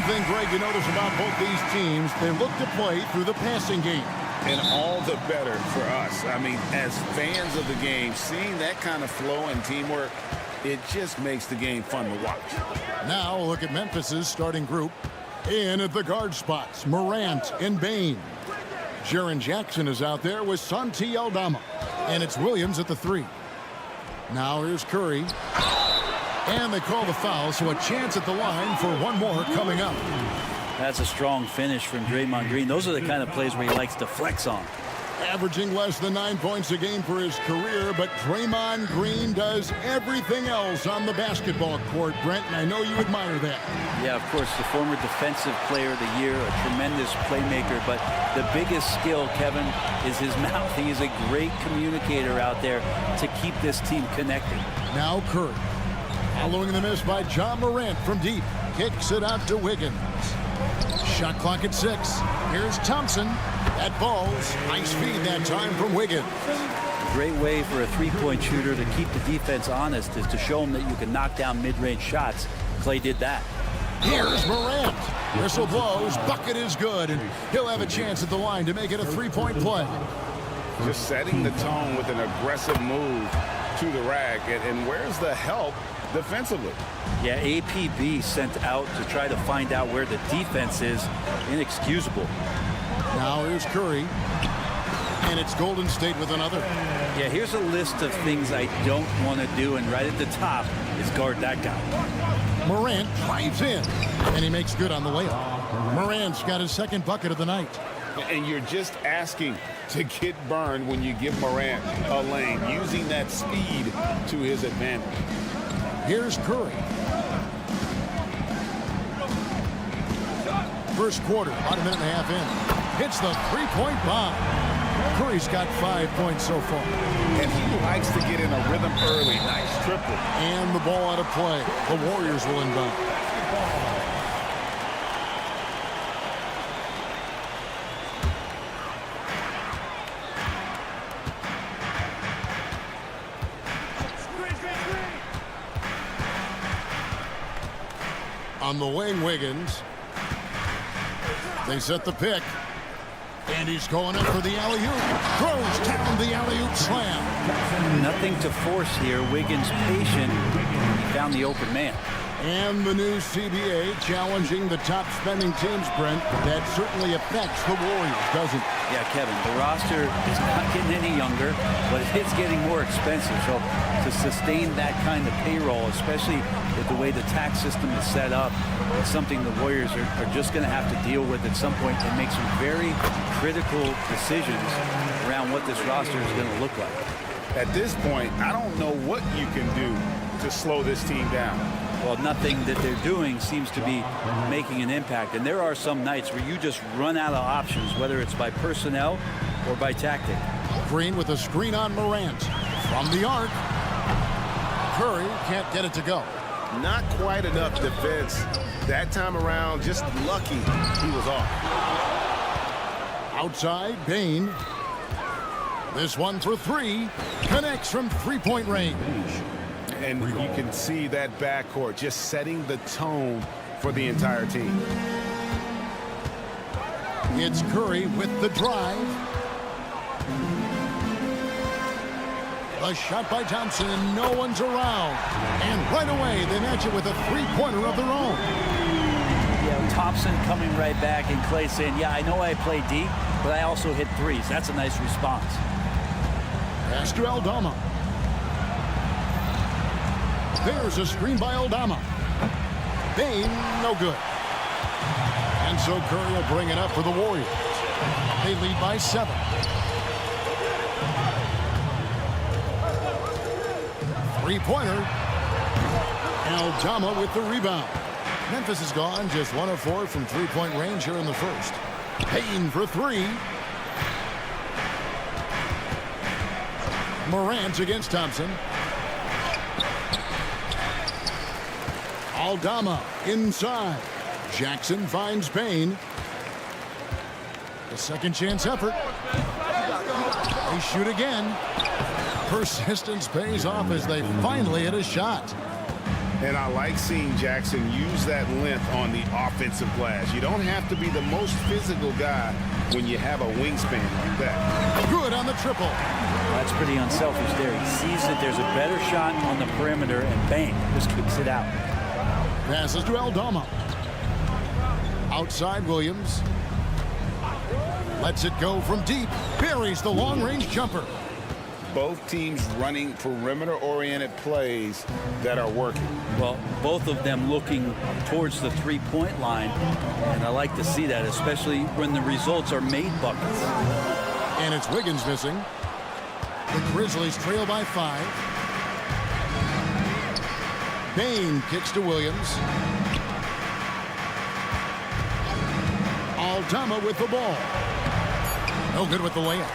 thing, Greg, you notice about both these teams, they look to play through the passing game. And all the better for us. I mean, as fans of the game, seeing that kind of flow and teamwork, it just makes the game fun to watch. Now look at Memphis's starting group. In at the guard spots, Morant and Bain. Jaren Jackson is out there with Santi Aldama. And it's Williams at the 3. Now here's Curry. And they call the foul, so a chance at the line for one more coming up. That's a strong finish from Draymond Green. Those are the kind of plays where he likes to flex on. Averaging less than 9 points a game for his career, but Draymond Green does everything else on the basketball court, Brent, and I know you admire that. Yeah, of course, the former defensive player of the year, a tremendous playmaker, but the biggest skill, Kevin, is his mouth. He is a great communicator out there to keep this team connected. Now Curry. Following the miss by John Morant from deep. Kicks it out to Wiggins. Shot clock at 6. Here's Thompson. That falls. Nice feed that time from Wiggins. A great way for a three-point shooter to keep the defense honest is to show them that you can knock down mid-range shots. Clay did that. Here's Morant. Whistle blows. Bucket is good. And he'll have a chance at the line to make it a three-point play. Just setting the tone with an aggressive move to the rack. And where's the help defensively? Yeah, APB sent out to try to find out where the defense is. Inexcusable. Now here's Curry. And it's Golden State with another. Yeah, here's a list of things I don't want to do, and right at the top is guard that guy. Morant drives in, and he makes good on the layup. Morant's got his second bucket of the night. And you're just asking to get burned when you give Morant a lane, using that speed to his advantage. Here's Curry. First quarter, about a minute and a half in. Hits the three-point bomb. Curry's got 5 points so far. And he likes to get in a rhythm early. Nice triple. And the ball out of play. The Warriors will inbound. On the wing, Wiggins. They set the pick. And he's going in for the alley-oop. Throws down the alley-oop slam. Nothing to force here. Wiggins patient. He found the open man. And the new CBA challenging the top spending teams, Brent. That certainly affects the Warriors, doesn't it? Yeah, Kevin, the roster is not getting any younger, but it's getting more expensive. So to sustain that kind of payroll, especially with the way the tax system is set up, it's something the Warriors are just going to have to deal with at some point and make some very critical decisions around what this roster is going to look like. At this point, I don't know what you can do to slow this team down. Well, nothing that they're doing seems to be making an impact. And there are some nights where you just run out of options, whether it's by personnel or by tactic. Green with a screen on Morant. From the arc. Curry can't get it to go. Not quite enough defense. That time around, just lucky he was off. Outside, Bain. This one for three. Connects from three-point range. And you can see that backcourt just setting the tone for the entire team. It's Curry with the drive. A shot by Thompson, and no one's around. And right away, they match it with a three-pointer of their own. Yeah, Thompson coming right back, and Clay saying, yeah, I know I play D, but I also hit threes. That's a nice response. Pass to Aldama. There's a screen by Aldama. Bain, no good. And so Curry will bring it up for the Warriors. They lead by 7. Three-pointer. Aldama with the rebound. Memphis is gone, just 1 of 4 from three-point range here in the first. Bain for 3. Morant against Thompson. Aldama inside. Jackson finds Bain. A second chance effort. They shoot again. Persistence pays off as they finally hit a shot. And I like seeing Jackson use that length on the offensive glass. You don't have to be the most physical guy when you have a wingspan like that. Good on the triple. That's pretty unselfish there. He sees that there's a better shot on the perimeter, and bang, just kicks it out. Passes to Aldama. Outside Williams. Lets it go from deep. Buries the long-range jumper. Both teams running perimeter-oriented plays that are working. Well, both of them looking towards the three-point line, and I like to see that, especially when the results are made buckets. And it's Wiggins missing. The Grizzlies trail by 5. Bain kicks to Williams. Aldama with the ball. No good with the layup.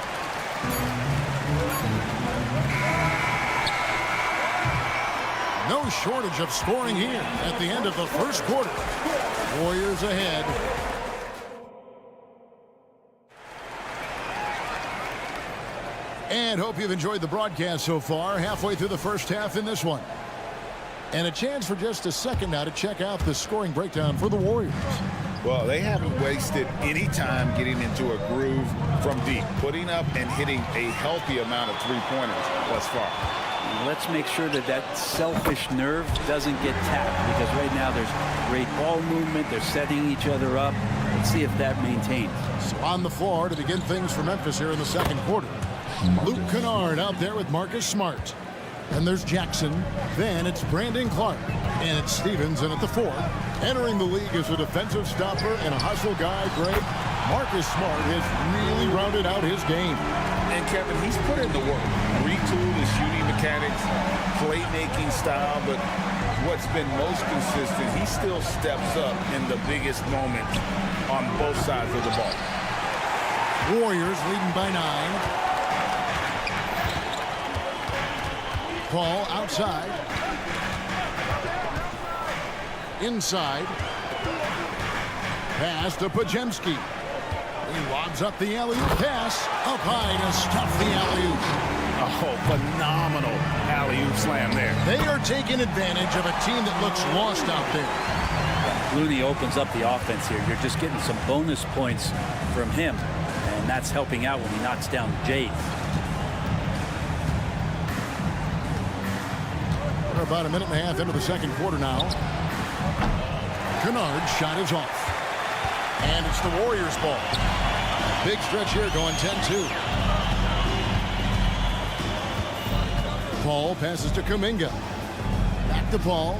No shortage of scoring here at the end of the first quarter. Warriors ahead. And hope you've enjoyed the broadcast so far. Halfway through the first half in this one. And a chance for just a second now to check out the scoring breakdown for the Warriors. Well, they haven't wasted any time getting into a groove from deep, putting up and hitting a healthy amount of three-pointers thus far. Let's make sure that that selfish nerve doesn't get tapped, because right now there's great ball movement. They're setting each other up. Let's see if that maintains. So on the floor to begin things for Memphis here in the second quarter. Luke Kennard out there with Marcus Smart. And there's Jackson. Then it's Brandon Clark. And it's Stevenson at the 4. Entering the league as a defensive stopper and a hustle guy, Greg, Marcus Smart has really rounded out his game. And Kevin, he's put in the work. Retooled his shooting mechanics, playmaking style, but what's been most consistent, he still steps up in the biggest moments on both sides of the ball. Warriors leading by 9. Paul outside. Inside. Pass to Pajemski. He lobs up the alley-oop pass. Up high to stuff the alley-oop. Oh, phenomenal alley-oop slam there. They are taking advantage of a team that looks lost out there. Looney opens up the offense here. You're just getting some bonus points from him, and that's helping out when he knocks down Jade. We're about a minute and a half into the second quarter now. Kennard's shot is off. And it's the Warriors' ball. Big stretch here going 10-2. Paul passes to Kuminga. Back to Paul.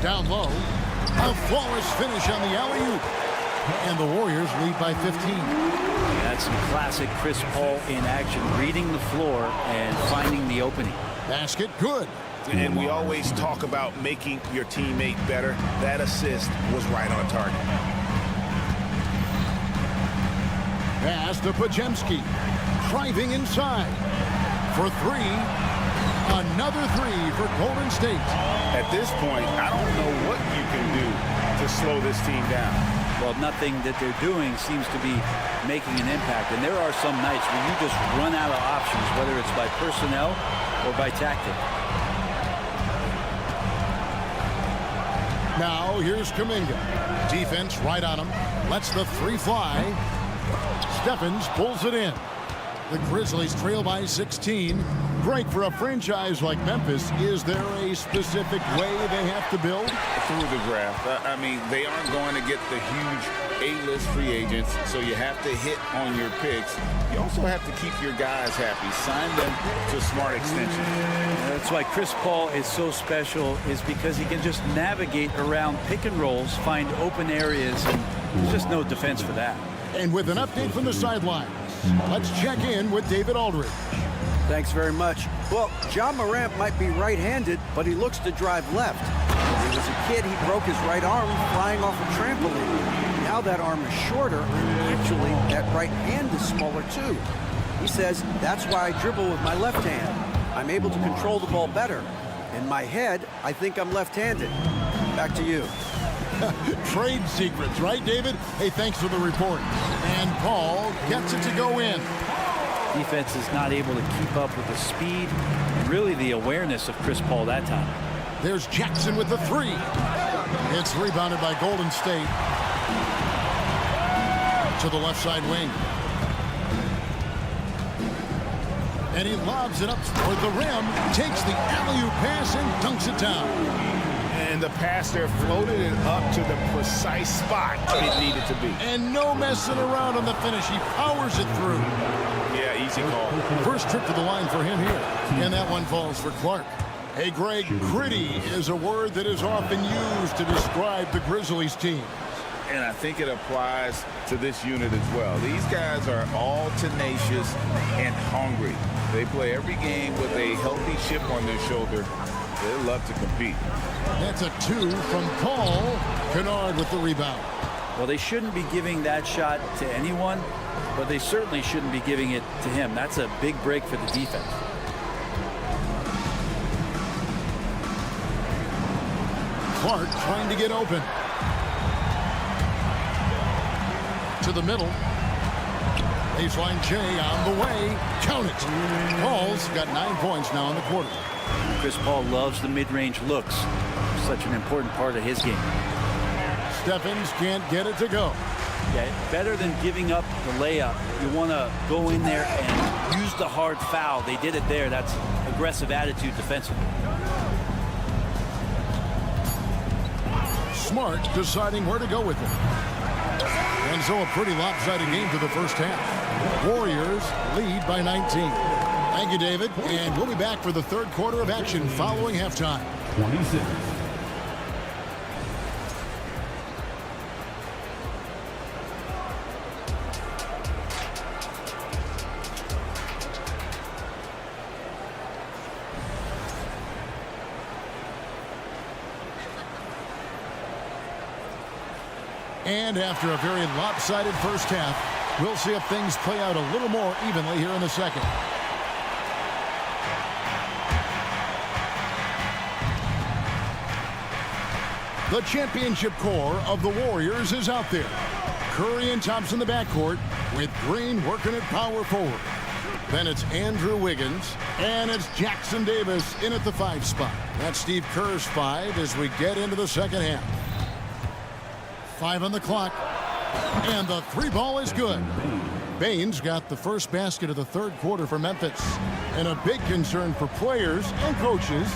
Down low. A flawless finish on the alley-oop. And the Warriors lead by 15. That's some classic Chris Paul in action, reading the floor and finding the opening. Basket good. And we always talk about making your teammate better. That assist was right on target. Pass to Pajemski. Driving inside. For 3. Another 3 for Golden State. At this point, I don't know what you can do to slow this team down. Well, nothing that they're doing seems to be making an impact. And there are some nights where you just run out of options, whether it's by personnel or by tactic. Now here's Kuminga. Defense right on him. Lets the 3 fly. Stephens pulls it in. The Grizzlies trail by 16. Greg, for a franchise like Memphis, is there a specific way they have to build? Through the draft. I mean, they aren't going to get the huge A-list free agents, so you have to hit on your picks. You also have to keep your guys happy. Sign them to smart extensions. That's why Chris Paul is so special, is because he can just navigate around pick and rolls, find open areas, and there's just no defense for that. And with an update from the sidelines, let's check in with David Aldridge. Thanks very much. Well, Ja Morant might be right-handed, but he looks to drive left. When he was a kid, he broke his right arm flying off a trampoline. Now that arm is shorter, and actually that right hand is smaller too. He says, that's why I dribble with my left hand. I'm able to control the ball better. In my head, I think I'm left-handed. Back to you. Trade secrets, right, David? Hey, thanks for the report. And Paul gets it to go in. Defense is not able to keep up with the speed and really the awareness of Chris Paul that time. There's Jackson with the three. It's rebounded by Golden State. To the left side wing. And he lobs it up toward the rim, takes the alley-oop pass and dunks it down. And the pass there floated it up to the precise spot it needed to be. And no messing around on the finish. He powers it through. Yeah, easy call. First trip to the line for him here. And that one falls for Clark. Hey, Greg, gritty is a word that is often used to describe the Grizzlies team. And I think it applies to this unit as well. These guys are all tenacious and hungry. They play every game with a healthy chip on their shoulder. They love to compete. That's a 2 from Paul. Kennard with the rebound. Well, they shouldn't be giving that shot to anyone, but they certainly shouldn't be giving it to him. That's a big break for the defense. Clark trying to get open. To the middle. Baseline J on the way. Count it. Paul's got 9 points now in the quarter. Chris Paul loves the mid-range looks. Such an important part of his game. Stephens can't get it to go. Yeah, better than giving up the layup. You want to go in there and use the hard foul. They did it there. That's aggressive attitude defensively. Smart deciding where to go with it. And so a pretty lopsided game to the first half. Warriors lead by 19. Thank you, David. And we'll be back for the third quarter of action following halftime. 26. And after a very lopsided first half, we'll see if things play out a little more evenly here in the second. The championship core of the Warriors is out there. Curry and Thompson in the backcourt, with Green working at power forward. Then it's Andrew Wiggins, and it's Jackson Davis in at the 5 spot. That's Steve Kerr's 5 as we get into the second half. 5 on the clock, and the 3 ball is good. Baines got the first basket of the third quarter for Memphis. And a big concern for players and coaches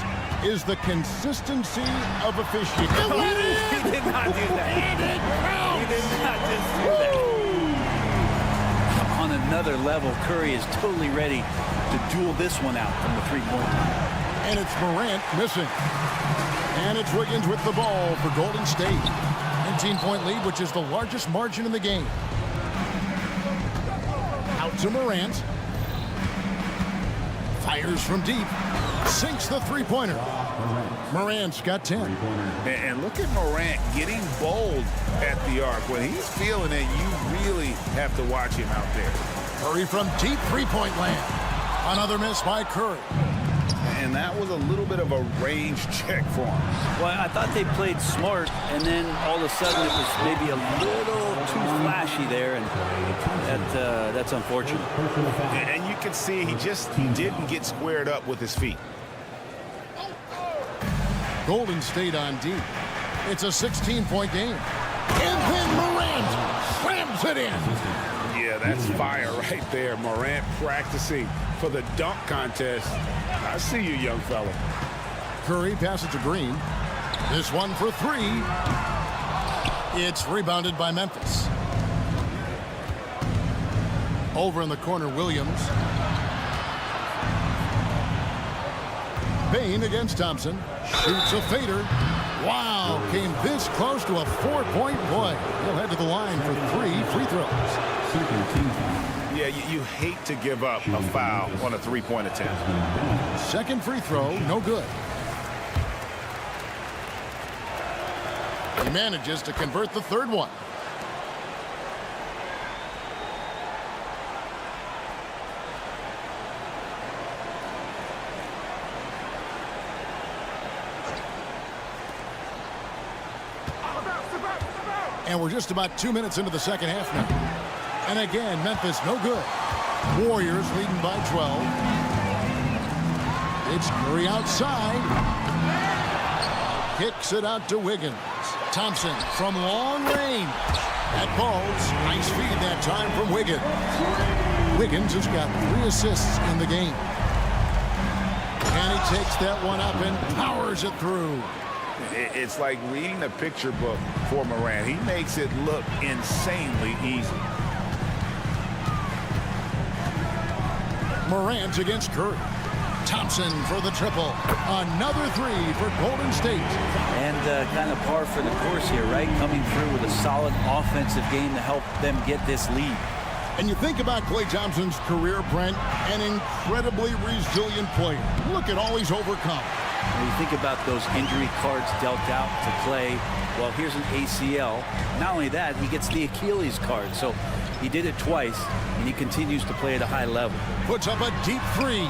is the consistency of officiating. He did not do that. He did not just do that. On another level, Curry is totally ready to duel this one out from the three-point line. And it's Morant missing. And it's Wiggins with the ball for Golden State. 19-point lead, which is the largest margin in the game. Out to Morant. Fires from deep. Sinks the three-pointer. Morant's got 10. And look at Morant getting bold at the arc. When he's feeling it, you really have to watch him out there. Curry from deep three-point land. Another miss by Curry. And that was a little bit of a range check for him. Well, I thought they played smart, and then all of a sudden it was maybe a little too flashy there, and that's unfortunate. And you can see he just didn't get squared up with his feet. Golden State on deep. It's a 16-point game. And then Morant slams it in. Yeah, that's fire right there. Morant practicing for the dunk contest. I see you, young fella. Curry passes to Green. This one for 3. It's rebounded by Memphis. Over in the corner, Williams. Bain against Thompson. Shoots a fader. Wow, came this close to a 4-point play. He'll head to the line for 3 free throws. Yeah, you hate to give up a foul on a three-point attempt. Second free throw, no good. He manages to convert the third one. And we're just about 2 minutes into the second half now. And again, Memphis no good. Warriors leading by 12. It's Curry outside. Kicks it out to Wiggins. Thompson from long range. That falls. Nice feed that time from Wiggins. Wiggins has got 3 assists in the game. And he takes that one up and powers it through. It's like reading a picture book for Morant. He makes it look insanely easy. Morant against Curry. Thompson for the triple. Another 3 for Golden State. And kind of par for the course here, right? Coming through with a solid offensive game to help them get this lead. And you think about Klay Thompson's career, Brent, an incredibly resilient player. Look at all he's overcome. When you think about those injury cards dealt out to Klay, well, here's an ACL. Not only that, he gets the Achilles card. So he did it twice, and he continues to play at a high level. Puts up a deep 3.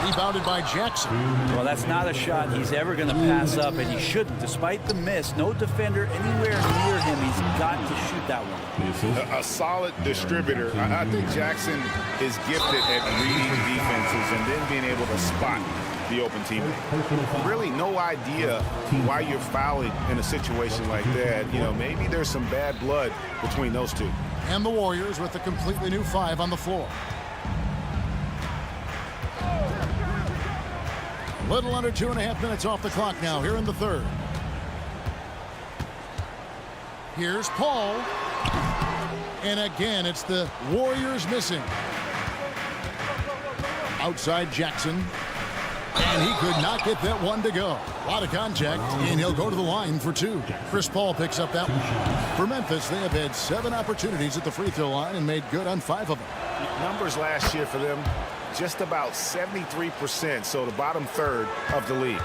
Rebounded by Jackson. Well, that's not a shot he's ever going to pass up, and he shouldn't. Despite the miss, no defender anywhere near him. He's got to shoot that one. A solid distributor. I think Jackson is gifted at reading defenses and then being able to spot the open teammate. Really no idea why you're fouling in a situation like that. You know, maybe there's some bad blood between those two. And the Warriors with a completely new 5 on the floor. Little under 2.5 minutes off the clock now here in the third. Here's Paul. And again, it's the Warriors missing. Outside Jackson. And he could not get that one to go. A lot of contact, and he'll go to the line for 2. Chris Paul picks up that one. For Memphis, they have had 7 opportunities at the free throw line and made good on 5 of them. Numbers last year for them, just about 73%, so the bottom third of the league.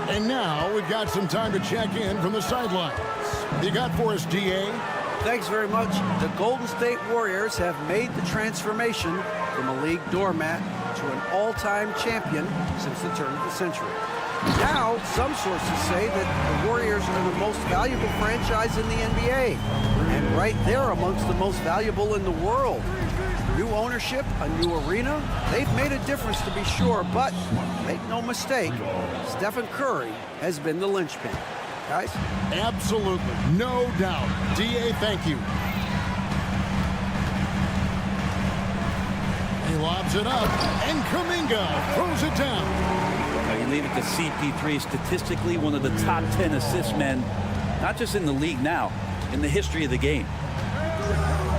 And now we've got some time to check in from the sidelines. You got for us, DA? Thanks very much. The Golden State Warriors have made the transformation from a league doormat to an all-time champion since the turn of the century. Now, some sources say that the Warriors are the most valuable franchise in the NBA, and right there amongst the most valuable in the world. New ownership, a new arena, they've made a difference to be sure, but make no mistake, Stephen Curry has been the linchpin. Guys? Absolutely, no doubt. DA, thank you. He lobs it up, and Kuminga throws it down. You leave it to CP3, statistically one of the top 10 assist men, not just in the league now, in the history of the game.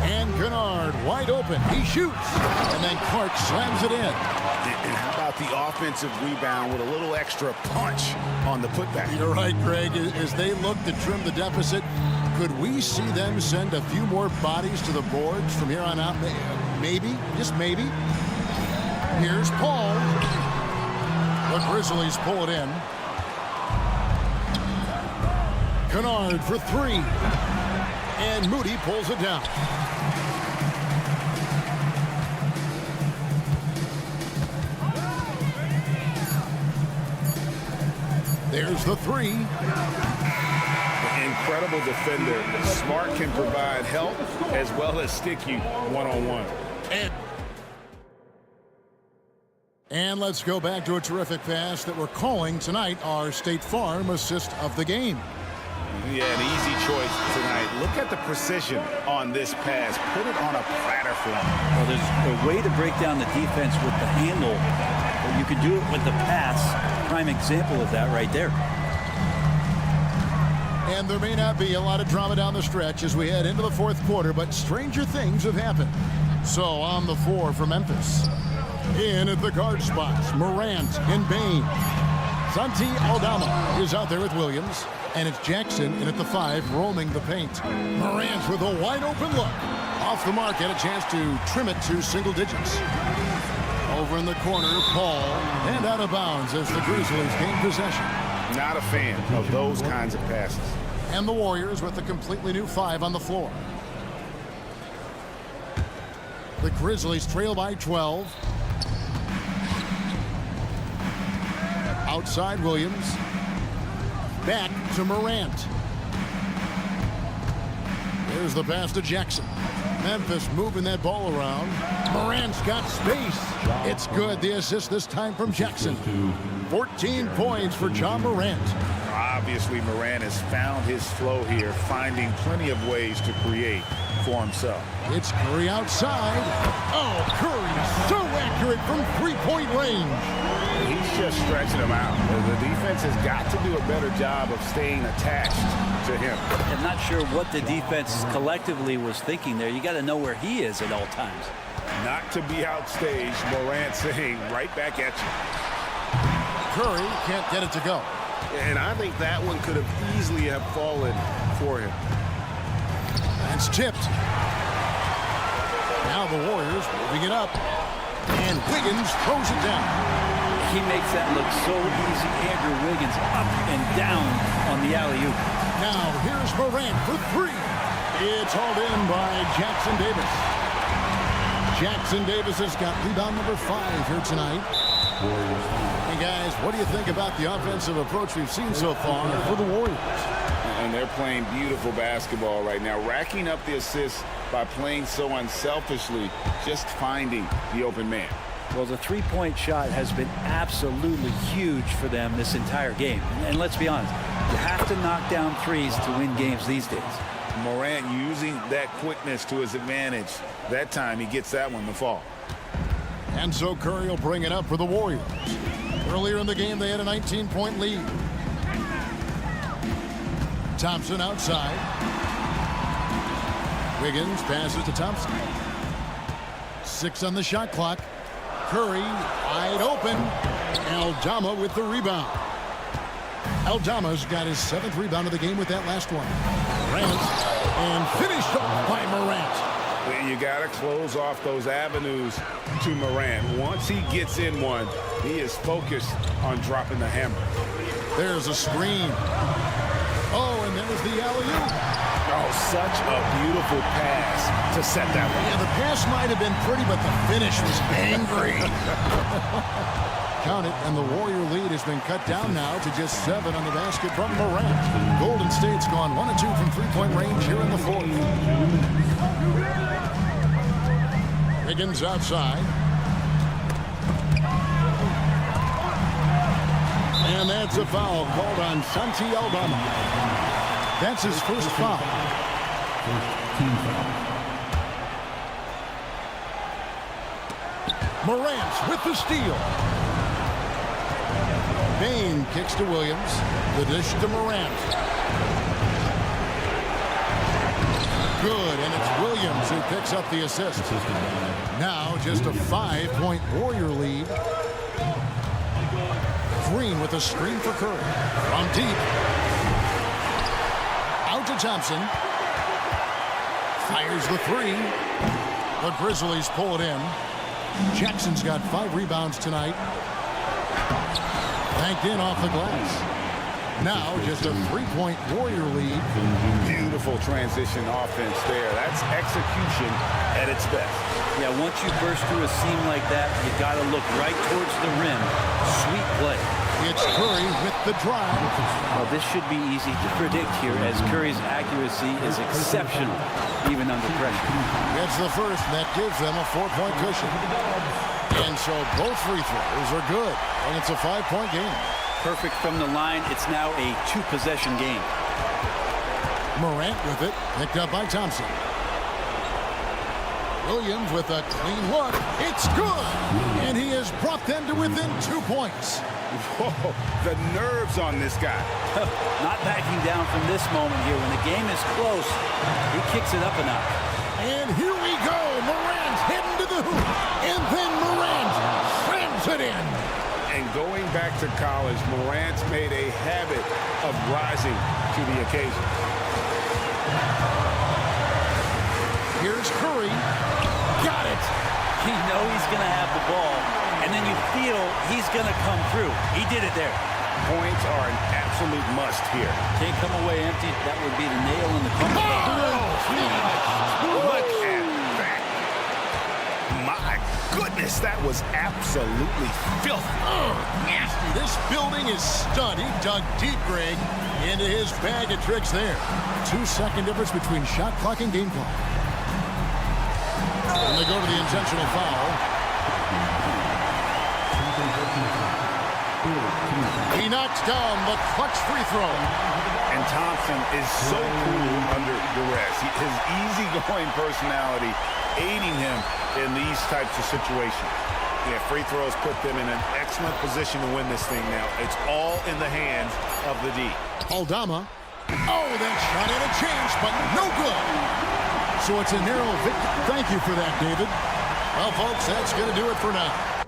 And Kennard wide open. He shoots, and then Clark slams it in. And how about the offensive rebound with a little extra punch on the putback? You're right, Greg. As they look to trim the deficit, could we see them send a few more bodies to the boards from here on out? Maybe, just maybe. Here's Paul. The Grizzlies pull it in. Kennard for 3. And Moody pulls it down. There's the 3. Incredible defender. Smart can provide help as well as stick you one-on-one. And let's go back to a terrific pass that we're calling tonight our State Farm assist of the game. Yeah, an easy choice tonight. Look at the precision on this pass. Put it on a platter for him. Well, there's a way to break down the defense with the handle, but you can do it with the pass. Prime example of that right there. And there may not be a lot of drama down the stretch as we head into the fourth quarter, but stranger things have happened. So on the floor for Memphis. In at the guard spots, Morant and Bain. Santi Aldama is out there with Williams. And it's Jackson in at the 5, roaming the paint. Morant with a wide open look. Off the mark, had a chance to trim it to single digits. Over in the corner, Paul, and out of bounds as the Grizzlies gain possession. Not a fan of those kinds of passes. And the Warriors with a completely new 5 on the floor. The Grizzlies trail by 12. Outside Williams. Back to Morant. There's the pass to Jackson. Memphis moving that ball around. Morant's got space. It's good. The assist this time from Jackson. 14 points for John Morant. Obviously, Morant has found his flow here, finding plenty of ways to create for himself. It's Curry outside. Oh, Curry so accurate from three-point range. He's just stretching him out. The defense has got to do a better job of staying attached to him. I'm not sure what the defense collectively was thinking there. You got to know where he is at all times. Not to be outstaged, Morant saying right back at you. Curry can't get it to go. And I think that one could have easily have fallen for him. That's tipped. Now the Warriors moving it up. And Wiggins throws it down. He makes that look so easy. Andrew Wiggins up and down on the alley-oop. Now here's Morant for three. It's hauled in by Jackson Davis. Jackson Davis has got rebound number 5 here tonight. Hey guys, what do you think about the offensive approach we've seen so far for the Warriors? And they're playing beautiful basketball right now, racking up the assists by playing so unselfishly, just finding the open man. Well, the three-point shot has been absolutely huge for them this entire game. And let's be honest, you have to knock down threes to win games these days. Morant using that quickness to his advantage. That time he gets that one to fall. And so Curry will bring it up for the Warriors. Earlier in the game, they had a 19-point lead. Thompson outside. Wiggins passes to Thompson. 6 on the shot clock. Curry wide open. Aldama with the rebound. Aldama's got his 7th rebound of the game with that last one. Morant, and finished off by Morant. You got to close off those avenues to Morant. Once he gets in one, he is focused on dropping the hammer. There's a screen. Oh, and there's the alley-oop. Oh, such a beautiful pass to set that one. Yeah, the pass might have been pretty, but the finish was angry. Count it, and the Warrior lead has been cut down now to just 7 on the basket from Morant. Golden State's gone 1 of 2 from three-point range here in the 4th. Wiggins outside. And that's a foul called on Santi Aldama. That's his first foul. Morant with the steal. Bain kicks to Williams. The dish to Morant. Good, and it's Williams who picks up the assist. Now just a 5-point Warrior lead. Green with a screen for Curry. From deep. Out to Thompson. Fires the 3. The Grizzlies pull it in. Jackson's got 5 rebounds tonight. Banked in off the glass. Now just a 3-point Warrior lead. Beautiful transition offense there. That's execution at its best. Yeah, once you burst through a seam like that, you got to look right towards the rim. Sweet play. It's Curry with the drive. Well, this should be easy to predict here, as Curry's accuracy is exceptional, even under pressure. Gets the first, and that gives them a 4-point cushion. And so both free throws are good, and it's a 5-point game. Perfect from the line. It's now a 2-possession game. Morant with it, picked up by Thompson. Williams with a clean look. It's good! And he has brought them to within 2 points. Whoa, the nerves on this guy. Not backing down from this moment here. When the game is close, he kicks it up a notch. And here we go. Morant heading to the hoop. And then Morant slams it in. And going back to college, Morant's made a habit of rising to the occasion. Here's Curry. Got it. You know he's going to have the ball, and then you feel he's going to come through. He did it there. Points are an absolute must here. Can't come away empty. That would be the nail in the coffin. Look at that. My goodness, that was absolutely filthy. Nasty. This building is stunned. He dug deep, Greg, into his bag of tricks there. 2-second difference between shot clock and game clock. intentional foul. He knocks down the clutch free throw. And Thompson is so cool under duress. His easygoing personality aiding him in these types of situations. Yeah, free throws put them in an excellent position to win this thing now. It's all in the hands of the D. Aldama. Oh, that shot had a chance, but no good. So it's a narrow victory. Thank you for that, David. Well, folks, that's going to do it for now.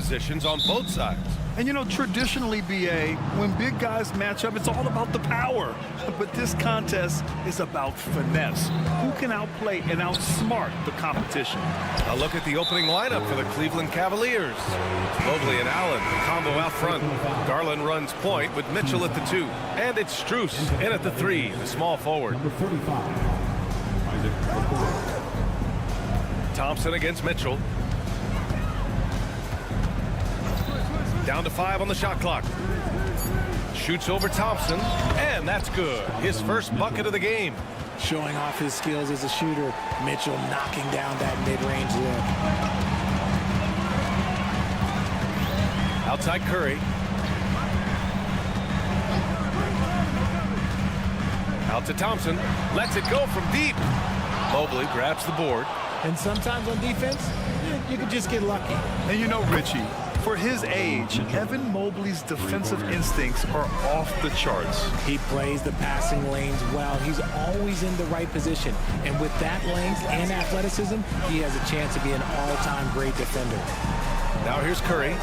positions on both sides. And you know, traditionally, BA, when big guys match up, it's all about the power. But this contest is about finesse. Who can outplay and outsmart the competition? A look at the opening lineup for the Cleveland Cavaliers. Mobley and Allen, combo out front. Garland runs point with Mitchell at the 2. And it's Strus in at the 3, the small forward. Thompson against Mitchell. Down to 5 on the shot clock. Shoots over Thompson, and that's good. His first bucket of the game. Showing off his skills as a shooter. Mitchell knocking down that mid-range look. Outside Curry. Out to Thompson. Lets it go from deep. Mobley grabs the board. And sometimes on defense, you can just get lucky. And you know, Richie, for his age, Evan Mobley's defensive instincts are off the charts. He plays the passing lanes well. He's always in the right position. And with that length and athleticism, he has a chance to be an all-time great defender. Now here's Curry.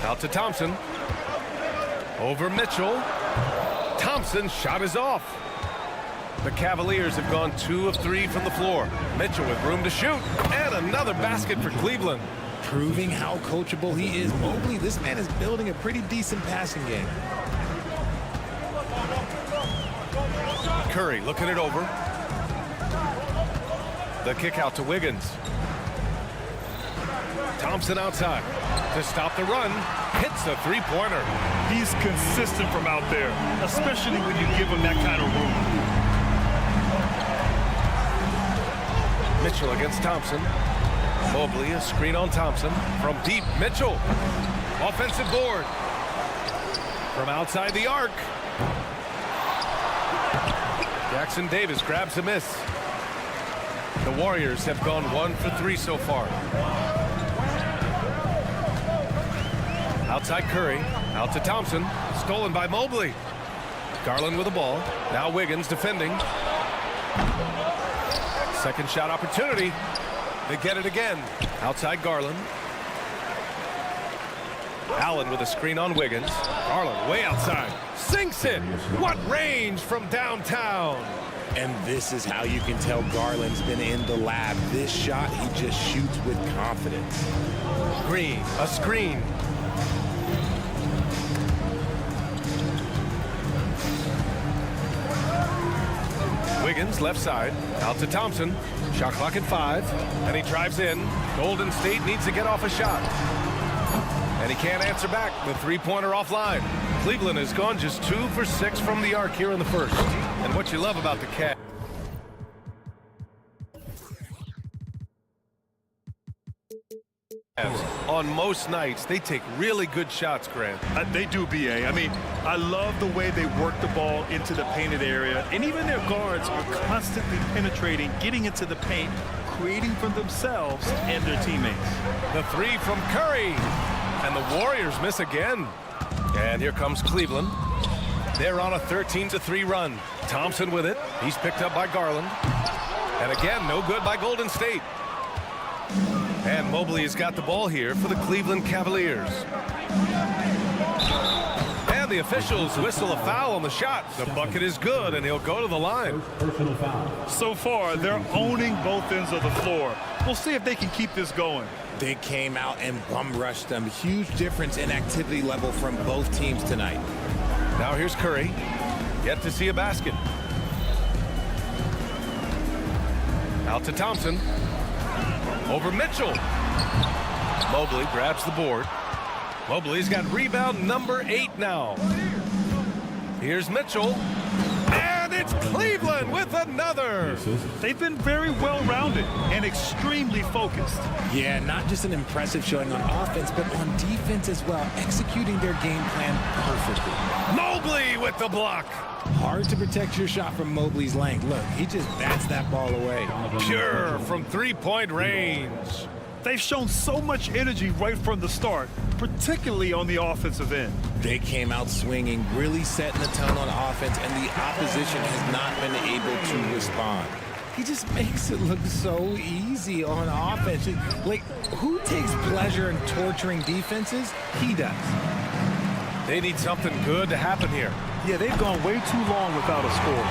Out to Thompson. Over Mitchell. Thompson's shot is off. The Cavaliers have gone 2 of 3 from the floor. Mitchell with room to shoot. And another basket for Cleveland. Proving how coachable he is. Mobley, this man is building a pretty decent passing game. Curry looking it over. The kick out to Wiggins. Thompson outside to stop the run. Hits a three-pointer. He's consistent from out there, especially when you give him that kind of room. Mitchell against Thompson. Mobley, a screen on Thompson. From deep, Mitchell. Offensive board. From outside the arc. Jackson Davis grabs a miss. The Warriors have gone 1 for 3 so far. Outside Curry. Out to Thompson. Stolen by Mobley. Garland with the ball. Now Wiggins defending. Second shot opportunity. They get it again. Outside Garland. Allen with a screen on Wiggins. Garland way outside. Sinks it. What range from downtown. And this is how you can tell Garland's been in the lab. This shot, he just shoots with confidence. Green, a screen. Wiggins left side. Out to Thompson. Shot clock at 5. And he drives in. Golden State needs to get off a shot. And he can't answer back. The three-pointer offline. Cleveland has gone just 2 for 6 from the arc here in the first. And what you love about the Cavs. On most nights, they take really good shots, Grant. They do, BA. I mean, I love the way they work the ball into the painted area. And even their guards are constantly penetrating, getting into the paint, creating for themselves and their teammates. The 3 from Curry. And the Warriors miss again. And here comes Cleveland. They're on a 13-3 run. Thompson with it. He's picked up by Garland. And again, no good by Golden State. And Mobley has got the ball here for the Cleveland Cavaliers. And the officials whistle a foul on the shot. The bucket is good, and he'll go to the line. So far, they're owning both ends of the floor. We'll see if they can keep this going. They came out and bum rushed them. Huge difference in activity level from both teams tonight. Now here's Curry. Yet to see a basket. Out to Thompson. Over Mitchell. Mobley grabs the board. Mobley's got rebound number 8 now. Here's Mitchell. And it's Cleveland with another. They've been very well-rounded and extremely focused. Yeah, not just an impressive showing on offense, but on defense as well, executing their game plan perfectly. Mobley with the block. Hard to protect your shot from Mobley's length. Look, he just bats that ball away. Pure from three-point range. They've shown so much energy right from the start, particularly on the offensive end. They came out swinging, really setting the tone on offense, and the opposition has not been able to respond. He just makes it look so easy on offense. Like, who takes pleasure in torturing defenses? He does. They need something good to happen here. Yeah, they've gone way too long without a score.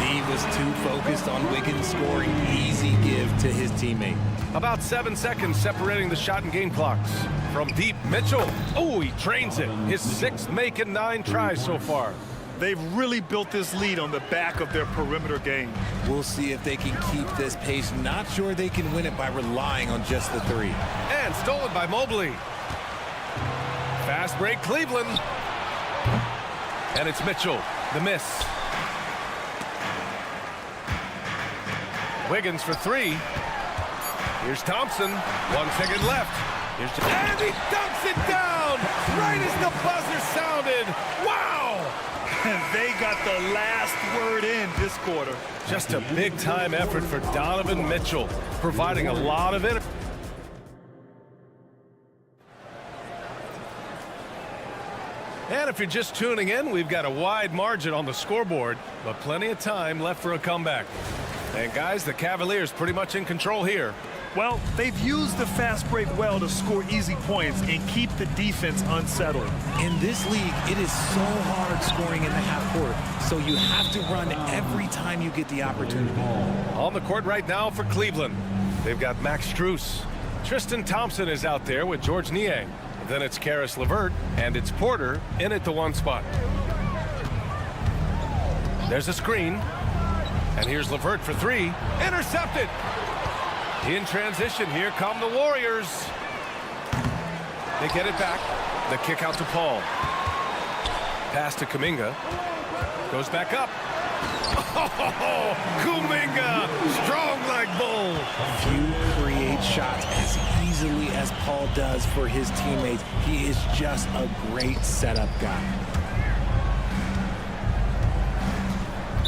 D was too focused on Wiggins scoring. Easy give to his teammate. About 7 seconds separating the shot and game clocks. From deep, Mitchell. Oh, he trains it. His 6th make in 9 tries so far. They've really built this lead on the back of their perimeter game. We'll see if they can keep this pace. Not sure they can win it by relying on just the 3. And stolen by Mobley. Fast break, Cleveland. And it's Mitchell, the miss. Wiggins for 3. Here's Thompson. 1 second left. And he dunks it down right as the buzzer sounded. Wow! And they got the last word in this quarter. Just a big-time effort for Donovan Mitchell, providing a lot of energy. And if you're just tuning in, we've got a wide margin on the scoreboard, but plenty of time left for a comeback. And guys, the Cavaliers pretty much in control here. Well, they've used the fast break well to score easy points and keep the defense unsettled. In this league, it is so hard scoring in the half court, so you have to run every time you get the opportunity. On the court right now for Cleveland, they've got Max Strus. Tristan Thompson is out there with George Niang. Then it's Karis LeVert, and it's Porter in at the 1 spot. There's a screen, and here's LeVert for 3. Intercepted! In transition, here come the Warriors. They get it back. The kick out to Paul. Pass to Kuminga. Goes back up. Oh, Kuminga! Strong like bull. Few create shots as easily as Paul does for his teammates. He is just a great setup guy.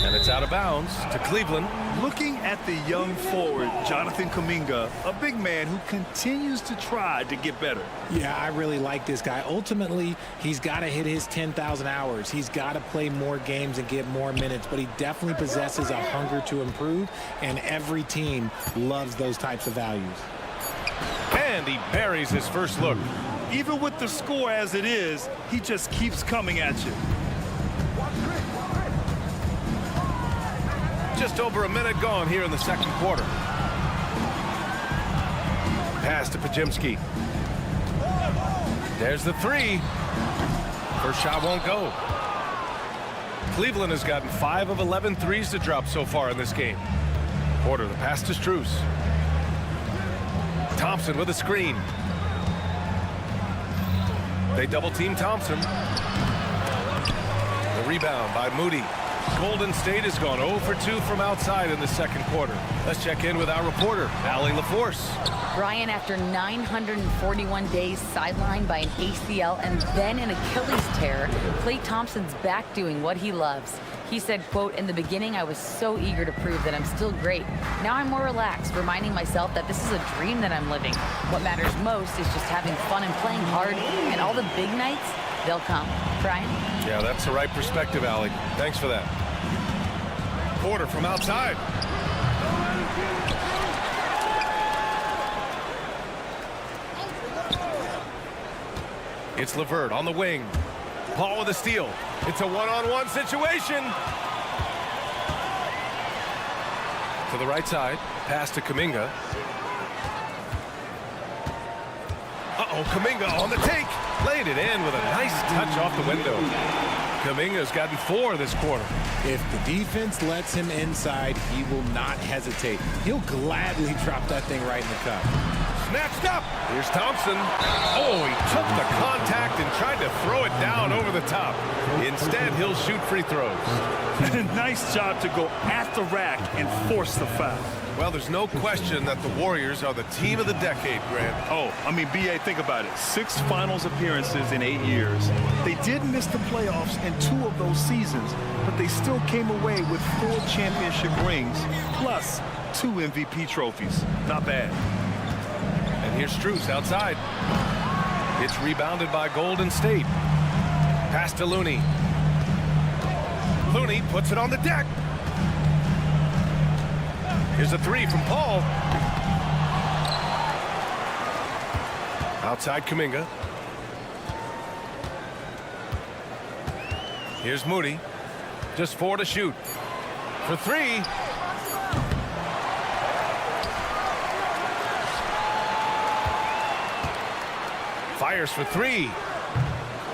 And it's out of bounds to Cleveland. Looking at the young forward, Jonathan Kuminga, a big man who continues to try to get better. Yeah, I really like this guy. Ultimately, he's got to hit his 10,000 hours. He's got to play more games and get more minutes, but he definitely possesses a hunger to improve, and every team loves those types of values. And he buries his first look. Even with the score as it is, he just keeps coming at you. Just over a minute gone here in the second quarter. Pass to Pajemski. There's the 3. First shot won't go. Cleveland has gotten 5 of 11 threes to drop so far in this game. Porter, the pass to Strus. Thompson with a screen. They double team Thompson. The rebound by Moody. Golden State has gone 0 for 2 from outside in the second quarter. Let's check in with our reporter, Allie LaForce. Brian, after 941 days sidelined by an ACL and then an Achilles tear, Klay Thompson's back doing what he loves. He said, quote, "In the beginning, I was so eager to prove that I'm still great. Now I'm more relaxed, reminding myself that this is a dream that I'm living. What matters most is just having fun and playing hard, and all the big nights, they'll come." Brian? Yeah, that's the right perspective, Allie. Thanks for that. Porter from outside. It's LeVert on the wing. Paul with a steal. It's a one-on-one situation. To the right side. Pass to Kuminga. Uh-oh, Kuminga on the take. Laid it in with a nice touch off the window. Kuminga's gotten 4 this quarter. If the defense lets him inside, he will not hesitate. He'll gladly drop that thing right in the cup. Snatched up. Here's Thompson. Oh, he took the contact and tried to throw it down over the top. Instead, he'll shoot free throws. Nice job to go at the rack and force the foul. Well, there's no question that the Warriors are the team of the decade, Grant. Oh, I mean, B.A., think about it. 6 finals appearances in 8 years. They did miss the playoffs in 2 of those seasons, but they still came away with 4 championship rings, plus 2 MVP trophies. Not bad. And here's Strus outside. It's rebounded by Golden State. Pass to Looney. Looney puts it on the deck. Here's a three from Paul. Outside Kuminga. Here's Moody. Just 4 to shoot. For 3. Fires for 3.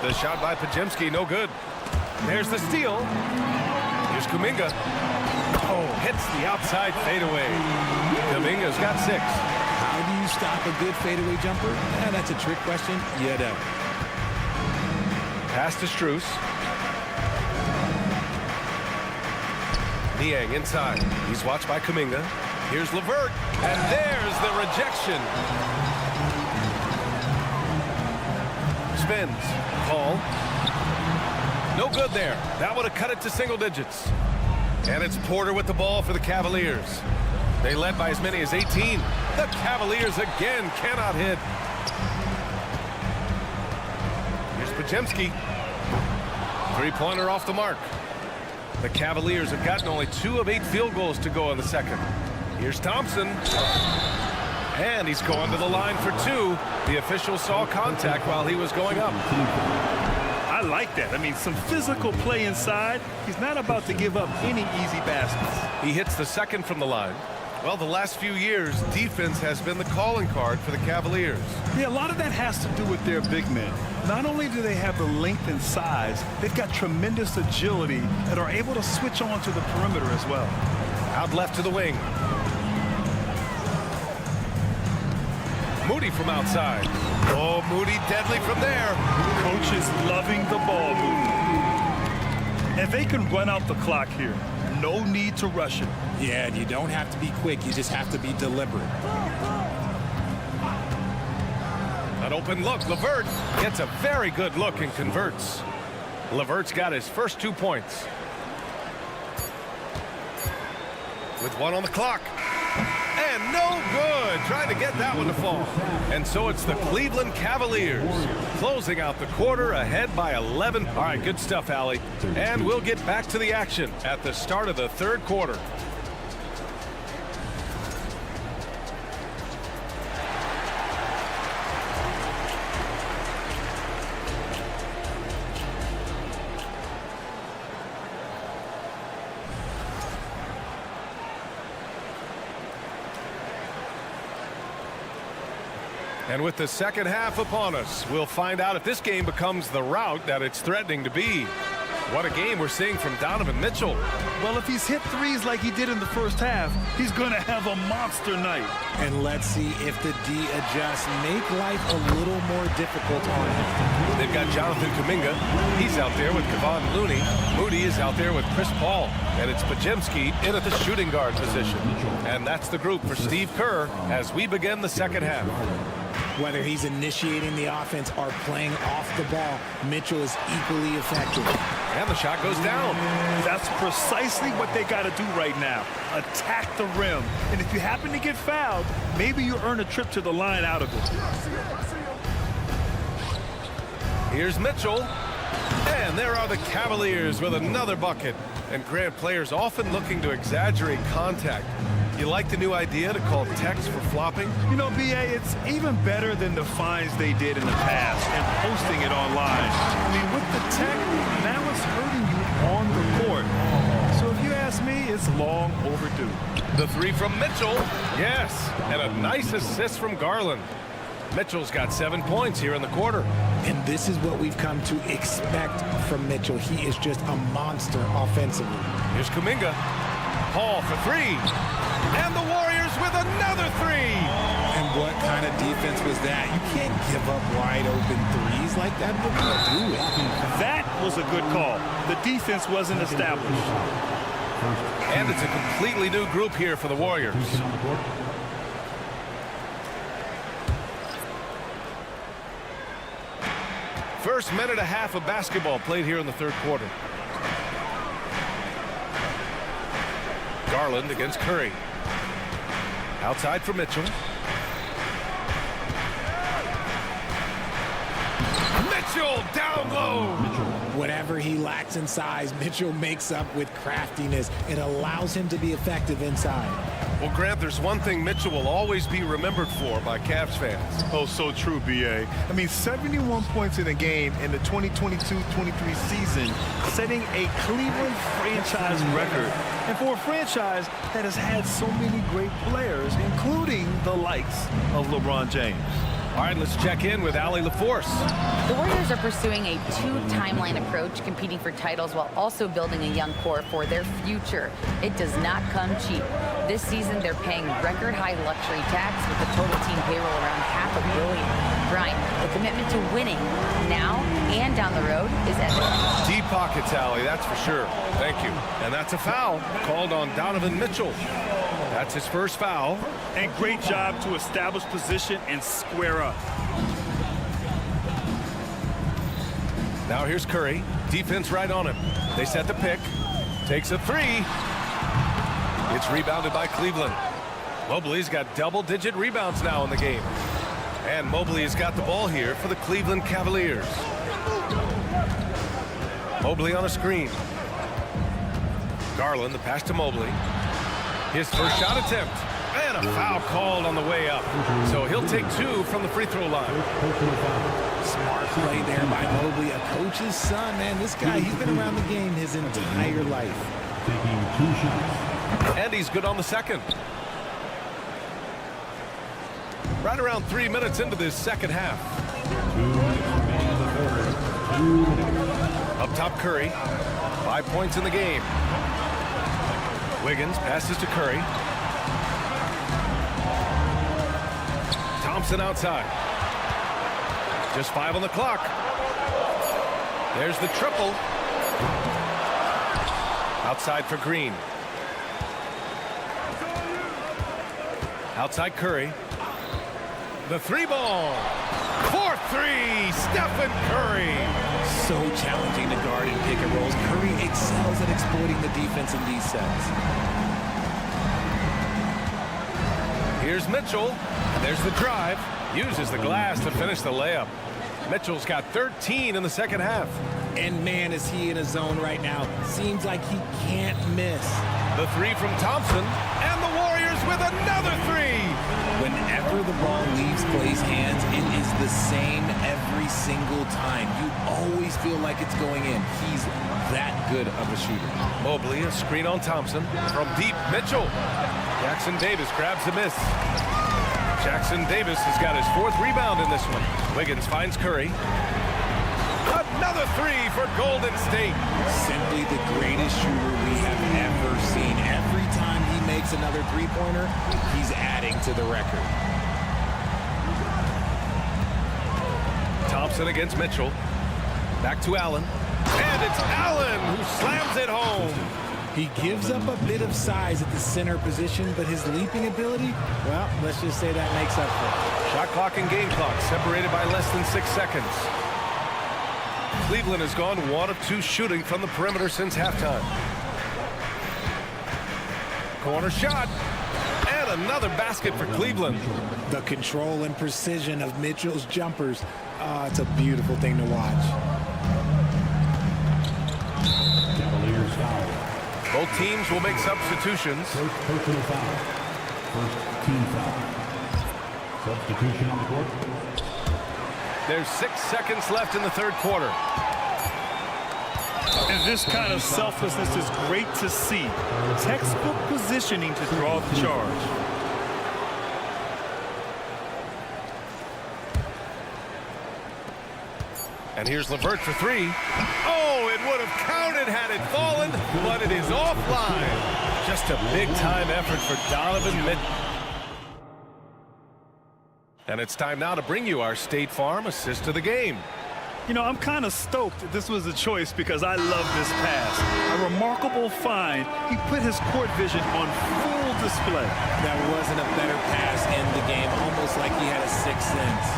The shot by Podziemski, no good. There's the steal. Here's Kuminga. Oh, hits the outside fadeaway. Kuminga's got 6. How do you stop a good fadeaway jumper? That's a trick question. You don't. Pass to Strus. Niang inside. He's watched by Kuminga. Here's LeVert. And there's the rejection. Spins. Paul. No good there. That would have cut it to single digits. And it's Porter with the ball for the Cavaliers. They led by as many as 18. The Cavaliers again cannot hit. Here's Podziemski. Three-pointer off the mark. The Cavaliers have gotten only 2 of 8 field goals to go in the second. Here's Thompson. And he's going to the line for 2. The official saw contact while he was going up. I like that. I mean, some physical play inside. He's not about to give up any easy baskets. He hits the second from the line. Well, the last few years, defense has been the calling card for the Cavaliers. Yeah, a lot of that has to do with their big men. Not only do they have the length and size, they've got tremendous agility and are able to switch on to the perimeter as well. Out left to the wing. Moody from outside. Oh, Moody deadly from there. Coach is loving the ball movement. And they can run out the clock here. No need to rush it. Yeah, and you don't have to be quick. You just have to be deliberate. An open look. LeVert gets a very good look and converts. LeVert's got his first 2 points. With 1 on the clock. And no good. Trying to get that one to fall. And so it's the Cleveland Cavaliers closing out the quarter ahead by 11. All right, good stuff, Allie. And we'll get back to the action at the start of the third quarter. And with the second half upon us, we'll find out if this game becomes the rout that it's threatening to be. What a game we're seeing from Donovan Mitchell. Well, if he's hit threes like he did in the first half, he's going to have a monster night. And let's see if the D adjusts, make life a little more difficult on him. They've got Jonathan Kuminga. He's out there with Kevon Looney. Moody is out there with Chris Paul. And it's Podziemski in at the shooting guard position. And that's the group for Steve Kerr as we begin the second half. Whether he's initiating the offense or playing off the ball, Mitchell is equally effective. And the shot goes down. That's precisely what they got to do right now. Attack the rim. And if you happen to get fouled, maybe you earn a trip to the line out of it. Here's Mitchell. And there are the Cavaliers with another bucket. And Grant, players often looking to exaggerate contact. You like the new idea to call text for flopping? You know, B.A., it's even better than the fines they did in the past and posting it online. I mean, with the tech, now it's hurting you on the court. So if you ask me, it's long overdue. The three from Mitchell. Yes, and a nice assist from Garland. Mitchell's got 7 points here in the quarter. And this is what we've come to expect from Mitchell. He is just a monster offensively. Here's Kuminga. Paul for 3. And the Warriors with another 3. And what kind of defense was that? You can't give up wide open threes like that. What can you do it? That was a good call. The defense wasn't established. And it's a completely new group here for the Warriors. First minute and a half of basketball played here in the third quarter. Garland against Curry. Outside for Mitchell. Mitchell down low. Whatever he lacks in size, Mitchell makes up with craftiness. It allows him to be effective inside. Well, Grant, there's one thing Mitchell will always be remembered for by Cavs fans. Oh, so true, B.A. I mean, 71 points in a game in the 2022-23 season, setting a Cleveland franchise record. And for a franchise that has had so many great players, including the likes of LeBron James. All right, let's check in with Allie LaForce. The Warriors are pursuing a two-timeline approach, competing for titles while also building a young core for their future. It does not come cheap. This season, they're paying record-high luxury tax with the total team payroll around $500 million. Brian, the commitment to winning now and down the road is evident. Deep pockets, Allie, that's for sure. Thank you. And that's a foul called on Donovan Mitchell. That's his first foul. And great job to establish position and square up. Now here's Curry. Defense right on him. They set the pick. Takes a three. It's rebounded by Cleveland. Mobley's got double-digit rebounds now in the game. And Mobley has got the ball here for the Cleveland Cavaliers. Mobley on a screen. Garland, the pass to Mobley. His first shot attempt. And a foul called on the way up. So he'll take two from the free throw line. Smart play there by Mobley, a coach's son, man. This guy, he's been around the game his entire life. And he's good on the second. Right around 3 minutes into this second half. Up top, Curry. 5 points in the game. Wiggins passes to Curry. Thompson outside. Just 5 on the clock. There's the triple. Outside for Green. Outside Curry. The three ball. 4-3. Stephen Curry. So challenging to guard in pick and rolls. Curry excels at exploiting the defense in these sets. Here's Mitchell. There's the drive. Uses the glass to finish the layup. Mitchell's got 13 in the second half. And man, is he in a zone right now. Seems like he can't miss. The three from Thompson. And the Warriors with another three. Whenever the ball leaves Clay's hands, it is the same every single time. You always feel like it's going in. He's that good of a shooter. Mobley, a screen on Thompson. From deep, Mitchell. Jackson Davis grabs the miss. Jackson Davis has got his 4th rebound in this one. Wiggins finds Curry. Another three for Golden State. Simply the greatest shooter we have ever seen. Every time he makes another three-pointer, he's adding to the record. Thompson against Mitchell. Back to Allen. And it's Allen who slams it home. He gives up a bit of size at the center position, but his leaping ability, well, let's just say that makes up for it. Shot clock and game clock separated by less than 6 seconds. Cleveland has gone 1 of 2 shooting from the perimeter since halftime. Corner shot. And another basket for Cleveland. The control and precision of Mitchell's jumpers. Oh, it's a beautiful thing to watch. Cavaliers foul. Both teams will make substitutions. First personal foul. First team foul. Substitution on the court. There's 6 seconds left in the third quarter. And this kind of selflessness is great to see. Textbook positioning to draw the charge. And here's LeVert for 3. Oh, it would have counted had it fallen, but it is offline. Just a big-time effort for Donovan Mitchell. And it's time now to bring you our State Farm assist of the game. You know, I'm kind of stoked that this was a choice because I love this pass. A remarkable find. He put his court vision on full display. That wasn't a better pass in the game, almost like he had a 6th sense.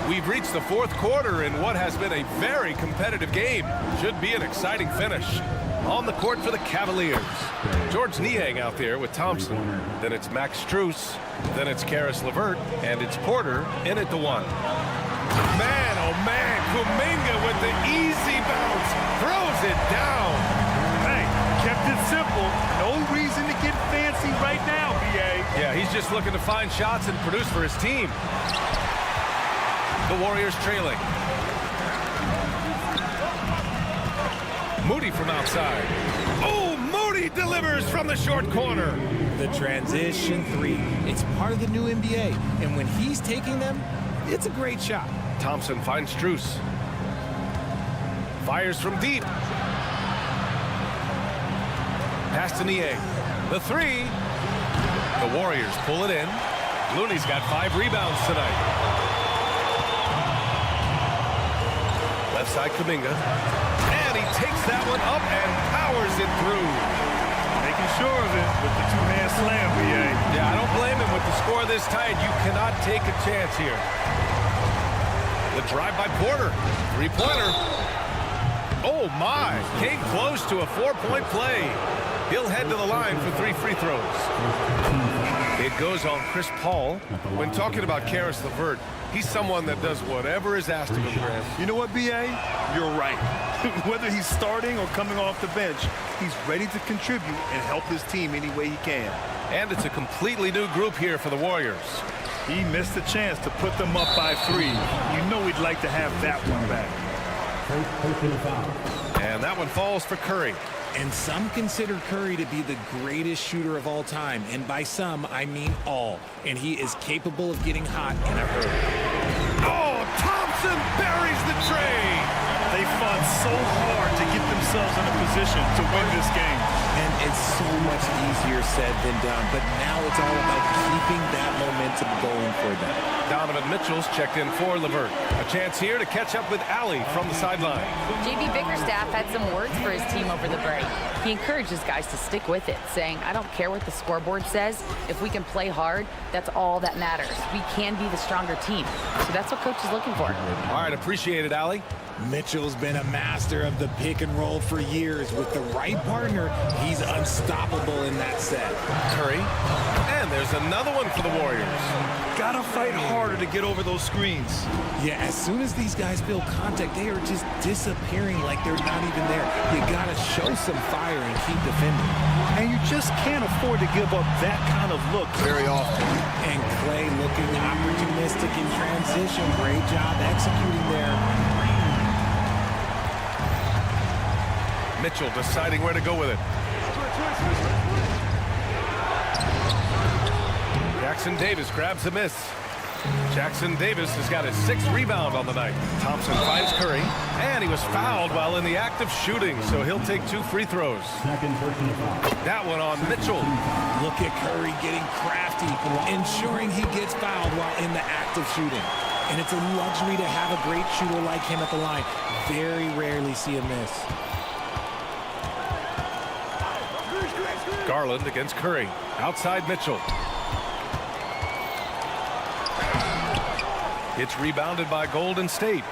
We've reached the fourth quarter in what has been a very competitive game. Should be an exciting finish. On the court for the Cavaliers. George Niang out there with Thompson. Then it's Max Strus. Then it's Karis LeVert. And it's Porter in at the 1. Man, oh man, Kuminga with the easy bounce. Throws it down. Hey, kept it simple. No reason to get fancy right now, BA. Yeah, he's just looking to find shots and produce for his team. The Warriors trailing. Moody from outside. Oh, Moody delivers from the short corner. The transition three. It's part of the new NBA. And when he's taking them, it's a great shot. Thompson finds Strus. Fires from deep. Pass to Nie. The three. The Warriors pull it in. Looney's got 5 rebounds tonight. Left side Kuminga. And he takes that one up and powers it through. Making sure of it with the two-hand slam, BA. Yeah, I don't blame him with the score this tight. You cannot take a chance here. The drive by Porter. 3-pointer. Oh, my. Came close to a 4-point play. He'll head to the line for 3 free throws. It goes on Chris Paul. When talking about Karis LeVert, he's someone that does whatever is asked of him, Graham. You know what, BA? You're right. Whether he's starting or coming off the bench, he's ready to contribute and help his team any way he can. And it's a completely new group here for the Warriors. He missed a chance to put them up by 3. You know he'd like to have that one back. And that one falls for Curry. And some consider Curry to be the greatest shooter of all time. And by some, I mean all. And he is capable of getting hot in a hurry. Oh, Thompson buries the tray. They fought so hard to get themselves in a position to win this game. And it's so much easier said than done. But now it's all about keeping that momentum going for them. Donovan Mitchell's checked in for LeVert. A chance here to catch up with Allie from the sideline. JB Bickerstaff had some words for his team over the break. He encourages guys to stick with it, saying, I don't care what the scoreboard says. If we can play hard, that's all that matters. We can be the stronger team. So that's what coach is looking for. All right, appreciate it, Allie. Mitchell's been a master of the pick and roll for years. With the right partner, he's unstoppable in that set. Curry. And there's another one for the Warriors. Gotta fight harder to get over those screens. Yeah, as soon as these guys feel contact, they are just disappearing like they're not even there. You gotta show some fire and keep defending. And you just can't afford to give up that kind of look very often. And Clay looking opportunistic in transition. Great job executing there. Mitchell deciding where to go with it. Jackson Davis grabs the miss. Jackson Davis has got his 6th rebound on the night. Thompson finds Curry, and he was fouled while in the act of shooting, so he'll take 2 free throws. That one on Mitchell. Look at Curry getting crafty, ensuring he gets fouled while in the act of shooting. And it's a luxury to have a great shooter like him at the line. Very rarely see a miss. Garland against Curry. Outside Mitchell. It's rebounded by Golden State.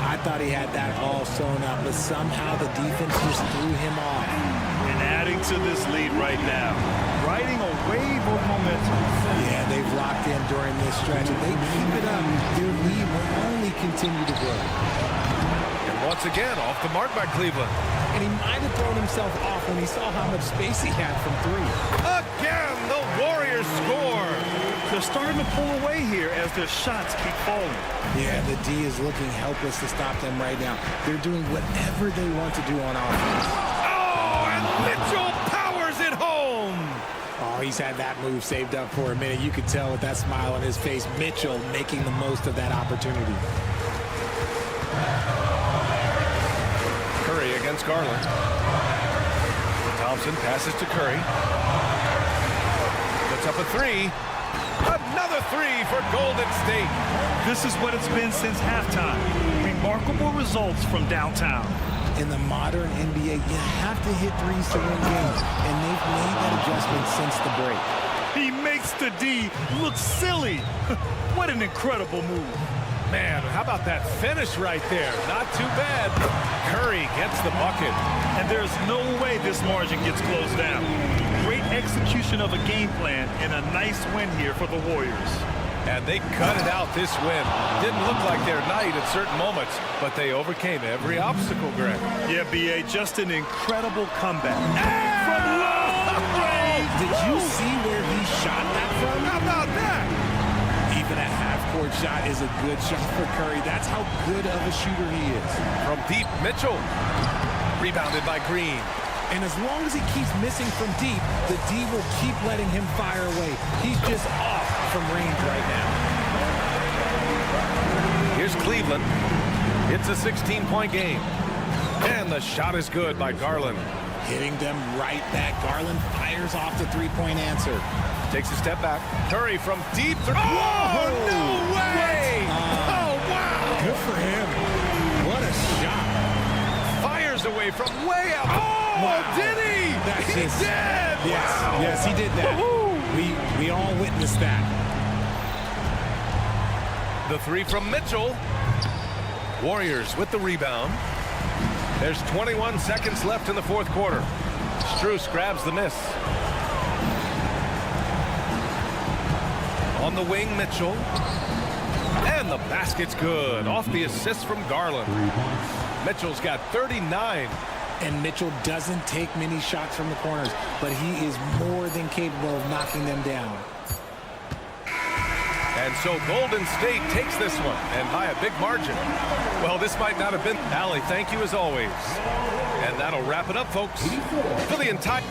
I thought he had that all sewn up, but somehow the defense just threw him off. And adding to this lead right now. Riding a wave of momentum. Yeah, they've locked in during this stretch. If they keep it up, their lead will only continue to grow. And once again, off the mark by Cleveland. And he might have thrown himself off when he saw how much space he had from 3. Again, the Warriors score. They're starting to pull away here as their shots keep falling. Yeah, the D is looking helpless to stop them right now. They're doing whatever they want to do on offense. Oh, and Mitchell powers it home. Oh, he's had that move saved up for a minute. You could tell with that smile on his face, Mitchell making the most of that opportunity. Curry against Garland. Thompson passes to Curry. Puts up a 3. Another 3 for Golden State. This is what it's been since halftime. Remarkable results from downtown. In the modern NBA, you have to hit threes to win games, and they've made that adjustment since the break. He makes the D look silly. What an incredible move. Man, how about that finish right there? Not too bad. Curry gets the bucket. And there's no way this margin gets closed down. Great execution of a game plan and a nice win here for the Warriors. And they cut it out this win. Didn't look like their night at certain moments, but they overcame every obstacle, Greg. Yeah, B.A., just an incredible comeback. From long range. Did you see where he shot that from? How about that? Even a half-court shot is a good shot for Curry. That's how good of a shooter he is. From deep, Mitchell. Rebounded by Green. And as long as he keeps missing from deep, the D will keep letting him fire away. He's just off from range right now. Here's Cleveland. It's a 16-point game. And the shot is good by Garland. Hitting them right back. Garland fires off the three-point answer. Takes a step back. Curry from deep. Oh, Whoa! no way! Oh, wow! Good for him. What a shot. Fires away from way out. Oh, wow. did he? That's he just, did! Yes, Wow. yes, he did that. We all witnessed that. The three from Mitchell. Warriors with the rebound. There's 21 seconds left in the fourth quarter. Strus grabs the miss. On the wing, Mitchell. And the basket's good. Off the assist from Garland. Mitchell's got 39. And Mitchell doesn't take many shots from the corners, but he is more than capable of knocking them down. And so Golden State takes this one, and by a big margin. Well, this might not have been. Allie, thank you as always. And that'll wrap it up, folks. For the entire...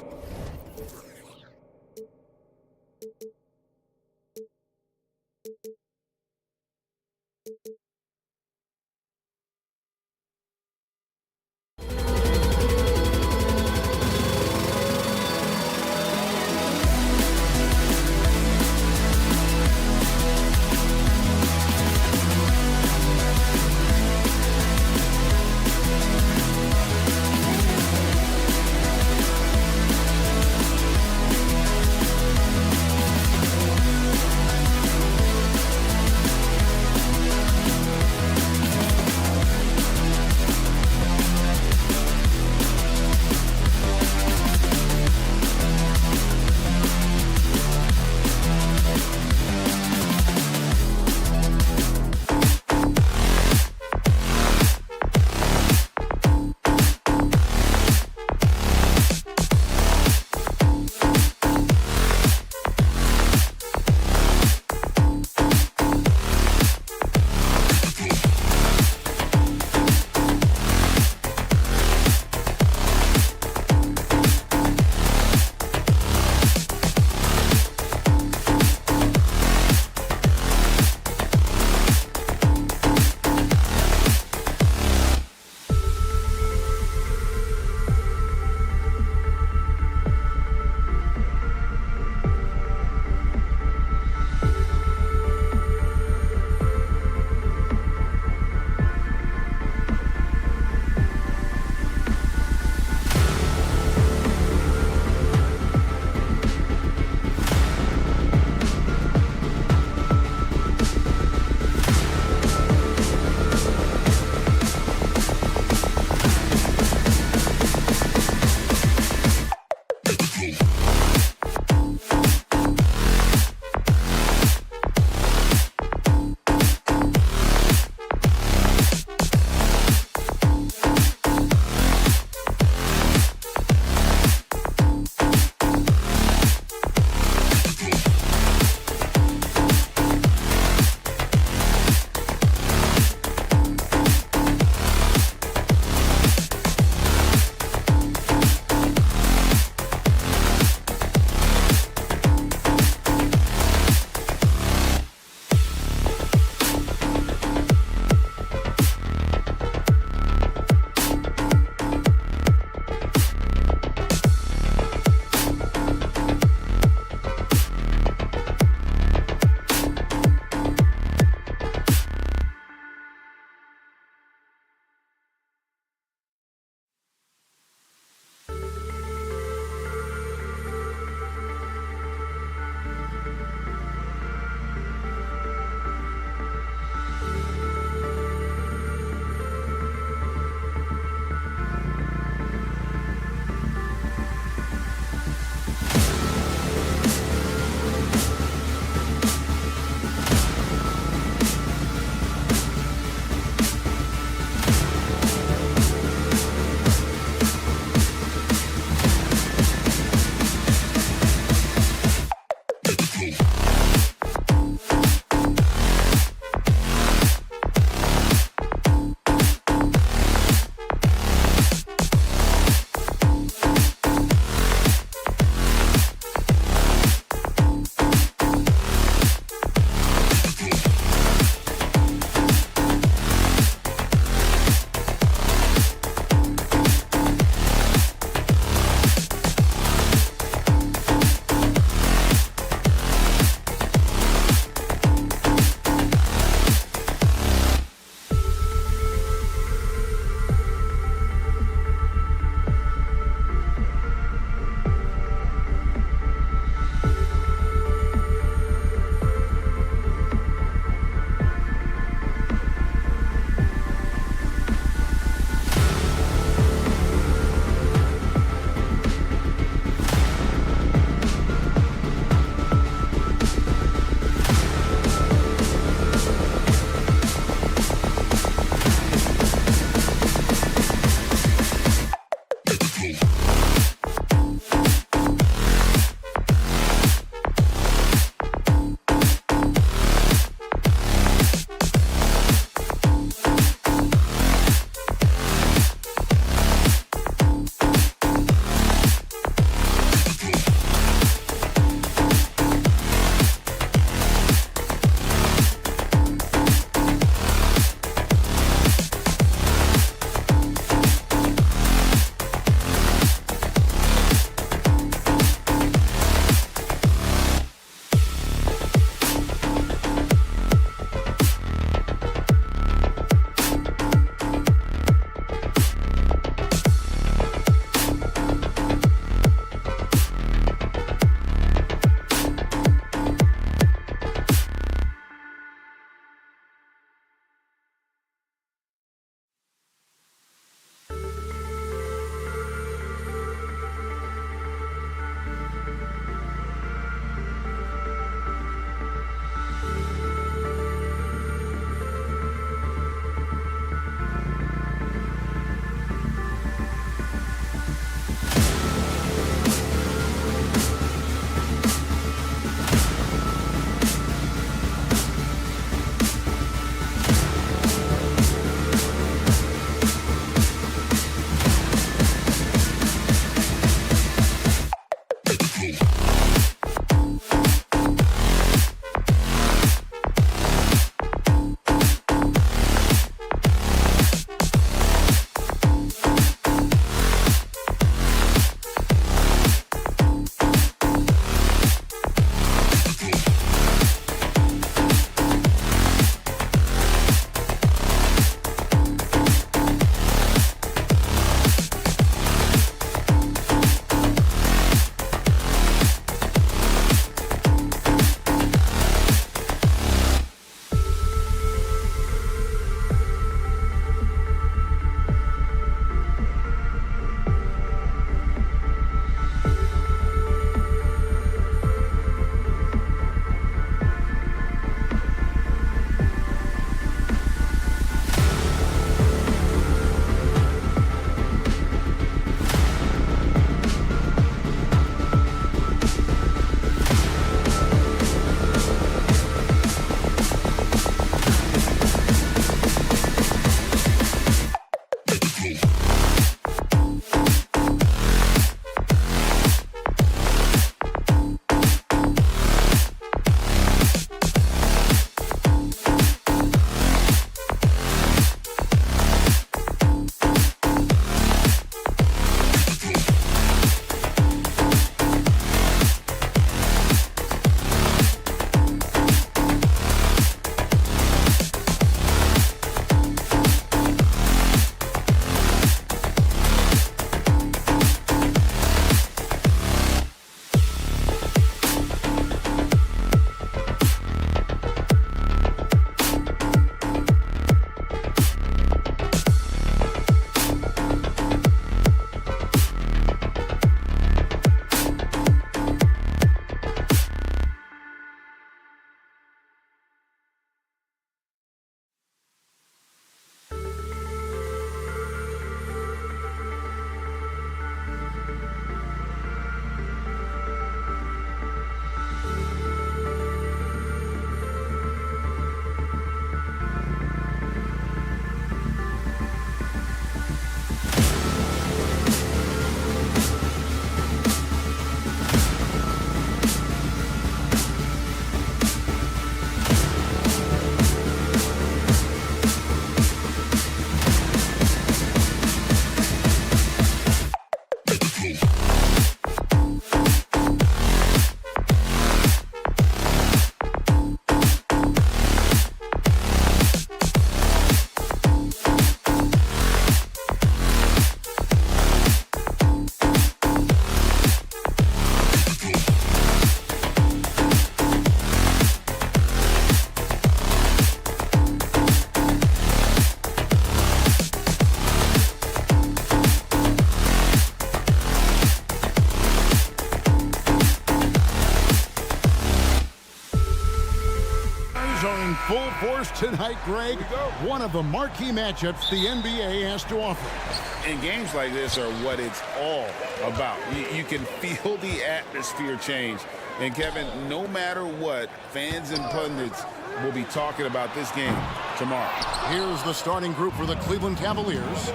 Warriors tonight, Greg. One of the marquee matchups the NBA has to offer. And games like this are what it's all about. You can feel the atmosphere change. And Kevin, no matter what, fans and pundits will be talking about this game tomorrow. Here's the starting group for the Cleveland Cavaliers.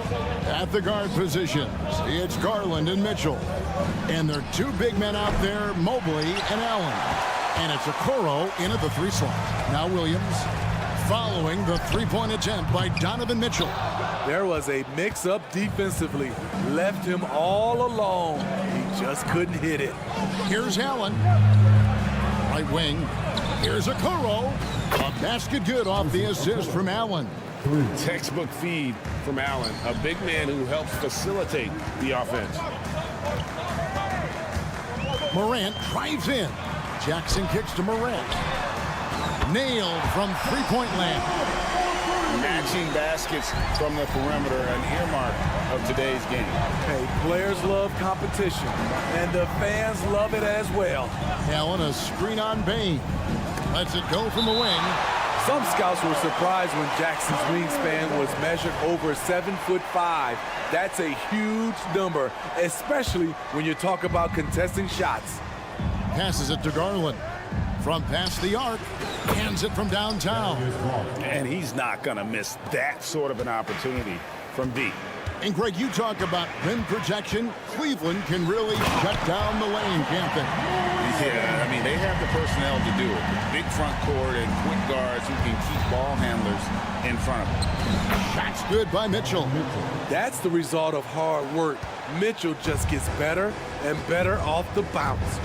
At the guard positions, it's Garland and Mitchell. And there are two big men out there, Mobley and Allen. And it's Okoro in at the 3 slot. Now Williams following the 3-point attempt by Donovan Mitchell. There was a mix-up defensively. Left him all alone. He just couldn't hit it. Here's Allen. Right wing. Here's Okoro. A basket good off the assist from Allen. Textbook feed from Allen, a big man who helps facilitate the offense. Morant drives in. Jackson kicks to Morant. Nailed from 3-point land. Matching baskets from the perimeter, an earmark of today's game. Hey, players love competition, and the fans love it as well. Allen, a screen on Bain. Lets it go from the wing. Some scouts were surprised when Jackson's wingspan was measured over 7'5". That's a huge number, especially when you talk about contesting shots. Passes it to Garland. From past the arc, hands it from downtown. And he's not going to miss that sort of an opportunity from deep. And Greg, you talk about rim protection. Cleveland can really shut down the lane, can't they? Yeah, I mean, they have the personnel to do it. Big front court and quick guards who can keep ball handlers in front of them. Shots good by Mitchell. That's the result of hard work. Mitchell just gets better and better off the bounce.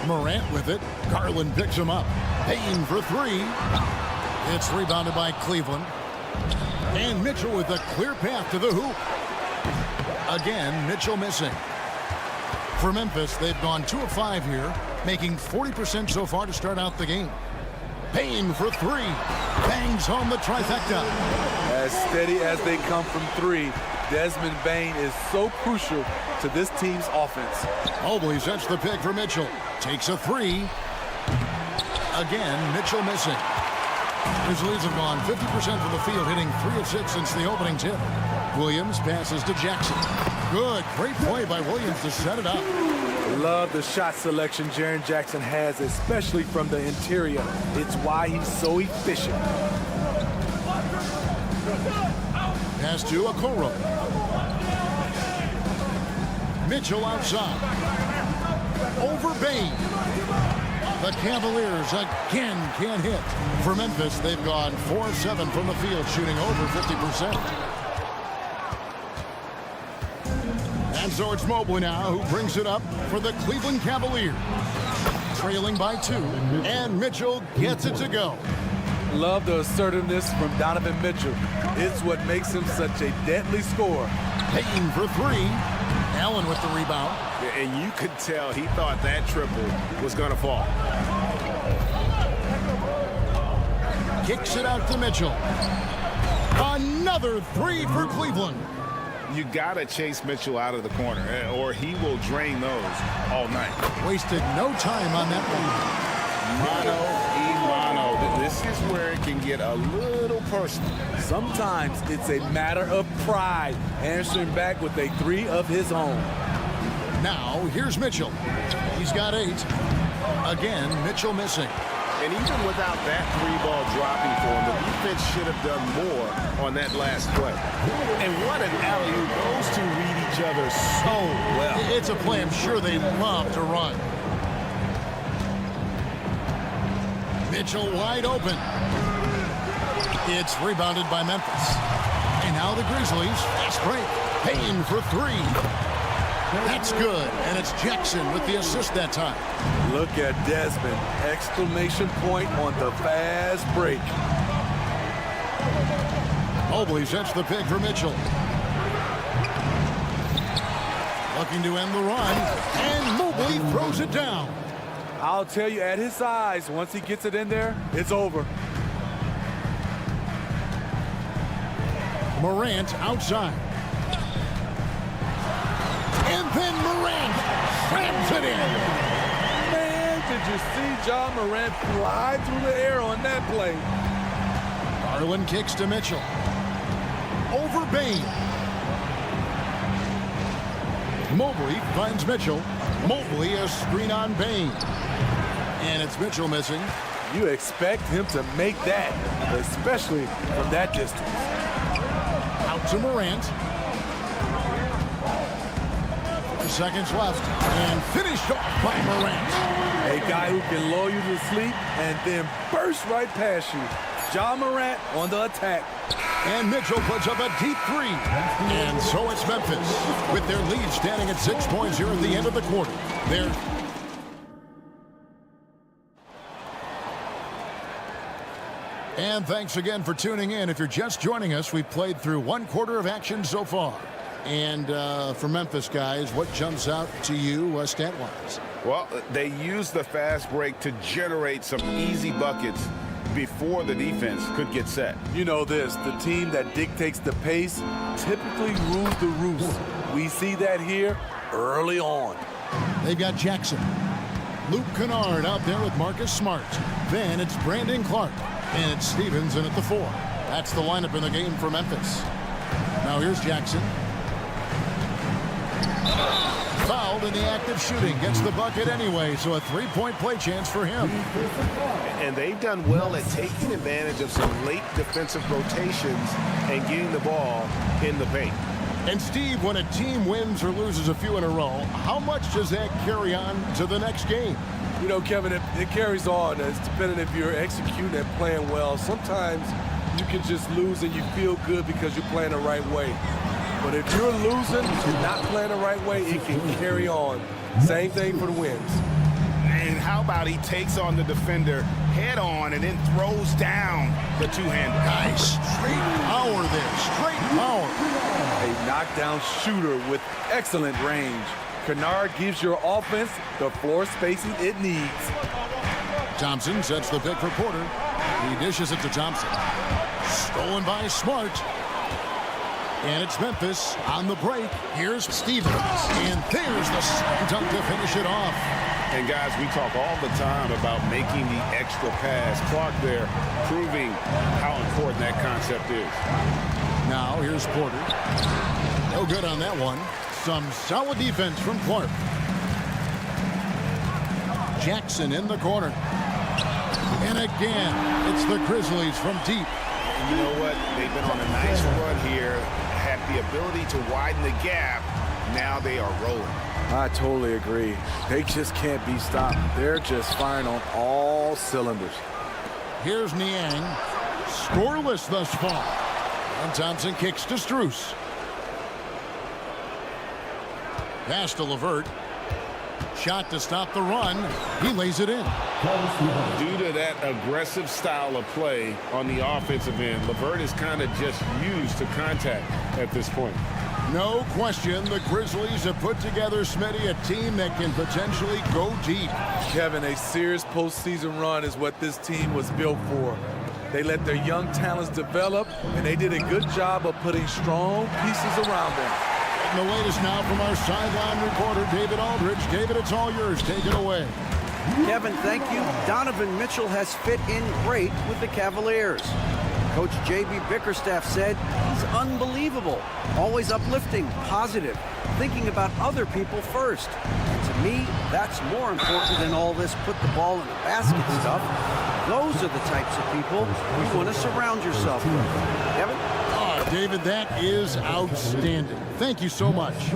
Morant with it. Garland picks him up. Payne for 3. It's rebounded by Cleveland. And Mitchell with a clear path to the hoop. Again, Mitchell missing. For Memphis, they've gone 2 of 5 here, making 40% so far to start out the game. Payne for 3. Bangs home the trifecta. As steady as they come from 3, Desmond Bain is so crucial to this team's offense. Mobley sets the pick for Mitchell. Takes a 3. Again, Mitchell missing. Grizzlies have gone 50% from the field, hitting 3 of 6 since the opening tip. Williams passes to Jackson. Good, great play by Williams to set it up. Love the shot selection Jaren Jackson has, especially from the interior. It's why he's so efficient. Pass to Okoro. Mitchell outside. Over Bain. The Cavaliers again can't hit. For Memphis, they've gone 4 of 7 from the field, shooting over 50%. And so it's Mobley now who brings it up for the Cleveland Cavaliers. Trailing by 2, and Mitchell gets it to go. Love the assertiveness from Donovan Mitchell. It's what makes him such a deadly scorer. Payne for 3. Allen with the rebound. And you could tell he thought that triple was going to fall. Kicks it out to Mitchell. Another 3 for Cleveland. You got to chase Mitchell out of the corner, or he will drain those all night. Wasted no time on that Mano a mano. This is where it can get a little personal. Sometimes it's a matter of pride, answering back with a 3 of his own. Now, here's Mitchell. He's got 8. Again, Mitchell missing. And even without that 3-ball dropping for him, the defense should have done more on that last play. And what an alley-oop. Those two read each other so well. It's a play I'm sure they love to run. Mitchell wide open. It's rebounded by Memphis. And now the Grizzlies. Fast break. Payne for 3. That's good, and it's Jackson with the assist that time. Look at Desmond, exclamation point on the fast break. Mobley sets the pick for Mitchell. Looking to end the run, and Mobley throws it down. I'll tell you, at his size, once he gets it in there, it's over. Morant outside. And then Morant slams it in. Man, did you see John Morant fly through the air on that play? Garland kicks to Mitchell. Over Bain. Mobley finds Mitchell. Mobley a screen on Bain. And it's Mitchell missing. You expect him to make that, especially from that distance. Out to Morant. 4 seconds left. And finished off by Morant. A guy who can lull you to sleep and then burst right past you. John Morant on the attack. And Mitchell puts up a deep 3. And so it's Memphis with their lead standing at 6 points here at the end of the quarter. And thanks again for tuning in. If you're just joining us, we've played through 1 quarter of action so far. And for Memphis guys, what jumps out to you stat-wise? Well, they used the fast break to generate some easy buckets before the defense could get set. You know this, the team that dictates the pace typically rules the roost. We see that here early on. They've got Jackson. Luke Kennard out there with Marcus Smart. Then it's Brandon Clark. And it's Stevens in at the 4. That's the lineup in the game for Memphis. Now here's Jackson. Fouled in the act of shooting. Gets the bucket anyway, so a 3-point play chance for him. And they've done well at taking advantage of some late defensive rotations and getting the ball in the paint. And Steve, when a team wins or loses a few in a row, how much does that carry on to the next game? You know, Kevin, it carries on. It's depending if you're executing and playing well. Sometimes you can just lose and you feel good because you're playing the right way. But if you're losing and not playing the right way, it can carry on. Same thing for the wins. And how about he takes on the defender head on and then throws down the two-hander. Nice. Straight power there. Straight power. A knockdown shooter with excellent range. Kennard gives your offense the floor spacing it needs. Thompson sets the pick for Porter. He dishes it to Thompson. Stolen by Smart. And it's Memphis on the break. Here's Stevens. And there's the slam dunk to finish it off. And guys, we talk all the time about making the extra pass. Clark there proving how important that concept is. Now here's Porter. No good on that one. Some solid defense from Clark. Jackson in the corner. And again, it's the Grizzlies from deep. And you know what? They've been on a nice run here. Had the ability to widen the gap. Now they are rolling. I totally agree. They just can't be stopped. They're just firing on all cylinders. Here's Niang. Scoreless thus far. And Thompson kicks to Strus. Pass to LeVert. Shot to stop the run. He lays it in. Due to that aggressive style of play on the offensive end, LeVert is kind of just used to contact at this point. No question, the Grizzlies have put together, Smitty, a team that can potentially go deep. Kevin, a serious postseason run is what this team was built for. They let their young talents develop, and they did a good job of putting strong pieces around them. And the latest now from our sideline reporter, David Aldridge. David, it's all yours. Take it away. Kevin, thank you. Donovan Mitchell has fit in great with the Cavaliers. Coach J.B. Bickerstaff said he's unbelievable, always uplifting, positive, thinking about other people first. And to me, that's more important than all this put the ball in the basket stuff. Those are the types of people you want to surround yourself with. Kevin? Oh, David, that is outstanding. Thank you so much.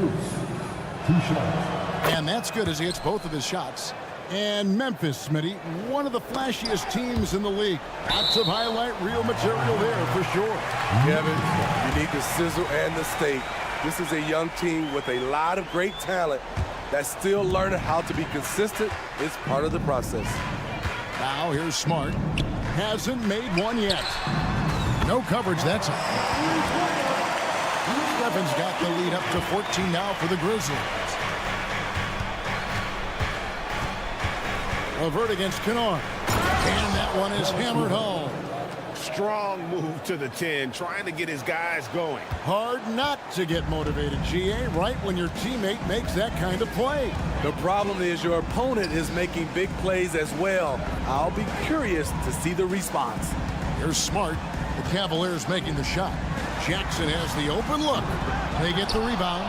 And that's good as he hits both of his shots. And Memphis, Smitty, one of the flashiest teams in the league. Lots of highlight reel material there for sure. Kevin, you need the sizzle and the steak. This is a young team with a lot of great talent that's still learning how to be consistent. It's part of the process. Now here's Smart. Hasn't made one yet. No coverage, that's it. Stephens got the lead up to 14 now for the Grizzlies. LeVert against Kennard. And that one is hammered home. strong move to the 10, trying to get his guys going. Hard not to get motivated, GA, right when your teammate makes that kind of play. The problem is your opponent is making big plays as well. I'll be curious to see the response. Here's Smart. The Cavaliers making the shot. Jackson has the open look. They get the rebound.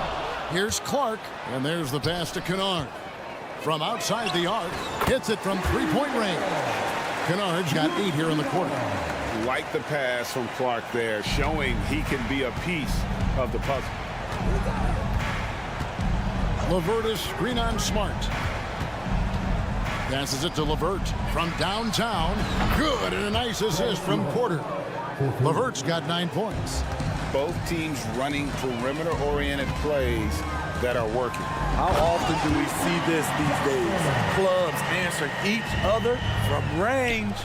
Here's Clark, and there's the pass to Kennard. From outside the arc, hits it from three-point range. Kennard's got 8 here in the quarter. Like the pass from Clark there, showing he can be a piece of the puzzle. LeVert screen on Smart. Passes it to LeVert from downtown. Good, and a nice assist from Porter. LeVert's got 9 points. Both teams running perimeter-oriented plays that are working. How often do we see this these days? Clubs answering each other from range.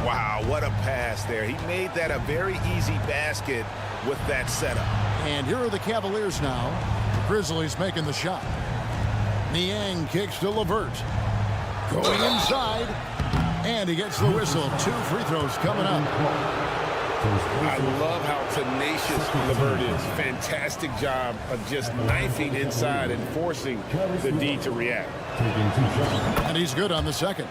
Wow, what a pass there. He made that a very easy basket with that setup. And here are the Cavaliers now. The Grizzlies making the shot. Niang kicks to LeVert. Going inside. And he gets the whistle. 2 free throws coming up. I love how tenacious LeVert is. Fantastic job of just knifing inside and forcing the D to react. And he's good on the second.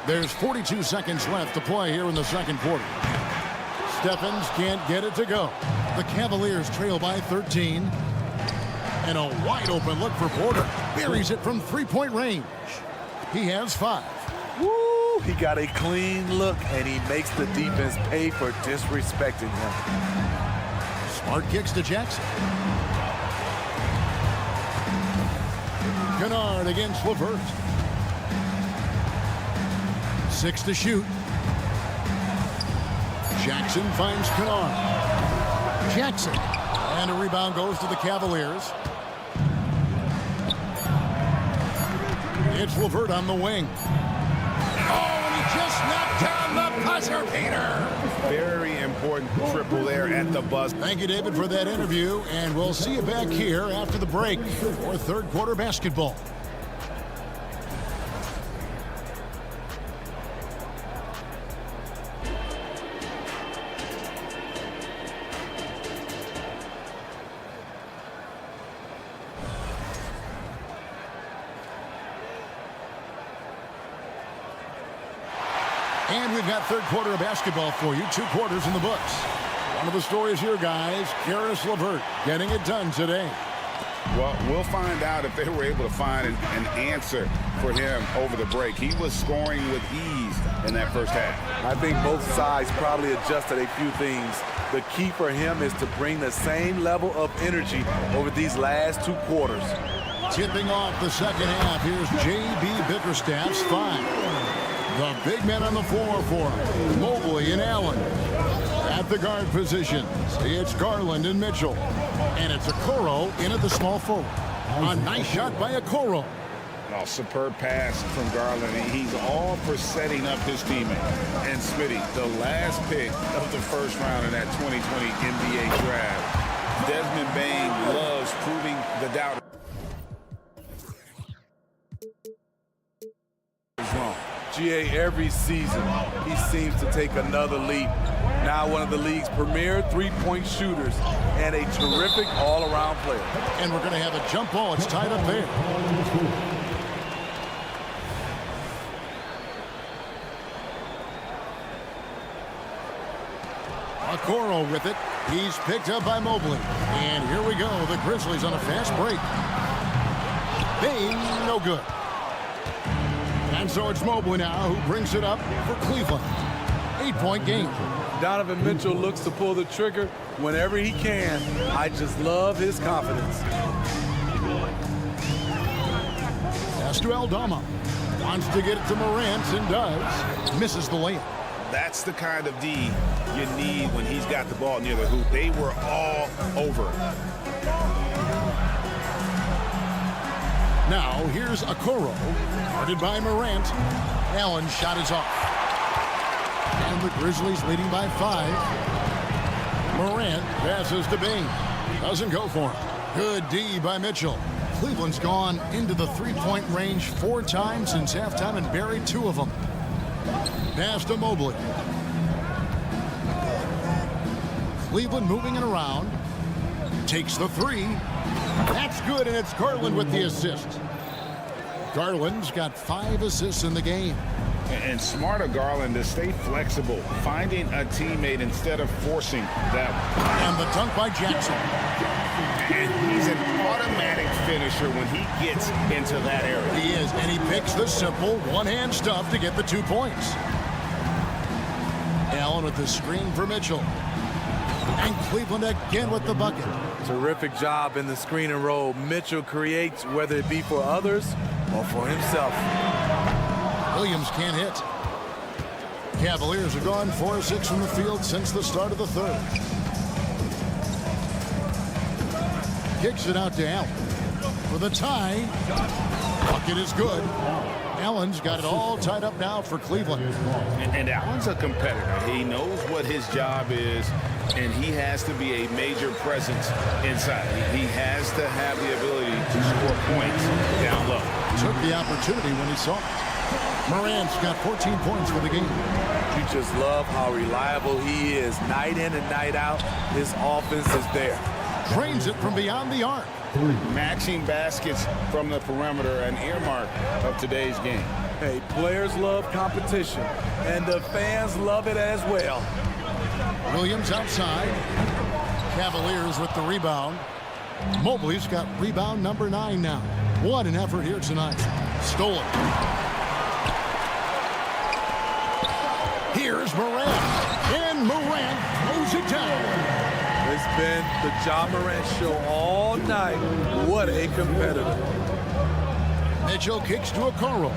There's 42 seconds left to play here in the second quarter. Stephens can't get it to go. The Cavaliers trail by 13. And a wide open look for Porter. Buries it from three-point range. He has 5. Woo! He got a clean look, and he makes the defense pay for disrespecting him. Smart kicks to Jackson. Kennard against LeVert. 6 to shoot. Jackson finds Kennard. Jackson. And a rebound goes to the Cavaliers. It's LeVert on the wing. Oh, and he just knocked down the buzzer beater. Very important triple there at the buzzer. Thank you, David, for that interview, and we'll see you back here after the break for third quarter basketball. And we've got third quarter of basketball for you. 2 quarters in the books. One of the stories here, guys, Caris LeVert getting it done today. Well, we'll find out if they were able to find an answer for him over the break. He was scoring with ease in that first half. I think both sides probably adjusted a few things. The key for him is to bring the same level of energy over these last 2 quarters. Tipping off the second half, here's J.B. Bickerstaff's 5. The big men on the floor for Mobley and Allen. At the guard positions, it's Garland and Mitchell. And it's Okoro in at the small forward. A nice shot by Okoro. Oh, superb pass from Garland. He's all for setting up his teammate. And Smitty, the last pick of the first round in that 2020 NBA draft. Desmond Bane loves proving the doubter wrong. GA, every season, he seems to take another leap. Now one of the league's premier three-point shooters and a terrific all-around player. And we're going to have a jump ball. It's tied up there. Okoro with it. He's picked up by Mobley. And here we go. The Grizzlies on a fast break. Bane, no good. And so it's Mobley now who brings it up for Cleveland. 8-point game. Donovan Mitchell looks to pull the trigger whenever he can. I just love his confidence. Pass to Aldama. Wants to get it to Morant and does. Misses the layup. That's the kind of D you need when he's got the ball near the hoop. They were all over it. Now here's Okoro, guarded by Morant. Allen's shot is off. And the Grizzlies leading by 5. Morant passes to Bane. Doesn't go for him. Good D by Mitchell. Cleveland's gone into the three-point range 4 times since halftime and buried 2 of them. Pass to Mobley. Cleveland moving it around. Takes the three. That's good, and it's Garland with the assist. Garland's got 5 assists in the game. And smart of Garland to stay flexible, finding a teammate instead of forcing that. And the dunk by Jackson. And he's an automatic finisher when he gets into that area. He is, and he picks the simple one-hand stuff to get the 2 points. Allen with the screen for Mitchell. And Cleveland again with the bucket. Terrific job in the screen and roll. Mitchell creates, whether it be for others or for himself. Williams can't hit. Cavaliers have gone 4 of 6 from the field since the start of the third. Kicks it out to Allen. For the tie. Bucket is good. Allen's got it all tied up now for Cleveland. And Allen's a competitor. He knows what his job is, and he has to be a major presence inside. He has to have the ability to score points down low. Took the opportunity when he saw it. Morant's got 14 points for the game. You just love how reliable he is. Night in and night out, his offense is there. Drains it from beyond the arc. Matching baskets from the perimeter, an earmark of today's game. Hey, players love competition, and the fans love it as well. Williams outside. Cavaliers with the rebound. Mobley's got rebound number 9 now. What an effort here tonight. Stolen. Here's Morant. And Morant throws it down. It's been the Ja Morant show all night. What a competitor. Mitchell kicks to Okoro.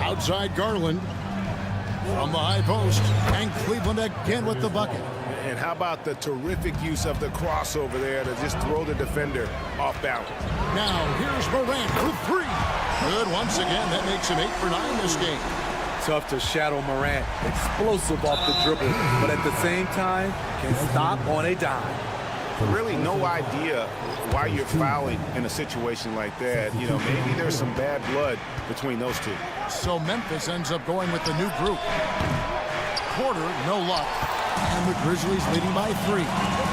Outside Garland. From the high post. And Cleveland again with the bucket. And how about the terrific use of the crossover there to just throw the defender off balance. Now here's Morant for 3. Good once again. That makes him 8 for 9 this game. Tough to shadow Morant. Explosive off the dribble, but at the same time, can stop on a dime. Really no idea why you're fouling in a situation like that. You know, maybe there's some bad blood between those two. So Memphis ends up going with the new group. Porter, no luck. And the Grizzlies leading by 3.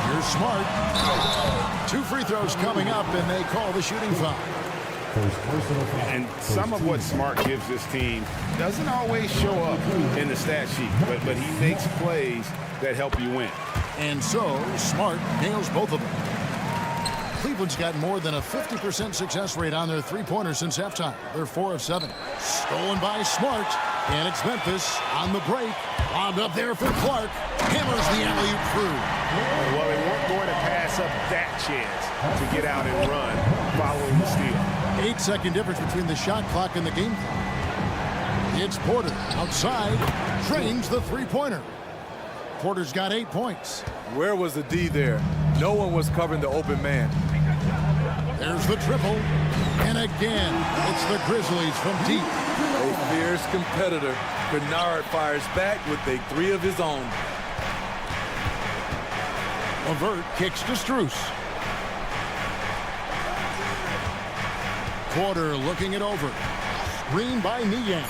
Here's Smart. 2 free throws coming up, and they call the shooting foul. And some of what Smart gives this team doesn't always show up in the stat sheet, but he makes plays that help you win. And so Smart nails both of them. Cleveland's got more than a 50% success rate on their three-pointers since halftime. They're 4 of 7. Stolen by Smart. And it's Memphis on the break. Lobbed up there for Clark. Hammers the alley-oop through. Well, they weren't going to pass up that chance to get out and run following the steal. 8-second difference between the shot clock and the game clock. It's Porter outside. Drains the three-pointer. Porter's got 8 points. Where was the D there? No one was covering the open man. There's the triple. And again, it's the Grizzlies from deep. A fierce competitor. Bernard fires back with a 3 of his own. LeVert kicks to Strus. Porter looking it over. Screen by Niang.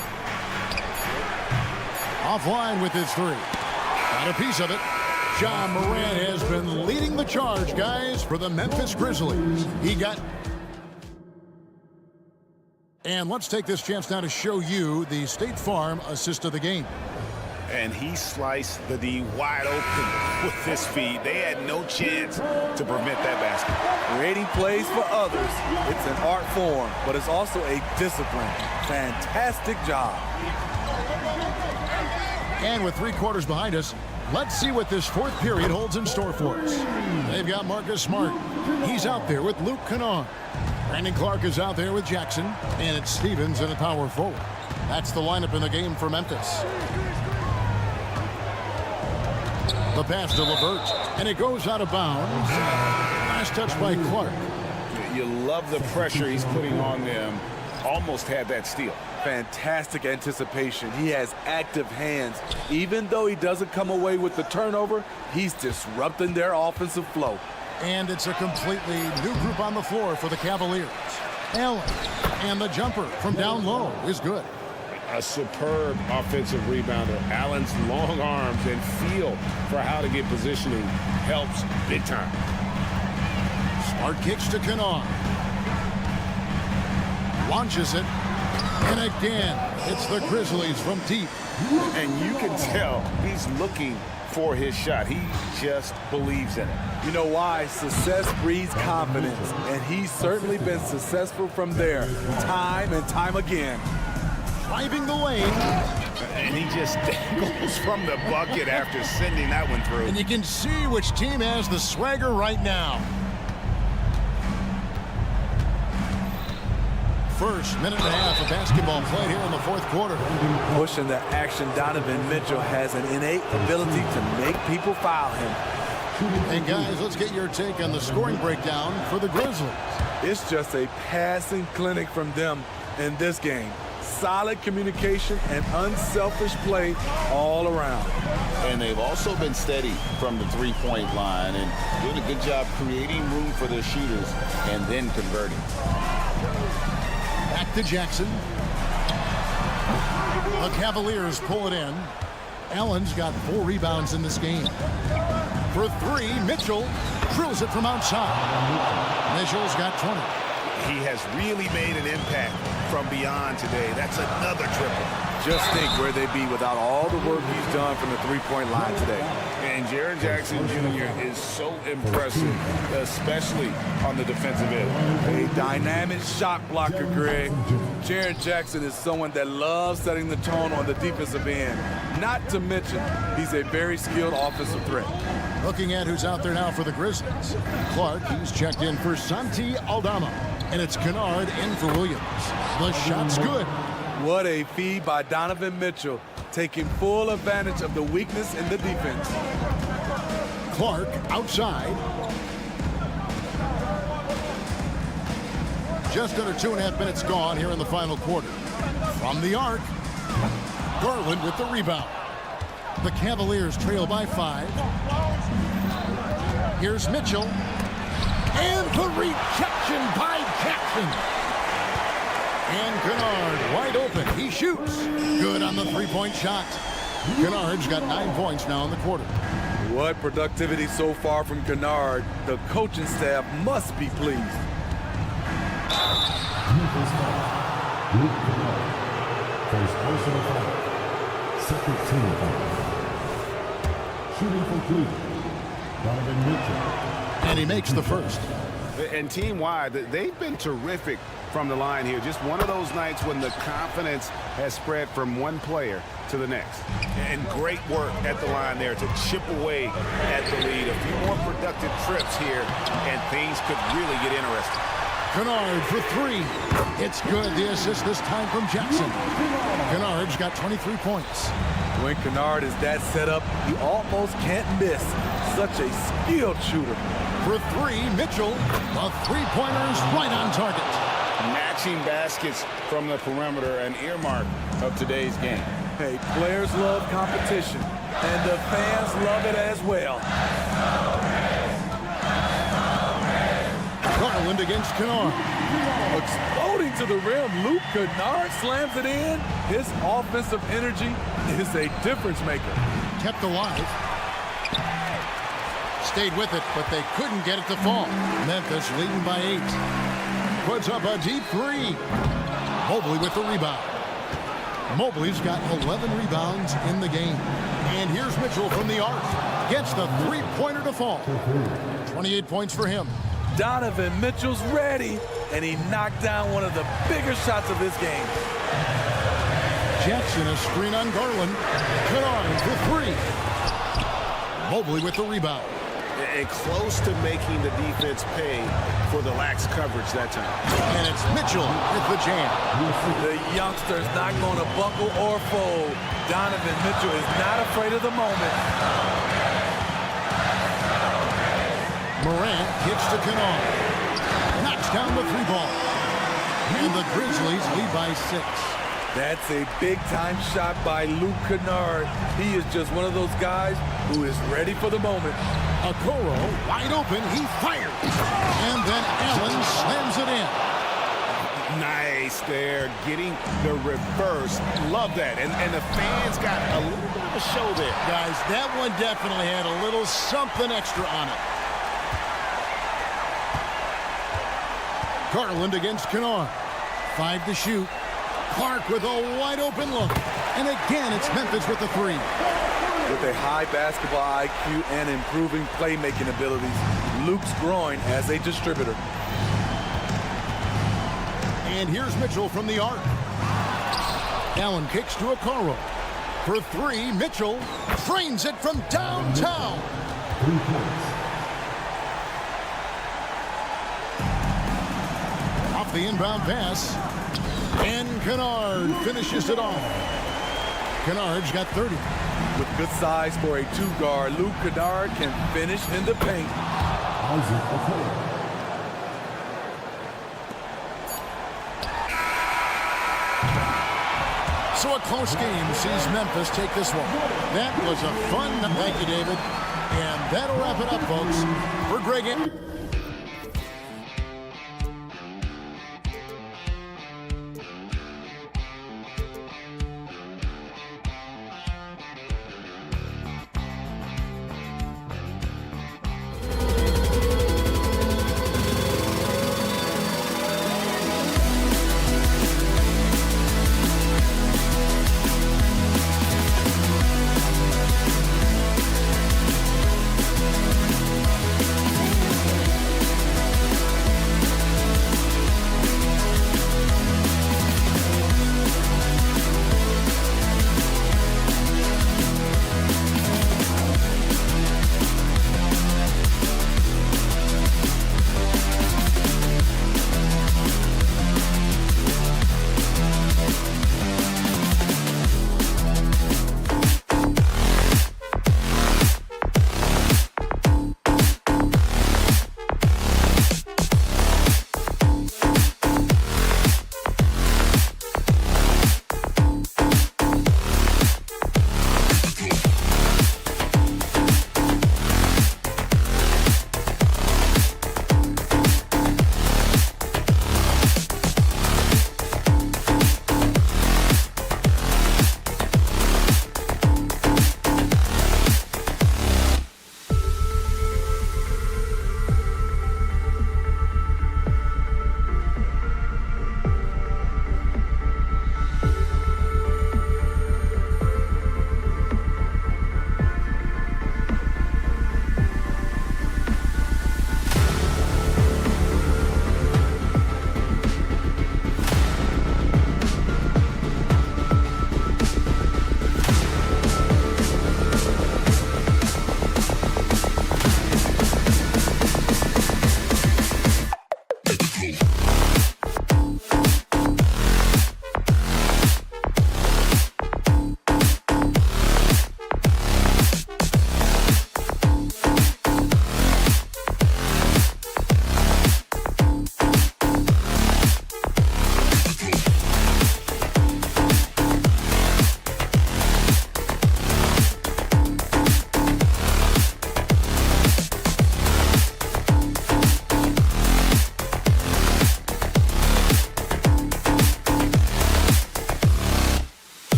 Offline with his 3. Got a piece of it. Ja Morant has been leading the charge, guys, for the Memphis Grizzlies. He got... And let's take this chance now to show you the State Farm assist of the game. And he sliced the D wide open with this feed. They had no chance to prevent that basket. Creating plays for others. It's an art form, but it's also a discipline. Fantastic job. And with 3 quarters behind us, let's see what this 4th period holds in store for us. They've got Marcus Smart. He's out there with Luke Kennard. Brandon Clark is out there with Jackson. And it's Stevens in the power forward. That's the lineup in the game for Memphis. The pass to LeVert. And it goes out of bounds. Last touch by Clark. You love the pressure he's putting on them. Almost had that steal. Fantastic anticipation. He has active hands. Even though he doesn't come away with the turnover, he's disrupting their offensive flow. And it's a completely new group on the floor for the Cavaliers. Allen And the jumper from down low is good. A superb offensive rebounder. Allen's long arms and feel for how to get positioning helps big time. Smart kicks to Kennard. Launches it. And again, it's the Grizzlies from deep. And you can tell he's looking for his shot. He just believes in it. You know why? Success breeds confidence, and he's certainly been successful from there, time and time again. Driving the lane. And he just dangles from the bucket after sending that one through. And you can see which team has the swagger right now. First minute and a half of basketball played here in the fourth quarter. Pushing the action, Donovan Mitchell has an innate ability to make people foul him. And guys, let's get your take on the scoring breakdown for the Grizzlies. It's just a passing clinic from them in this game. Solid communication and unselfish play all around. And they've also been steady from the three-point line and doing a good job creating room for their shooters and then converting. Back to Jackson. The Cavaliers pull it in. Allen's got 4 rebounds in this game. For 3, Mitchell drills it from outside. Mitchell's got 20. He has really made an impact from beyond today. That's another triple. Just think where they'd be without all the work he's done from the three-point line today. And Jaren Jackson Jr. is so impressive, especially on the defensive end. A dynamic shot blocker, Greg. Jaren Jackson is someone that loves setting the tone on the defensive end. Not to mention, he's a very skilled offensive threat. Looking at who's out there now for the Grizzlies. Clark, he's checked in for Santi Aldama. And it's Kennard in for Williams. The shot's good. What a feed by Donovan Mitchell, taking full advantage of the weakness in the defense. Clark outside. Just under 2.5 minutes gone here in the final quarter. From the arc, Garland with the rebound. The Cavaliers trail by 5. Here's Mitchell. And the rejection by Jackson. And Kennard wide open. He shoots. Good on the three-point shot. Kennard's got 9 points now in the quarter. What productivity so far from Kennard. The coaching staff must be pleased. First personal foul. Second team foul. Shooting for Cleveland, Donovan Mitchell. And he makes the first. And team-wide, they've been terrific from the line here. Just one of those nights when the confidence has spread from one player to the next. And great work at the line there to chip away at the lead. A few more productive trips here, and things could really get interesting. Kennard for 3. It's good. The assist this time from Jackson. Kennard's got 23 points. When Kennard is that set up, he almost can't miss. Such a skilled shooter. For 3, Mitchell. The three-pointer's right on target. Matching baskets from the perimeter, an earmark of today's game. Hey, players love competition, and the fans love it as well. Garland against Kennard. Exploding to the rim, Luke Kennard slams it in. His offensive energy is a difference maker. Kept alive. Stayed with it, but they couldn't get it to fall. Memphis leading by 8. Puts up a deep 3. Mobley with the rebound. Mobley's got 11 rebounds in the game. And here's Mitchell from the arc. Gets the three-pointer to fall. 28 points for him. Donovan Mitchell's ready, and he knocked down one of the bigger shots of this game. Jackson a screen on Garland. Kennard for 3. Mobley with the rebound. And close to making the defense pay for the lax coverage that time. And it's Mitchell with the jam. The youngster's not going to buckle or fold. Donovan Mitchell is not afraid of the moment. Morant kicks to Kennard. Knocks down the 3-ball. And the Grizzlies lead by 6. That's a big-time shot by Luke Kennard. He is just one of those guys who is ready for the moment. Okoro wide open. He fires. And then Allen slams it in. Nice. nice there, getting the reverse. Love that. And the fans got a little bit of a show there. Guys, that one definitely had a little something extra on it. Garland against Kennard. 5 to shoot. Clark with a wide open look. And again, it's Memphis with the 3. With a high basketball IQ and improving playmaking abilities, Luke's growing as a distributor. And here's Mitchell from the arc. Allen kicks to Okoro. For 3, Mitchell trains it from downtown. 3 points. Off the inbound pass. And Kennard finishes it off. Kennard's got 30. With good size for a 2-guard, Luke Kennard can finish in the paint. So a close game sees Memphis take this one. That was a fun night. Thank you, David. And that'll wrap it up, folks. For Greg.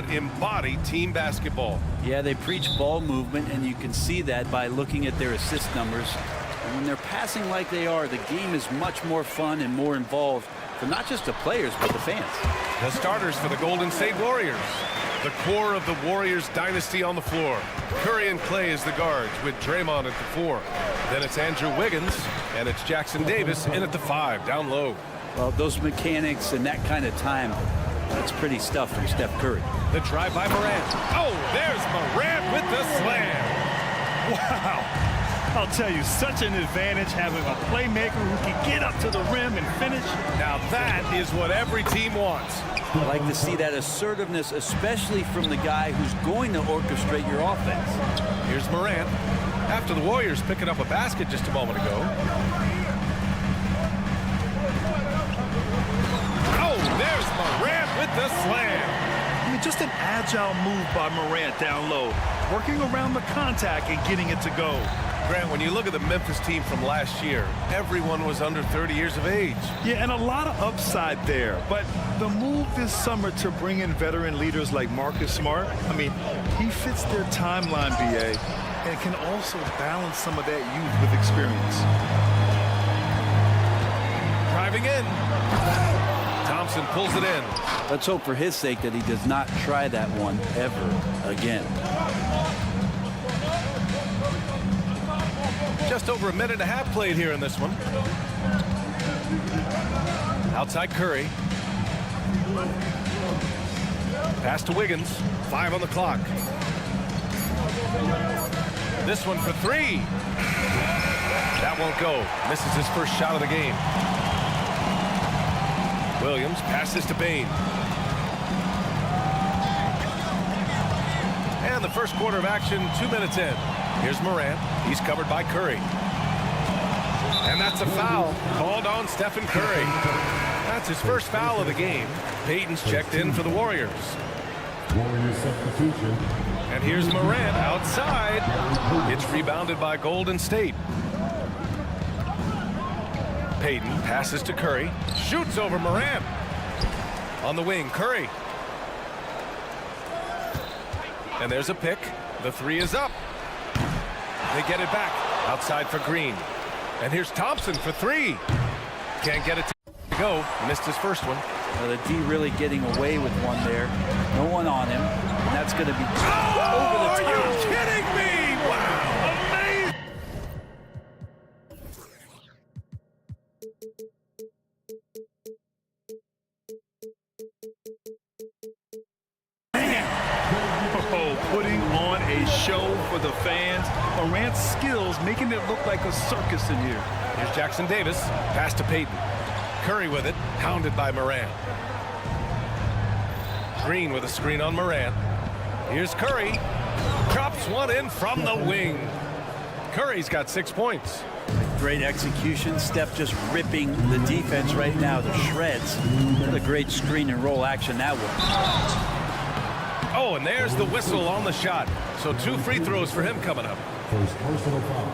that embody team basketball. Yeah, they preach ball movement, and you can see that by looking at their assist numbers. And when they're passing like they are, the game is much more fun and more involved for not just the players, but the fans. The starters for the Golden State Warriors. The core of the Warriors dynasty on the floor. Curry and Clay as the guards with Draymond at the 4. Then it's Andrew Wiggins, and it's Jackson Davis in at the 5, down low. Well, those mechanics and that kind of time, that's pretty stuff from Steph Curry. The drive by Morant. Oh, there's Morant with the slam. Wow. I'll tell you, such an advantage having a playmaker who can get up to the rim and finish. Now that is what every team wants. I like to see that assertiveness, especially from the guy who's going to orchestrate your offense. Here's Morant. After the Warriors picking up a basket just a moment ago. Oh, there's Morant with the slam. I mean, just an agile move by Morant down low, working around the contact and getting it to go. Grant, when you look at the Memphis team from last year, everyone was under 30 years of age. Yeah, and a lot of upside there. But the move this summer to bring in veteran leaders like Marcus Smart, I mean, he fits their timeline, BA, and can also balance some of that youth with experience. Driving in. Thompson pulls it in. Let's hope for his sake that he does not try that one ever again. Just over a minute and a half played here in this one. Outside Curry. Pass to Wiggins. 5 on the clock. This one for 3. That won't go. Misses his first shot of the game. Williams passes to Bain. And the first quarter of action, 2 minutes in. Here's Morant. He's covered by Curry. And that's a foul called on Stephen Curry. That's his first foul of the game. Payton's checked in for the Warriors. Warriors substitution. And here's Morant outside. It's rebounded by Golden State. Payton passes to Curry. Shoots over Morant. On the wing, Curry. And there's a pick. The 3 is up. They get it back. Outside for Green. And here's Thompson for 3. Can't get it to go. Missed his first one. Well, the D really getting away with one there. No one on him. And that's going to be over the top. Are you kidding me? Wow. Amazing. Putting on a show for the fans. Morant's skills making it look like a circus in here. Here's Jackson Davis. Pass to Payton. Curry with it. Hounded by Morant. Green with a screen on Morant. Here's Curry. Drops one in from the wing. Curry's got 6 points. Great execution. Steph just ripping the defense right now to shreds. What a great screen and roll action that was. Oh, and there's the whistle on the shot. So 2 free throws for him coming up. First personal foul.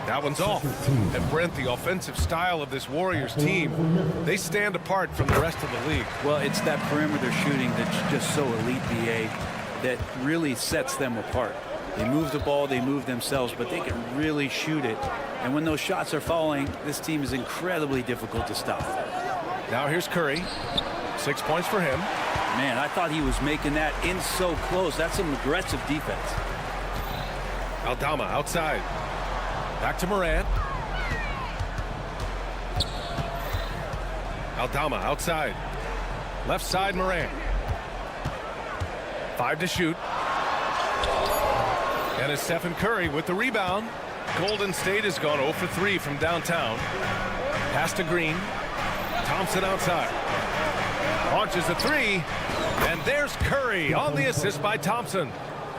That one's off. And Brent, the offensive style of this Warriors team, they stand apart from the rest of the league. Well, it's that perimeter shooting that's just so elite, BA, that really sets them apart. They move the ball, they move themselves, but they can really shoot it. And when those shots are falling, this team is incredibly difficult to stop. Now here's Curry. 6 points for him. Man, I thought he was making that in so close. That's some aggressive defense. Aldama outside. Back to Morant. Aldama outside. Left side Morant. 5 to shoot. And it's Stephen Curry with the rebound. Golden State has gone 0 for 3 from downtown. Pass to Green. Thompson outside. Launches a 3. And there's Curry on the assist by Thompson.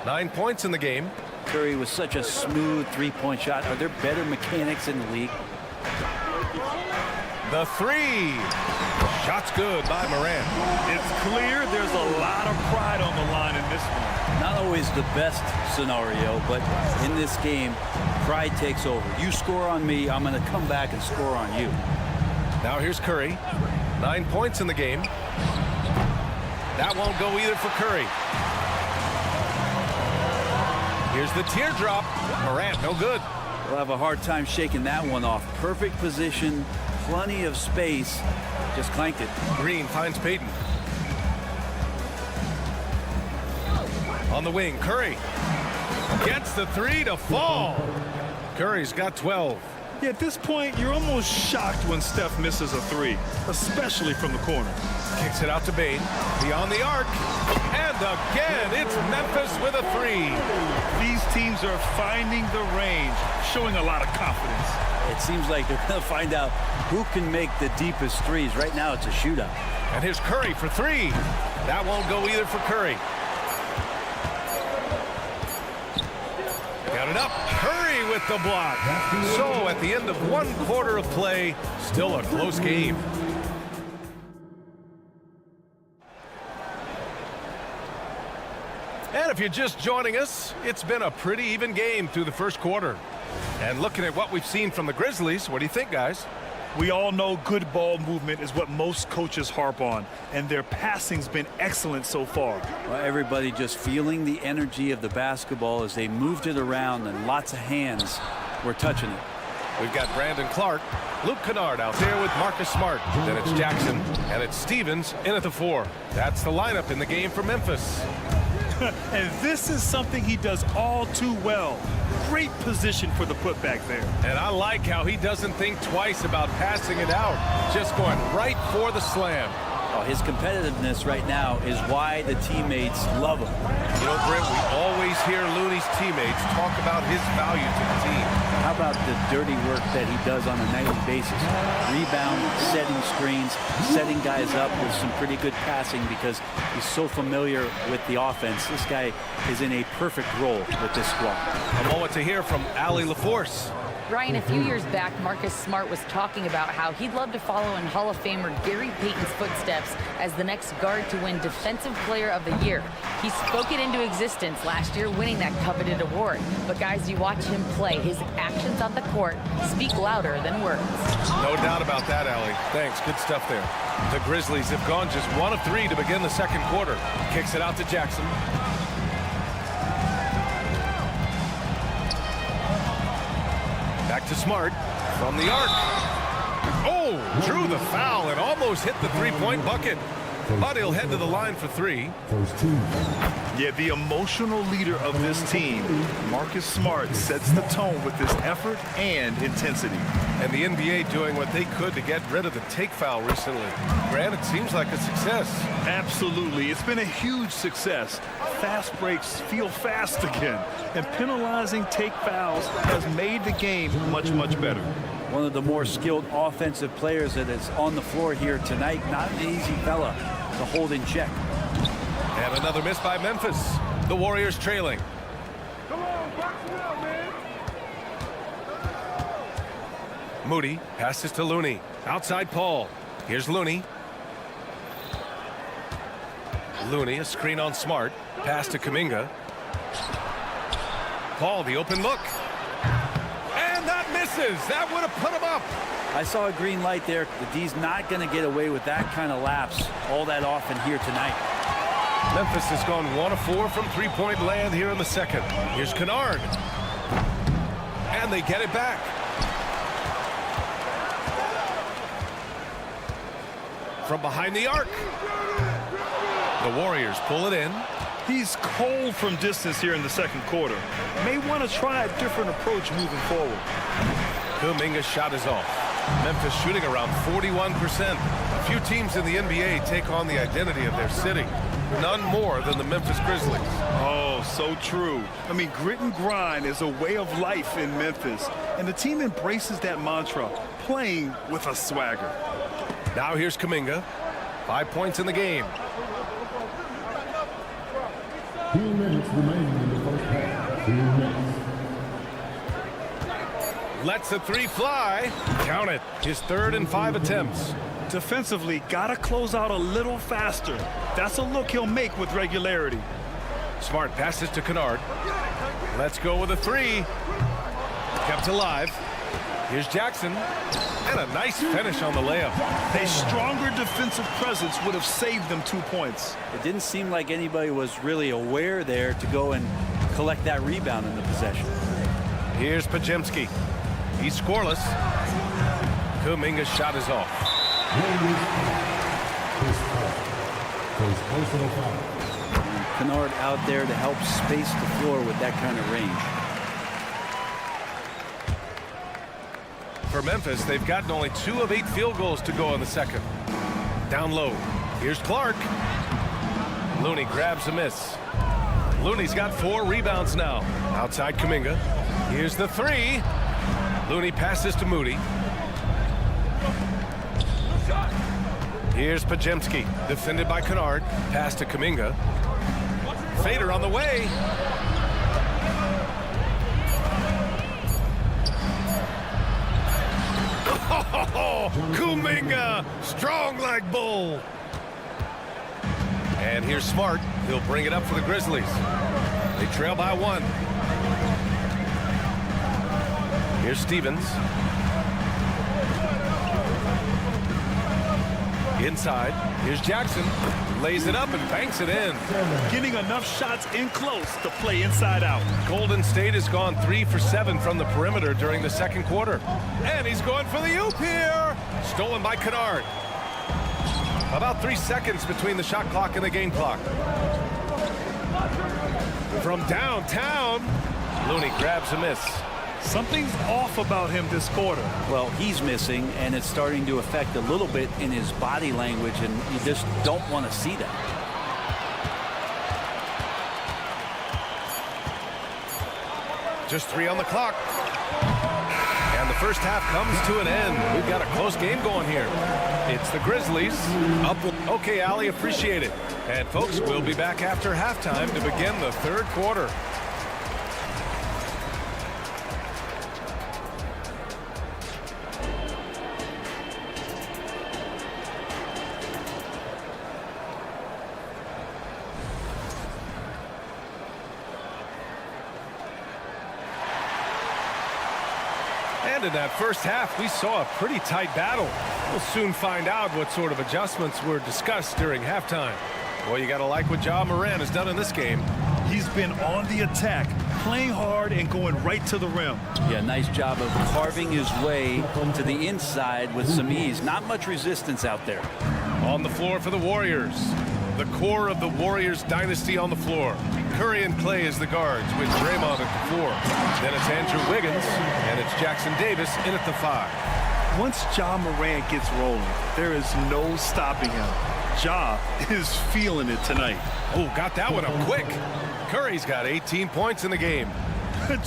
9 points in the game. Curry was such a smooth three-point shot. Are there better mechanics in the league? The 3. Shot's good by Morant. It's clear there's a lot of pride on the line in this one. Not always the best scenario, but in this game, pride takes over. You score on me, I'm going to come back and score on you. Now here's Curry. 9 points in the game. That won't go either for Curry. Here's the teardrop. Morant, no good. We'll have a hard time shaking that one off. Perfect position, plenty of space. Just clanked it. Green finds Payton. On the wing, Curry. Gets the three to fall. Curry's got 12. Yeah, at this point, you're almost shocked when Steph misses a three, especially from the corner. Kicks it out to Bane. Beyond the arc. And again, it's Memphis with a three. These teams are finding the range, showing a lot of confidence. It seems like they're going to find out who can make the deepest threes. Right now, it's a shootout. And here's Curry for three. That won't go either for Curry. Got it up. Curry with the block. So at the end of 1 quarter of play, still a close game. And if you're just joining us, it's been a pretty even game through the first quarter. And looking at what we've seen from the Grizzlies, what do you think, guys? We all know good ball movement is what most coaches harp on, and their passing's been excellent so far. Well, everybody just feeling the energy of the basketball as they moved it around, and lots of hands were touching it. We've got Brandon Clark, Luke Kennard out there with Marcus Smart. Then it's Jackson, and it's Stevens in at the 4. That's the lineup in the game for Memphis. And this is something he does all too well. Great position for the putback there. And I like how he doesn't think twice about passing it out, just going right for the slam. Oh, his competitiveness right now is why the teammates love him. You know, Brent, we always hear Looney's teammates talk about his value to the team. How about the dirty work that he does on a nightly basis? Rebound, setting screens, setting guys up with some pretty good passing because he's so familiar with the offense. This guy is in a perfect role with this squad. A moment to hear from Allie LaForce. Ryan, a few years back, Marcus Smart was talking about how he'd love to follow in Hall of Famer Gary Payton's footsteps as the next guard to win Defensive Player of the Year. He spoke it into existence last year, winning that coveted award. But guys, you watch him play, his actions on the court speak louder than words. No doubt about that, Allie. Thanks, good stuff there. The Grizzlies have gone just 1 of 3 to begin the second quarter. Kicks it out to Jackson. Back to Smart from the arc. Oh, drew the foul and almost hit the three-point bucket. But he'll head to the line for 3. Yeah, the emotional leader of this team, Marcus Smart, sets the tone with his effort and intensity. And the NBA doing what they could to get rid of the take foul recently. Grant, it seems like a success. Absolutely. It's been a huge success. Fast breaks feel fast again. And penalizing take fouls has made the game much, much better. One of the more skilled offensive players that is on the floor here tonight. Not an easy fella to hold in check. And another miss by Memphis. The Warriors trailing. Come on, box it out, man. Moody passes to Looney. Outside Paul. Here's Looney. Looney, a screen on Smart. Pass to Kuminga. Paul, the open look. And that misses. That would have put him up. I saw a green light there. The D's not going to get away with that kind of lapse all that often here tonight. Memphis has gone 1 of 4 from three-point land here in the second. Here's Kennard. And they get it back. From behind the arc. The Warriors pull it in. He's cold from distance here in the second quarter. May want to try a different approach moving forward. Kuminga's shot is off. Memphis shooting around 41%. A few teams in the NBA take on the identity of their city. None more than the Memphis Grizzlies. Oh, so true. I mean, grit and grind is a way of life in Memphis. And the team embraces that mantra, playing with a swagger. Now here's Kuminga. 5 points in the game. 2 minutes remaining in the first half. 2 minutes. Lets a 3 fly. Count it. His 3rd and 5 attempts. Defensively, gotta close out a little faster. That's a look he'll make with regularity. Smart passes to Kennard. Let's go with a 3. Kept alive. Here's Jackson. And a nice finish on the layup. A stronger defensive presence would have saved them 2 points. It didn't seem like anybody was really aware there to go and collect that rebound in the possession. Here's Pajemski. He's scoreless. Kuminga's shot is off. Kennard out there to help space the floor with that kind of range. For Memphis, they've gotten only 2 of 8 field goals to go in the second. Down low. Here's Clark. Looney grabs a miss. Looney's got 4 rebounds now. Outside Kuminga. Here's the 3. Looney passes to Moody. Here's Pajemski, defended by Kennard. Pass to Kuminga. Fader on the way. Oh, Kuminga, strong like bull. And here's Smart. He'll bring it up for the Grizzlies. They trail by 1. Here's Stevens. Inside. Here's Jackson. Lays it up and banks it in. Getting enough shots in close to play inside out. Golden State has gone 3 for 7 from the perimeter during the second quarter. And he's going for the oop here. Stolen by Kennard. About 3 seconds between the shot clock and the game clock. From downtown, Looney grabs a miss. Something's off about him this quarter. Well, he's missing, and it's starting to affect a little bit in his body language, and you just don't want to see that. Just 3 on the clock. And the first half comes to an end. We've got a close game going here. It's the Grizzlies up. Okay, Allie, appreciate it. And folks, we'll be back after halftime to begin the third quarter. In that first half, we saw a pretty tight battle. We'll soon find out what sort of adjustments were discussed during halftime. Well, you got to like what Ja Morant has done in this game. He's been on the attack, playing hard and going right to the rim. Yeah, nice job of carving his way to the inside with some ease. Not much resistance out there. On the floor for the Warriors. The core of the Warriors dynasty on the floor. Curry and Clay as the guards with Draymond at the 4. Then it's Andrew Wiggins, and it's Jackson Davis in at the 5. Once Ja Morant gets rolling, there is no stopping him. Ja is feeling it tonight. Oh, got that one up quick. Curry's got 18 points in the game.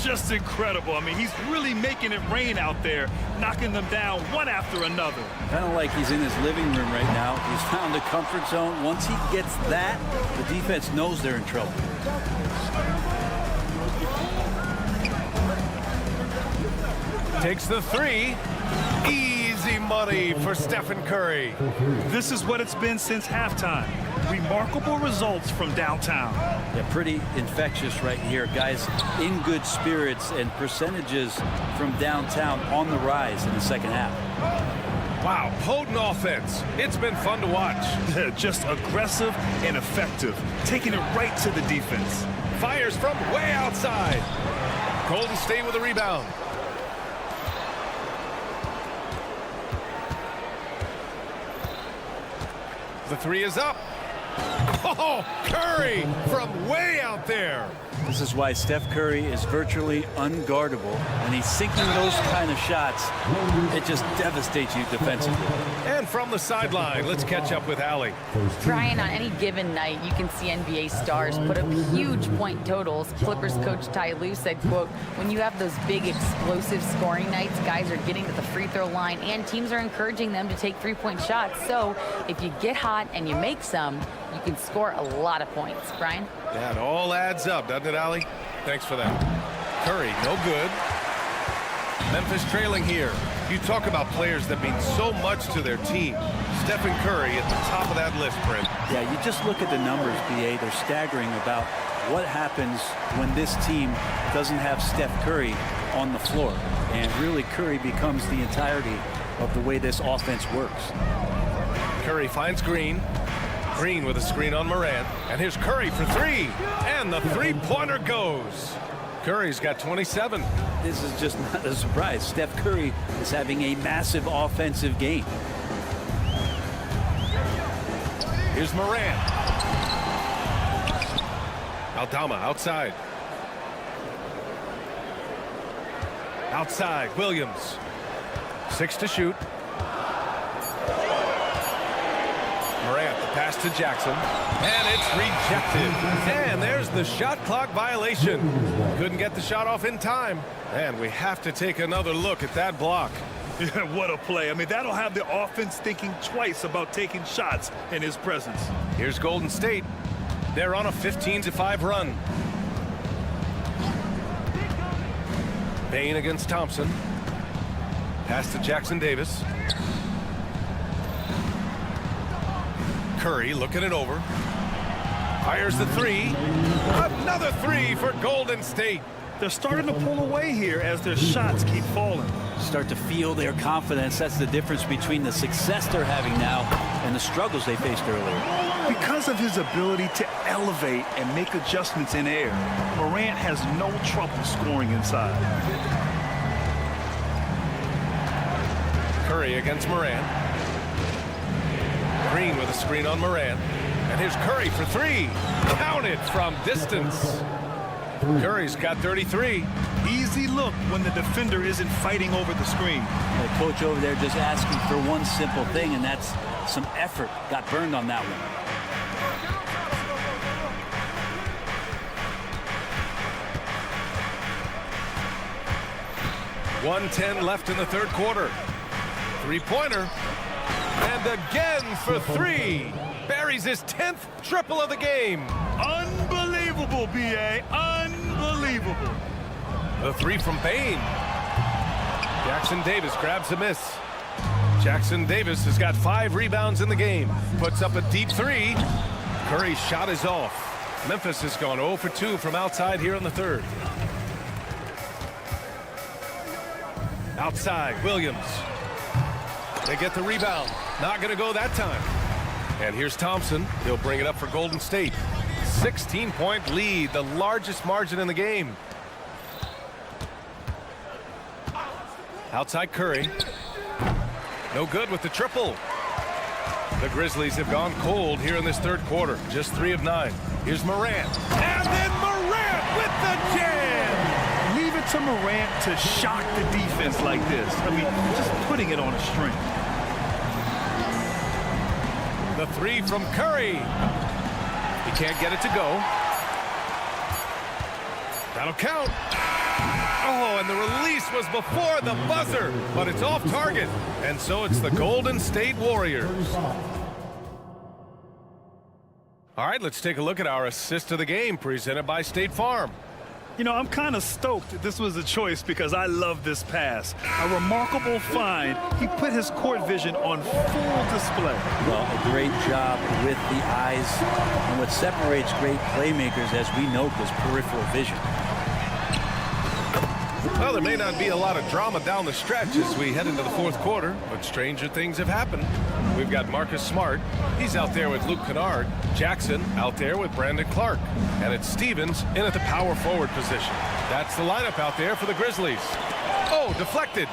Just incredible. I mean, he's really making it rain out there, knocking them down one after another. Kind of like he's in his living room right now. He's found a comfort zone. Once he gets that, the defense knows they're in trouble. Takes the 3. Easy money for Stephen Curry. This is what it's been since halftime. Remarkable results from downtown. Yeah, pretty infectious right here. Guys in good spirits, and percentages from downtown on the rise in the second half. Wow, potent offense. It's been fun to watch. Just aggressive and effective, taking it right to the defense. Fires from way outside. Golden State with a rebound. The 3 is up. Oh, Curry from way out there. This is why Steph Curry is virtually unguardable. When he's sinking those kind of shots, it just devastates you defensively. And from the sideline, let's catch up with Allie. Brian, on any given night, you can see NBA stars put up huge point totals. Clippers coach Ty Lue said, quote, when you have those big explosive scoring nights, guys are getting to the free throw line and teams are encouraging them to take 3-point shots. So if you get hot and you make some, you can score a lot of points. Brian? That all adds up, doesn't it, Allie? Thanks for that. Curry, no good. Memphis trailing here. You talk about players that mean so much to their team. Stephen Curry at the top of that list, Brent. Yeah, you just look at the numbers, BA. They're staggering about what happens when this team doesn't have Steph Curry on the floor. And really, Curry becomes the entirety of the way this offense works. Curry finds Green. Green with a screen on Morant. And here's Curry for three. And the three-pointer goes. Curry's got 27. This is just not a surprise. Steph Curry is having a massive offensive game. Here's Morant. Aldama outside. Outside, Williams. 6 to shoot. Morant, the pass to Jackson. And it's rejected. And there's the shot clock violation. Couldn't get the shot off in time. And we have to take another look at that block. Yeah, what a play. I mean, that'll have the offense thinking twice about taking shots in his presence. Here's Golden State. They're on a 15-5 run. Bain against Thompson. Pass to Jackson Davis. Curry looking it over. Fires the three. Another three for Golden State. They're starting to pull away here as their shots keep falling. Start to feel their confidence. That's the difference between the success they're having now and the struggles they faced earlier. Because of his ability to elevate and make adjustments in air, Morant has no trouble scoring inside. Curry against Morant. Green with a screen on Morant. And here's Curry for three. Counted from distance. Curry's got 33. Easy look when the defender isn't fighting over the screen. The coach over there just asking for one simple thing, and that's some effort. Got burned on that one. .110 left in the third quarter. Three-pointer. And again for three. Buries his 10th triple of the game. Unbelievable, B.A. Unbelievable. The three from Bain. Jackson Davis grabs a miss. Jackson Davis has got 5 rebounds in the game. Puts up a deep three. Curry's shot is off. Memphis has gone 0 for 2 from outside here in the third. Outside, Williams. They get the rebound. Not going to go that time. And here's Thompson. He'll bring it up for Golden State. 16-point lead, the largest margin in the game. Outside Curry. No good with the triple. The Grizzlies have gone cold here in this third quarter. Just 3 of 9. Here's Morant. And then Morant with the jam! Leave it to Morant to shock the defense like this. I mean, just putting it on a string. The three from Curry. He can't get it to go. That'll count. Oh, and the release was before the buzzer, but it's off target. And so it's the Golden State Warriors. All right, let's take a look at our assist of the game presented by State Farm. You know, I'm kind of stoked that this was a choice because I love this pass. A remarkable find. He put his court vision on full display. Well, a great job with the eyes. And what separates great playmakers, as we note, is peripheral vision. Well, there may not be a lot of drama down the stretch as we head into the fourth quarter, but stranger things have happened. We've got Marcus Smart. He's out there with Luke Kennard. Jackson out there with Brandon Clark. And it's Stevens in at the power forward position. That's the lineup out there for the Grizzlies. Oh, deflected.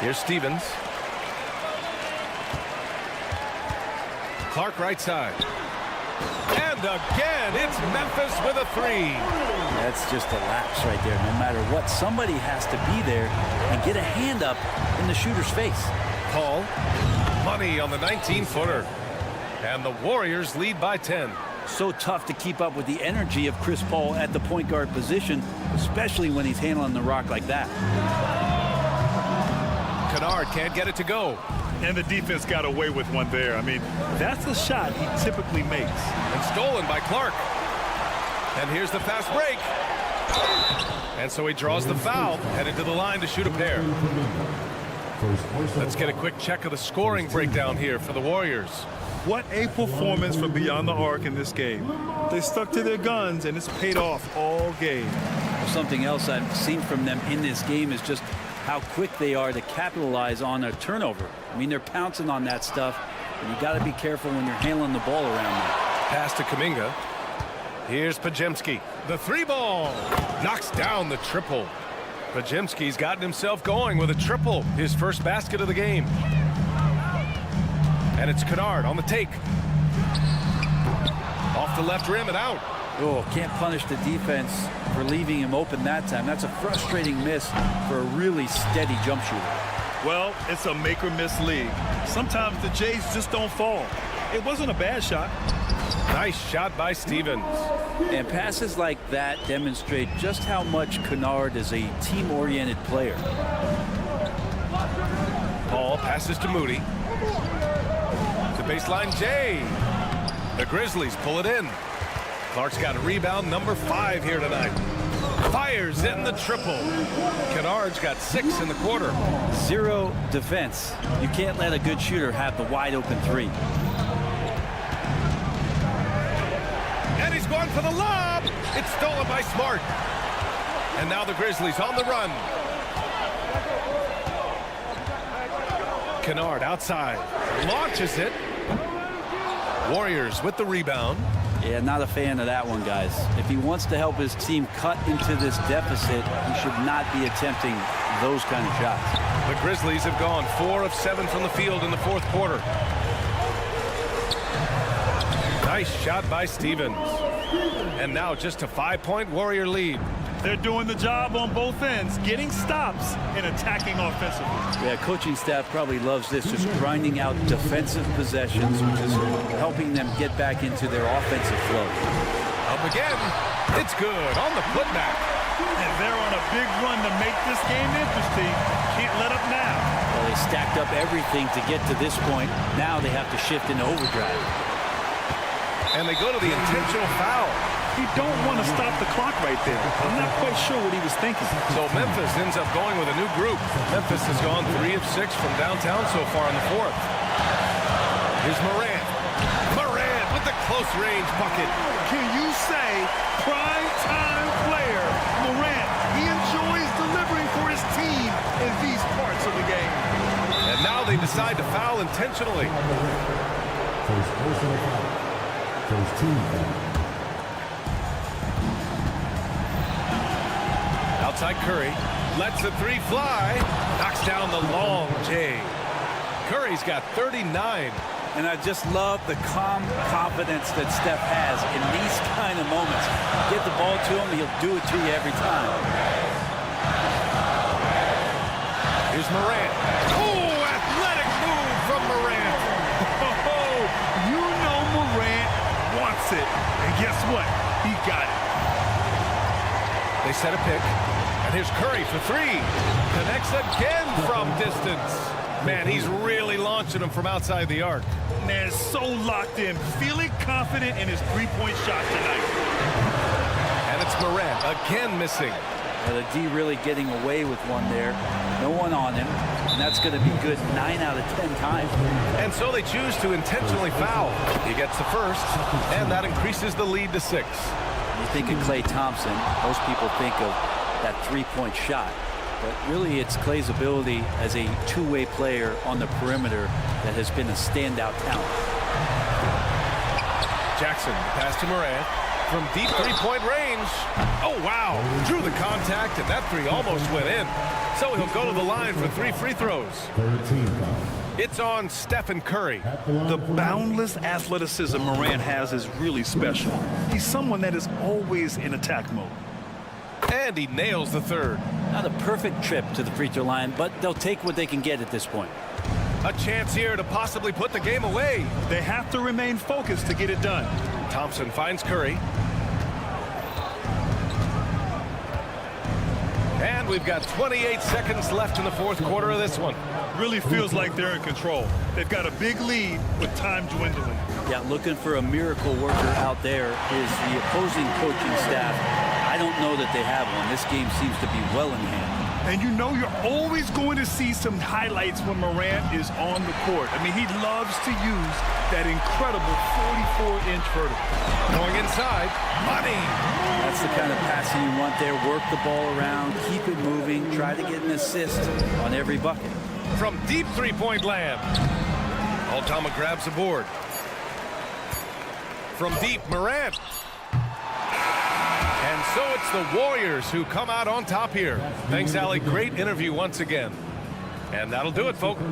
Here's Stevens. Clark right side. And again, it's Memphis with a three. That's just a lapse right there. No matter what, somebody has to be there and get a hand up in the shooter's face. Paul, money on the 19-footer. And the Warriors lead by 10. So tough to keep up with the energy of Chris Paul at the point guard position, especially when he's handling the rock like that. Kennard can't get it to go. And the defense got away with one there. I mean, that's a shot he typically makes. And stolen by Clark. And here's the fast break. And so he draws the foul, headed to the line to shoot a pair. Let's get a quick check of the scoring breakdown here for the Warriors. What a performance from beyond the arc in this game. They stuck to their guns, and it's paid off all game. Something else I've seen from them in this game is just how quick they are to capitalize on a turnover. I mean, they're pouncing on that stuff, and you got to be careful when you're handling the ball around them. Pass to Kuminga. Here's Pajemski. The three ball. Knocks down the triple. Pajemski's gotten himself going with a triple. His first basket of the game. And it's Kennard on the take. Off the left rim and out. Oh, can't punish the defense for leaving him open that time. That's a frustrating miss for a really steady jump shooter. Well, it's a make or miss league. Sometimes the Jays just don't fall. It wasn't a bad shot. Nice shot by Stevens. And passes like that demonstrate just how much Kennard is a team-oriented player. Paul passes to Moody. To baseline Jay. The Grizzlies pull it in. Clark's got a rebound, number 5 here tonight. Fires in the triple. Kennard's got 6 in the quarter. 0 defense. You can't let a good shooter have the wide open 3. And he's going for the lob. It's stolen by Smart. And now the Grizzlies on the run. Kennard outside. Launches it. Warriors with the rebound. Yeah, not a fan of that one, guys. If he wants to help his team cut into this deficit, he should not be attempting those kind of shots. The Grizzlies have gone 4 of 7 from the field in the fourth quarter. Nice shot by Stevens. And now just a 5-point Warrior lead. They're doing the job on both ends, getting stops and attacking offensively. Yeah, coaching staff probably loves this, just grinding out defensive possessions, which is helping them get back into their offensive flow. Up again. It's good on the putback. And they're on a big run to make this game interesting. Can't let up now. Well, they stacked up everything to get to this point. Now they have to shift into overdrive. And they go to the intentional foul. You don't want to stop the clock right there. I'm not quite sure what he was thinking. So Memphis ends up going with a new group. Memphis has gone 3 of 6 from downtown so far in the fourth. Here's Morant. Morant with the close-range bucket. Can you say prime-time player Morant? He enjoys delivering for his team in these parts of the game. And now they decide to foul intentionally. First personal foul. First team foul. Outside Curry, lets the 3 fly, knocks down the long J. Curry's got 39. And I just love the calm confidence that Steph has in these kind of moments. Get the ball to him, he'll do it to you every time. Here's Morant. Oh, athletic move from Morant. Oh, you know Morant wants it. And guess what? He got it. They set a pick. And here's Curry for 3. Connects again from distance. Man, he's really launching them from outside the arc. Man, so locked in, feeling confident in his three-point shot tonight. And it's Morant again missing. Well, the D really getting away with one there. No one on him. And that's going to be good 9 out of 10 times. And so they choose to intentionally foul. He gets the first, and that increases the lead to 6. You think of Klay Thompson, most people think of that three-point shot. But really, it's Klay's ability as a two-way player on the perimeter that has been a standout talent. Jackson, pass to Morant. From deep three-point range. Oh, wow. Drew the contact, and that 3 almost went in. So he'll go to the line for 3 free throws. It's on Stephen Curry. The boundless athleticism Morant has is really special. He's someone that is always in attack mode. And he nails the 3rd. Not a perfect trip to the free throw line, but they'll take what they can get at this point. A chance here to possibly put the game away. They have to remain focused to get it done. Thompson finds Curry. And we've got 28 seconds left in the fourth quarter of this one. Really feels like they're in control. They've got a big lead with time dwindling. Yeah, looking for a miracle worker out there is the opposing coaching staff. I I don't know that they have one. This game seems to be well in hand. And you know you're always going to see some highlights when Morant is on the court. I mean, he loves to use that incredible 44-inch vertical. Going inside, money. That's the kind of passing you want there. Work the ball around, keep it moving, try to get an assist on every bucket. From deep three-point land. Aldama grabs the board. From deep, Morant. And so it's the Warriors who come out on top here. Thanks, Allie. Great interview once again. And that'll do it, folks.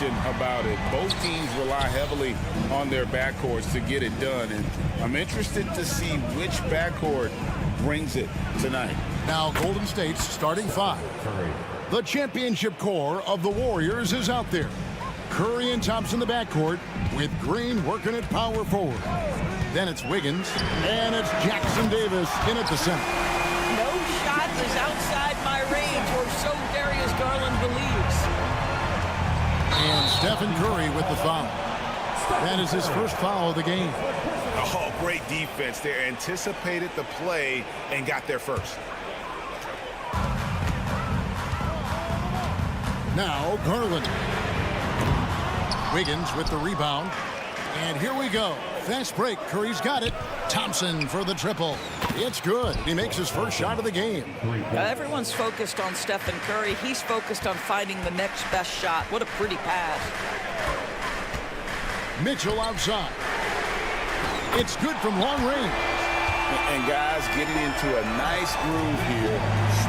question about it. Both teams rely heavily on their backcourts to get it done, and I'm interested to see which backcourt brings it tonight. Now Golden State's starting five. The championship core of the Warriors is out there. Curry and Thompson the backcourt, with Green working at power forward. Then it's Wiggins, and it's Jackson Davis in at the center. No shot is outside my range, or so Darius Garland believes. And Stephen Curry with the foul. That is his first foul of the game. Oh, great defense there. Anticipated the play and got there first. Now Garland. Wiggins with the rebound. And here we go. Fast break. Curry's got it. Thompson for the triple. It's good. He makes his first shot of the game. Everyone's focused on Stephen Curry. He's focused on finding the next best shot. What a pretty pass. Mitchell outside. It's good from long range. And guys getting into a nice groove here,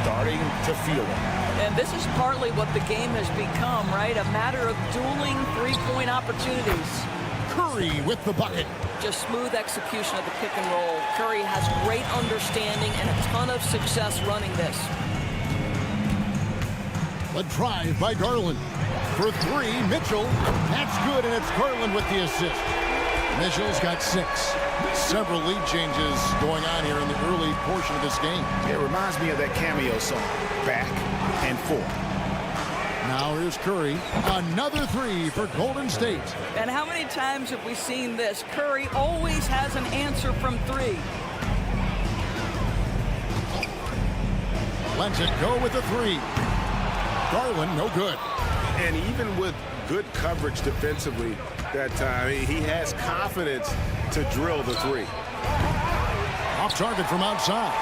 starting to feel it. And this is partly what the game has become, right? A matter of dueling three-point opportunities. Curry with the bucket. Just smooth execution of the pick and roll. Curry has great understanding and a ton of success running this. A drive by Garland. For three, Mitchell. That's good, and it's Garland with the assist. Mitchell's got 6. Several lead changes going on here in the early portion of this game. It reminds me of that cameo song, Back and Forth. Now here's Curry. Another 3 for Golden State. And how many times have we seen this? Curry always has an answer from 3. Lets it go with the 3. Garland, no good. And even with good coverage defensively that time, he has confidence to drill the 3. Off target from outside.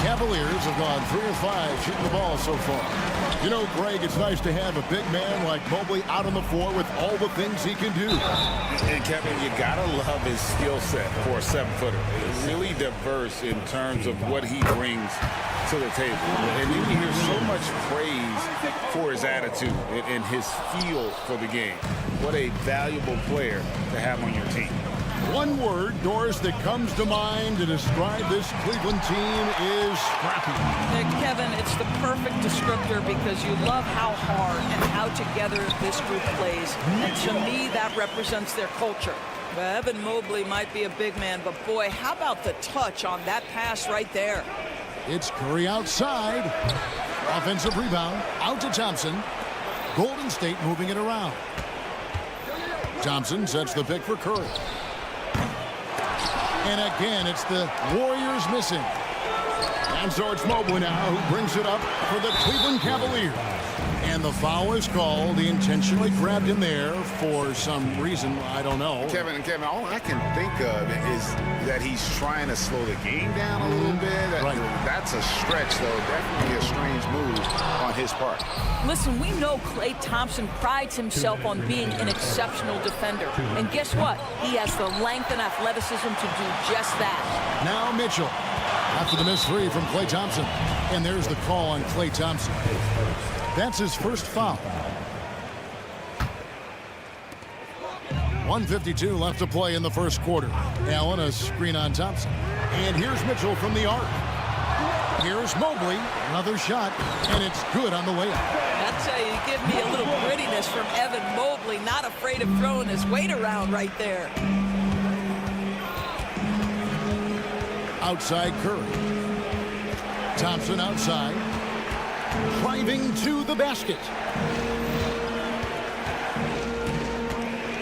Cavaliers have gone 3 of 5 shooting the ball so far. You know, Greg, it's nice to have a big man like Mobley out on the floor with all the things he can do. And Kevin, you gotta love his skill set for a 7-footer. It's really diverse in terms of what he brings to the table. And you hear so much praise for his attitude and his feel for the game. What a valuable player to have on your team. One word, Doris, that comes to mind to describe this Cleveland team is scrappy. Kevin, it's the perfect descriptor because you love how hard and how together this group plays. And to me, that represents their culture. Evan Mobley might be a big man, but boy, how about the touch on that pass right there? It's Curry outside. Offensive rebound, out to Thompson. Golden State moving it around. Thompson sets the pick for Curry. And again, it's the Warriors missing. And so it's Mobley now who brings it up for the Cleveland Cavaliers. And the foul is called. He intentionally grabbed him there for some reason. I don't know. Kevin, all I can think of is that he's trying to slow the game down a little bit. Right. That's a stretch, though. Definitely a strange move on his part. Listen, we know Klay Thompson prides himself on being an exceptional defender. And guess what? He has the length and athleticism to do just that. Now Mitchell. After the missed 3 from Klay Thompson. And there's the call on Klay Thompson. That's his first foul. 1:52 left to play in the first quarter. Allen, a screen on Thompson. And here's Mitchell from the arc. Here's Mobley, another shot, and it's good on the way up. I'll tell you, you give me a little grittiness from Evan Mobley, not afraid of throwing his weight around right there. Outside Curry. Thompson outside. Driving to the basket.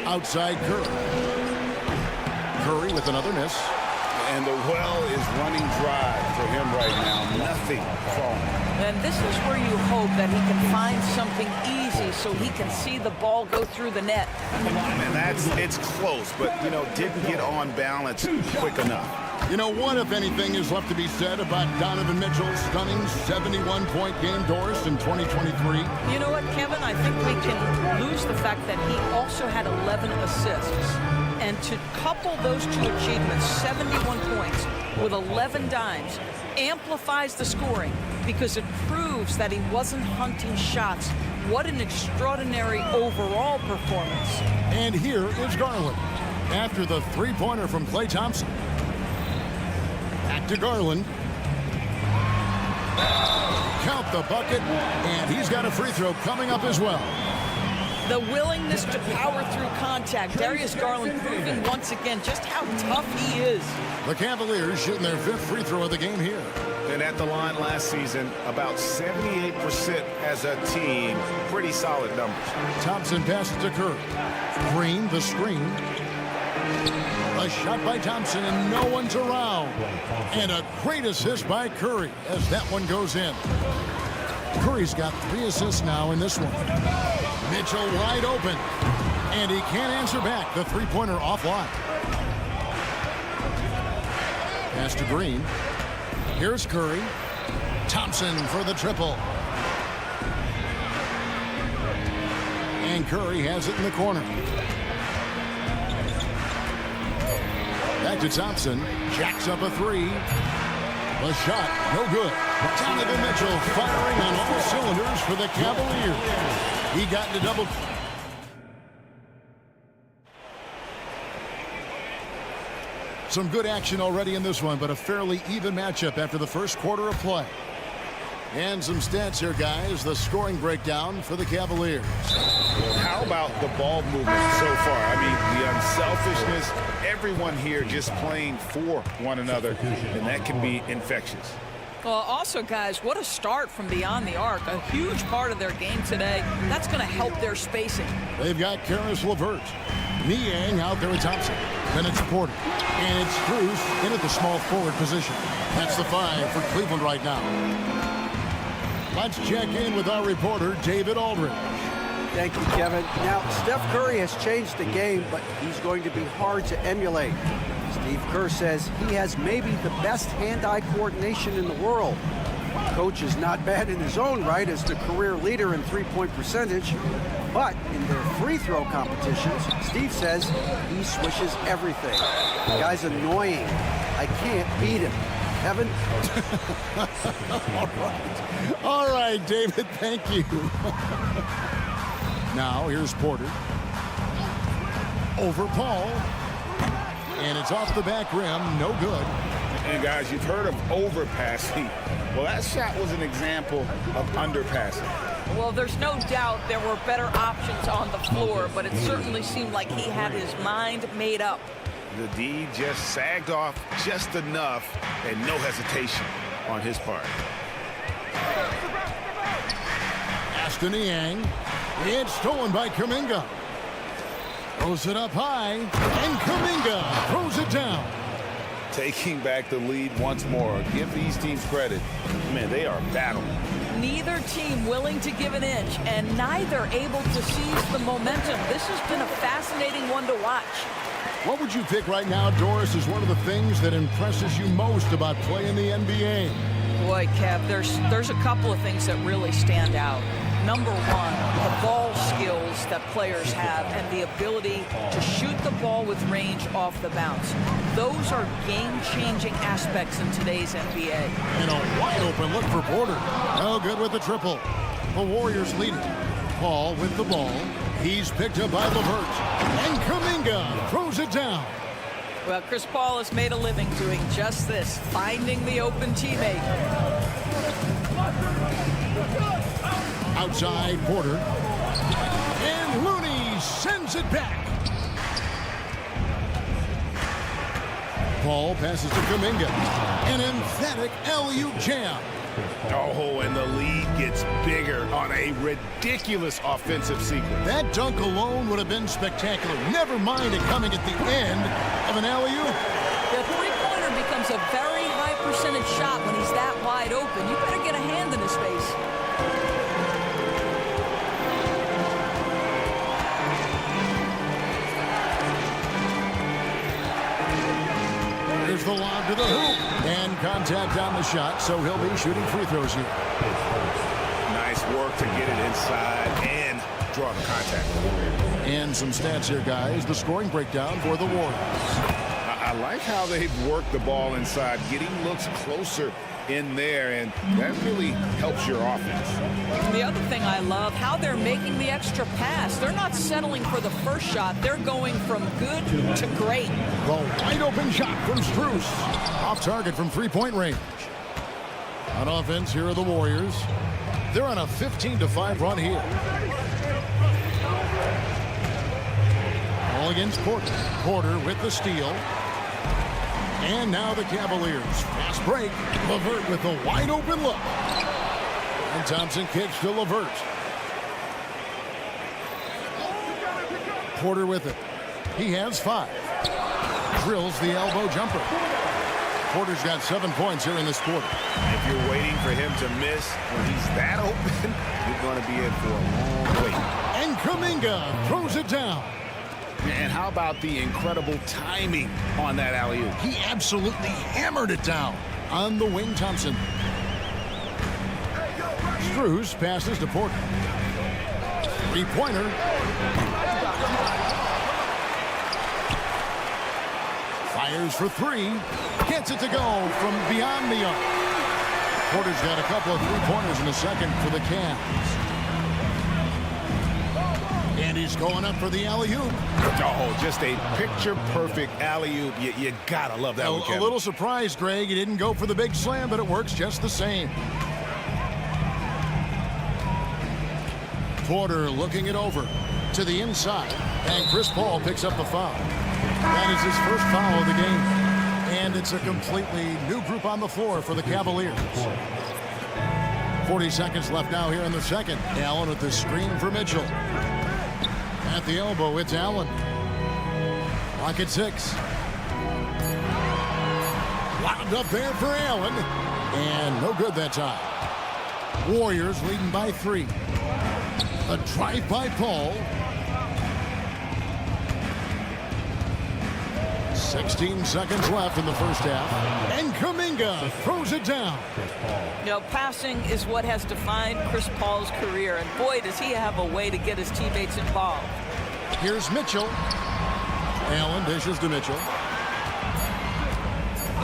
Outside Curry. Curry with another miss. And the well is running dry for him right now. Nothing falling. And this is where you hope that he can find something easy so he can see the ball go through the net. And it's close, but, didn't get on balance quick enough. What, if anything, is left to be said about Donovan Mitchell's stunning 71-point game, Doris, in 2023? You know what, Kevin? I think we can lose the fact that he also had 11 assists. And to couple those two achievements, 71 points with 11 dimes, amplifies the scoring because it proves that he wasn't hunting shots what an extraordinary overall performance. And here is Garland after the three-pointer from Klay Thompson. Back to Garland. Count the bucket, and he's got a free throw coming up as well. The willingness to power through contact. Darius Garland proving once again just how tough he is. The Cavaliers shooting their 5th free throw of the game here. And at the line last season, about 78% as a team. Pretty solid numbers. Thompson passes to Curry. Green, the screen. A shot by Thompson, and no one's around. And a great assist by Curry as that one goes in. Curry's got 3 assists now in this one. Mitchell wide open. And he can't answer back. The three-pointer offline. Pass to Green. Here's Curry. Thompson for the triple. And Curry has it in the corner. Back to Thompson. Jacks up a 3. The shot, no good. Donovan Mitchell firing on all cylinders for the Cavaliers. He got into double. Some good action already in this one, but a fairly even matchup after the first quarter of play. And some stats here, guys. The scoring breakdown for the Cavaliers. How about the ball movement so far? I mean, the unselfishness, everyone here just playing for one another, and that can be infectious. Well, also, guys, what a start from beyond the arc. A huge part of their game today. That's going to help their spacing. They've got Karis LeVert. Niang out there with Thompson. Then it's Porter. And it's Cruz in at the small forward position. That's the 5 for Cleveland right now. Let's check in with our reporter, David Aldridge. Thank you, Kevin. Now, Steph Curry has changed the game, but he's going to be hard to emulate. Steve Kerr says he has maybe the best hand-eye coordination in the world. Coach is not bad in his own right as the career leader in three-point percentage, but in their free throw competitions, Steve says he swishes everything. The guy's annoying. I can't beat him. Kevin? All right, David, thank you. Now, here's Porter. Over Paul. And it's off the back rim, no good. And guys, you've heard of overpassing. Well, that shot was an example of underpassing. Well, there's no doubt there were better options on the floor, but it certainly seemed like he had his mind made up. The D just sagged off just enough, and no hesitation on his part. Aston Niang. It's stolen by Kuminga. Throws it up high, and Kuminga throws it down. Taking back the lead once more. Give these teams credit. Man, they are battling. Neither team willing to give an inch, and neither able to seize the momentum. This has been a fascinating one to watch. What would you pick right now, Doris, is one of the things that impresses you most about playing the NBA? Boy, Kev, there's a couple of things that really stand out. Number one, the ball skills that players have and the ability to shoot the ball with range off the bounce. Those are game-changing aspects in today's NBA. And a wide-open look for Porter. No good with the triple. The Warriors lead it. Paul with the ball. He's picked up by LeVert. And Kuminga throws it down. Well, Chris Paul has made a living doing just this, finding the open teammate. Outside Porter. And Looney sends it back. Paul passes to Kuminga. An emphatic alley-oop jam. Oh, and the lead gets bigger on a ridiculous offensive sequence. That dunk alone would have been spectacular. Never mind it coming at the end of an alley-oop. The three-pointer becomes a very high percentage shot when he's that wide open. You better get a hand in his face. Here's the lob to the hoop. And contact on the shot, so he'll be shooting free throws here. Nice work to get it inside and draw the contact. And some stats here, guys. The scoring breakdown for the Warriors. I like how they've worked the ball inside, getting looks closer in there, and that really helps your offense. The other thing I love, how they're making the extra pass. They're not settling for the first shot. They're going from good to great. The wide open shot from Strus. Off target from three-point range. On offense, here are the Warriors. They're on a 15-5 run here. All against Porter. Porter with the steal. And now the Cavaliers. Fast break. LeVert with a wide open look. And Thompson kicks to LeVert. Porter with it. He has 5. Drills the elbow jumper. Porter's got 7 points here in this quarter. If you're waiting for him to miss when he's that open, you're going to be in for a long wait. And Kuminga throws it down. And how about the incredible timing on that alley-oop? He absolutely hammered it down. On the wing, Thompson. Strus passes to Porter. Three-pointer. Fires for 3. Gets it to go from beyond the arc. Porter's got a couple of three-pointers in the second for the Cavs. And he's going up for the alley-oop. Oh, just a picture-perfect alley-oop. You gotta love that one, Kevin. A little surprised, Greg. He didn't go for the big slam, but it works just the same. Porter looking it over to the inside. And Chris Paul picks up the foul. That is his first foul of the game. And it's a completely new group on the floor for the Cavaliers. 40 seconds left now here in the second. Allen with the screen for Mitchell. At the elbow, it's Allen. Clock at 6. Lobbed up there for Allen. And no good that time. Warriors leading by 3. A drive by Paul. 16 seconds left in the first half. And Kuminga throws it down. You know, passing is what has defined Chris Paul's career. And boy, does he have a way to get his teammates involved. Here's Mitchell. Allen dishes to Mitchell.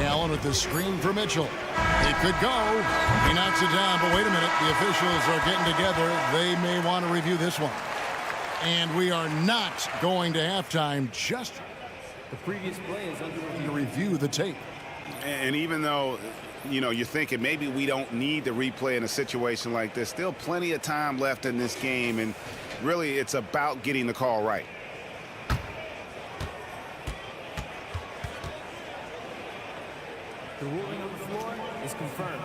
Allen with the screen for Mitchell. It could go. He knocks it down, but wait a minute. The officials are getting together. They may want to review this one. And we are not going to halftime. Just the previous play is under review. To review the tape. And even though, you know, you're thinking maybe we don't need the replay in a situation like this, still plenty of time left in this game, and really it's about getting the call right. The ruling on the floor is confirmed.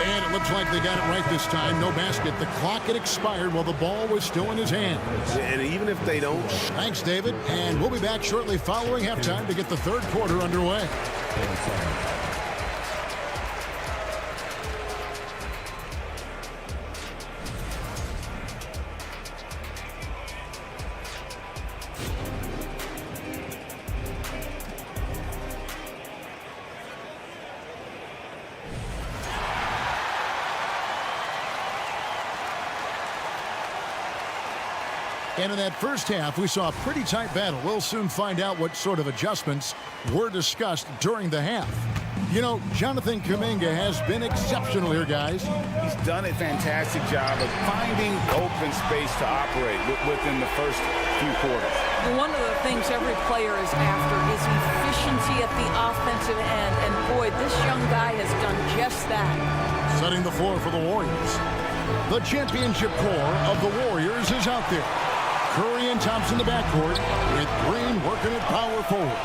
And it looks like they got it right this time. No basket. The clock had expired while the ball was still in his hands. And even if they don't... Thanks, David. And we'll be back shortly following halftime to get the third quarter underway. And in that first half, we saw a pretty tight battle. We'll soon find out what sort of adjustments were discussed during the half. You know, Jonathan Kuminga has been exceptional here, guys. He's done a fantastic job of finding open space to operate within the first few quarters. One of the things every player is after is efficiency at the offensive end. And boy, this young guy has done just that. Setting the floor for the Warriors. The championship core of the Warriors is out there. Curry and Thompson in the backcourt with Green working at power forward.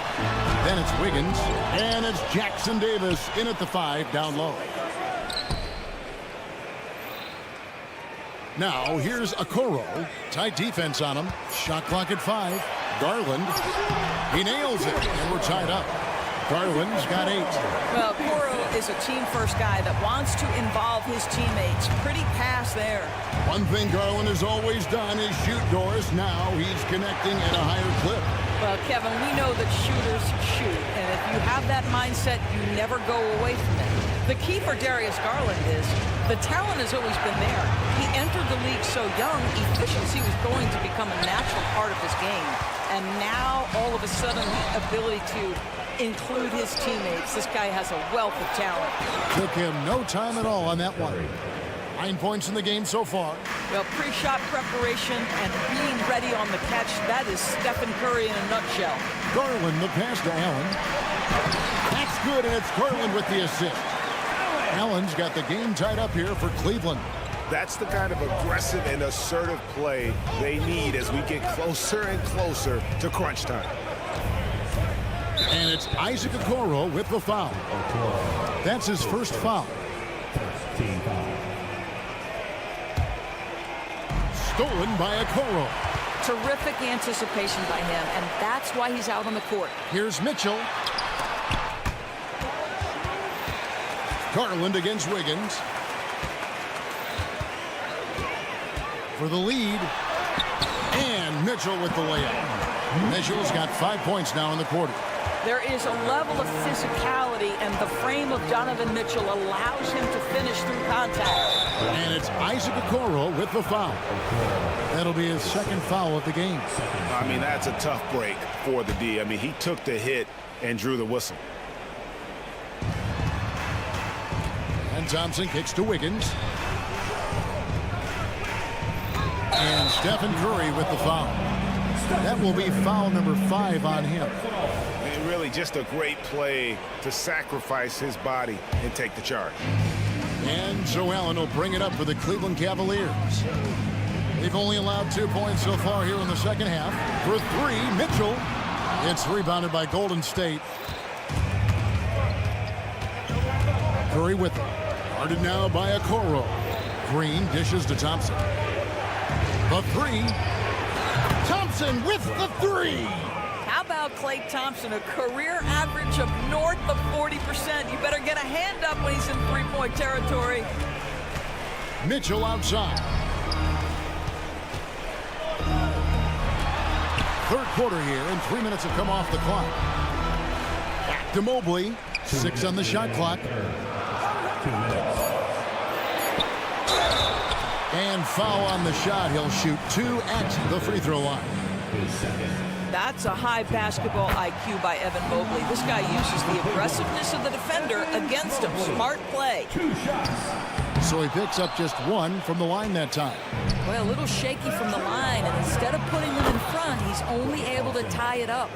Then it's Wiggins, and it's Jackson Davis in at the 5 down low. Now here's Okoro. Tight defense on him. Shot clock at 5. Garland. He nails it, and we're tied up. Garland's got 8. Well, Okoro is a team-first guy that wants to involve his teammates. Pretty pass there. One thing Garland has always done is shoot doors. Now he's connecting at a higher clip. Well, Kevin, we know that shooters shoot, and if you have that mindset, you never go away from it. The key for Darius Garland is the talent has always been there. He entered the league so young, efficiency was going to become a natural part of his game. And now, all of a sudden, the ability to include his teammates. This guy has a wealth of talent. Took him no time at all on that one. 9 points in the game so far. Well, pre-shot preparation and being ready on the catch, that is Stephen Curry in a nutshell. Garland, the pass to Allen. That's good, and it's Garland with the assist. Allen's got the game tied up here for Cleveland. That's the kind of aggressive and assertive play they need as we get closer and closer to crunch time. And it's Isaac Okoro with the foul. That's his first foul. Stolen by Okoro. Terrific anticipation by him, and that's why he's out on the court. Here's Mitchell. Garland against Wiggins. For the lead. And Mitchell with the layup. Mitchell's got 5 points now in the quarter. There is a level of physicality, and the frame of Donovan Mitchell allows him to finish through contact. And it's Isaac Okoro with the foul. That'll be his second foul of the game. I mean, that's a tough break for the D. I mean, he took the hit and drew the whistle. And Thompson kicks to Wiggins. And Stephen Curry with the foul. That will be foul number 5 on him. And really just a great play to sacrifice his body and take the charge. And Joe Allen will bring it up for the Cleveland Cavaliers. They've only allowed 2 points so far here in the second half. For 3, Mitchell. It's rebounded by Golden State. Curry with it. Guarded now by Okoro. Green dishes to Thompson. The 3. Thompson with the 3. How about Klay Thompson, a career average of north of 40%. You better get a hand up when he's in three-point territory. Mitchell outside. Third quarter here, and 3 minutes have come off the clock. Back to Mobley. 6 on the shot clock. 2 minutes. And foul on the shot. He'll shoot 2 at the free throw line. That's a high basketball IQ by Evan Mobley. This guy uses the aggressiveness of the defender against him. Smart play. 2 shots. So he picks up just 1 from the line that time. Well, a little shaky from the line, and instead of putting them in front, he's only able to tie it up.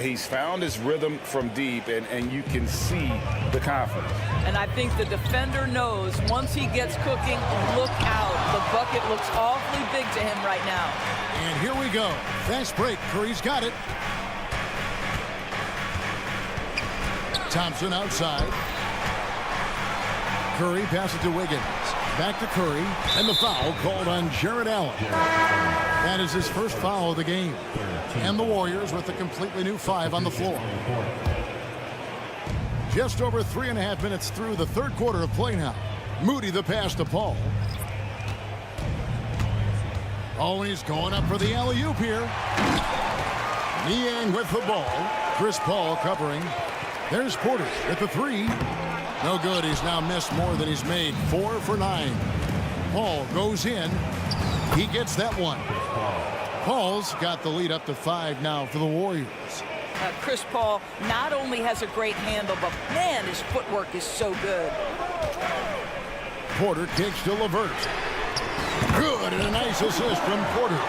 He's found his rhythm from deep, and you can see the confidence. And I think the defender knows once he gets cooking, look out. The bucket looks awfully big to him right now. And here we go. Fast break. Curry's got it. Thompson outside. Curry passes to Wiggins. Back to Curry. And the foul called on Jared Allen. That is his first foul of the game. And the Warriors with a completely new 5 on the floor. Just over 3.5 minutes through the third quarter of play now. Moody the pass to Paul. Oh, and he's going up for the alley-oop here. Niang with the ball. Chris Paul covering. There's Porter with the 3. No good. He's now missed more than he's made. 4 for 9. Paul goes in. He gets that one. Paul's got the lead up to 5 now for the Warriors. Chris Paul not only has a great handle, but man, his footwork is so good. Porter kicks to LeVert. Good, and a nice assist from Porter.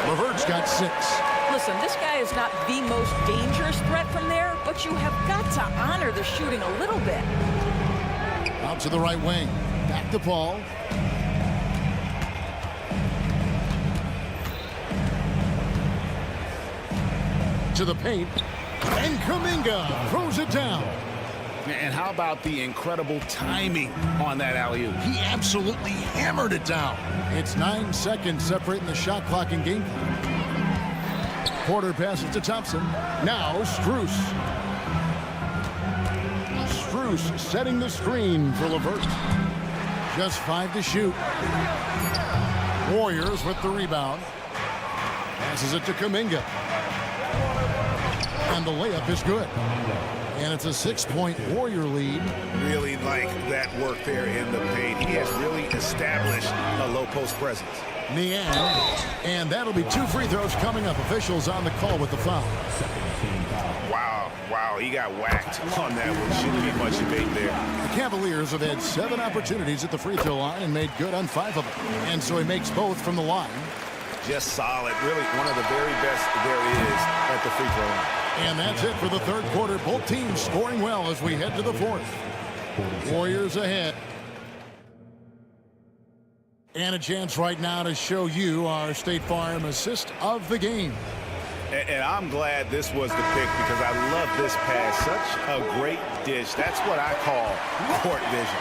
LeVert's got 6. Listen, this guy is not the most dangerous threat from there, but you have got to honor the shooting a little bit. Out to the right wing. Back to Paul. To the paint. And Kuminga throws it down. And how about the incredible timing on that alley-oop? He absolutely hammered it down. It's 9 seconds separating the shot clock and game clock. Porter passes to Thompson. Now Strus. Strus setting the screen for LeVert. Just 5 to shoot. Warriors with the rebound. Passes it to Kuminga. And the layup is good. And it's a 6-point Warrior lead. Really like that work there in the paint. He has really established a low post presence. Niang. And that'll be 2 free throws coming up. Officials on the call with the foul. Wow, he got whacked on that one. Shouldn't be much debate there. The Cavaliers have had 7 opportunities at the free throw line and made good on 5 of them. And so he makes both from the line. Just solid. Really one of the very best there is at the free throw line. And that's it for the third quarter. Both teams scoring well as we head to the fourth. Warriors ahead. And a chance right now to show you our State Farm assist of the game. And I'm glad this was the pick because I love this pass. Such a great dish. That's what I call court vision.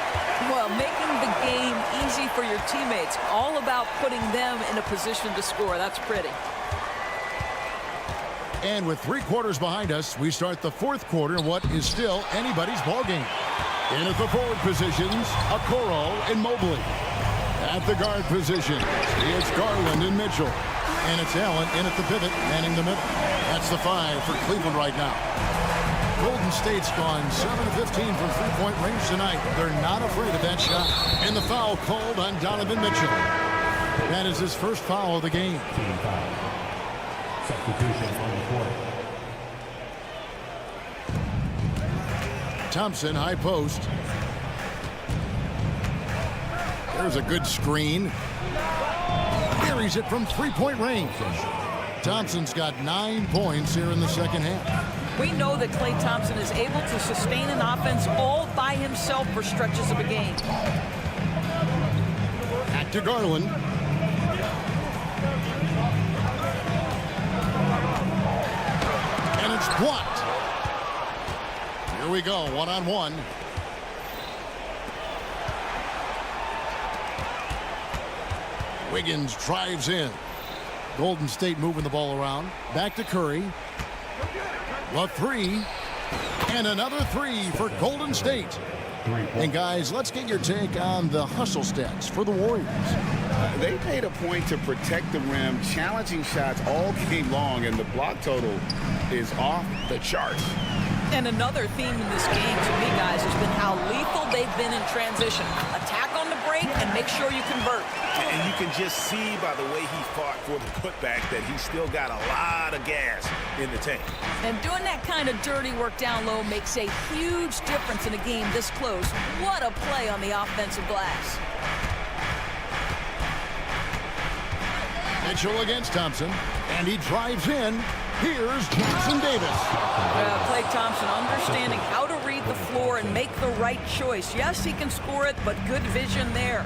Well, making the game easy for your teammates. All about putting them in a position to score. That's pretty. And with 3 quarters behind us, we start the fourth quarter in what is still anybody's ball game. In at the forward positions, Okoro and Mobley. At the guard positions, it's Garland and Mitchell. And it's Allen in at the pivot, manning the middle. That's the 5 for Cleveland right now. Golden State's gone 7 of 15 from three-point range tonight. They're not afraid of that shot. And the foul called on Donovan Mitchell. That is his first foul of the game. Substitution on the court. Thompson, high post. There's a good screen. Buries it from three-point range. Thompson's got 9 points here in the second half. We know that Klay Thompson is able to sustain an offense all by himself for stretches of a game. Back to Garland. And it's blocked. Here we go, one-on-one. Wiggins drives in. Golden State moving the ball around. Back to Curry. The 3. And another 3 for Golden State. And guys, let's get your take on the hustle stats for the Warriors. They made a point to protect the rim, challenging shots all game long, and the block total is off the charts. And another theme in this game to me, guys, has been how lethal they've been in transition. Attack on the break and make sure you convert. And you can just see by the way he fought for the putback that he's still got a lot of gas in the tank. And doing that kind of dirty work down low makes a huge difference in a game this close. What a play on the offensive glass. Mitchell against Thompson, and he drives in. Here's Jackson Davis. Klay Thompson understanding how to read the floor and make the right choice. Yes, he can score it, but good vision there.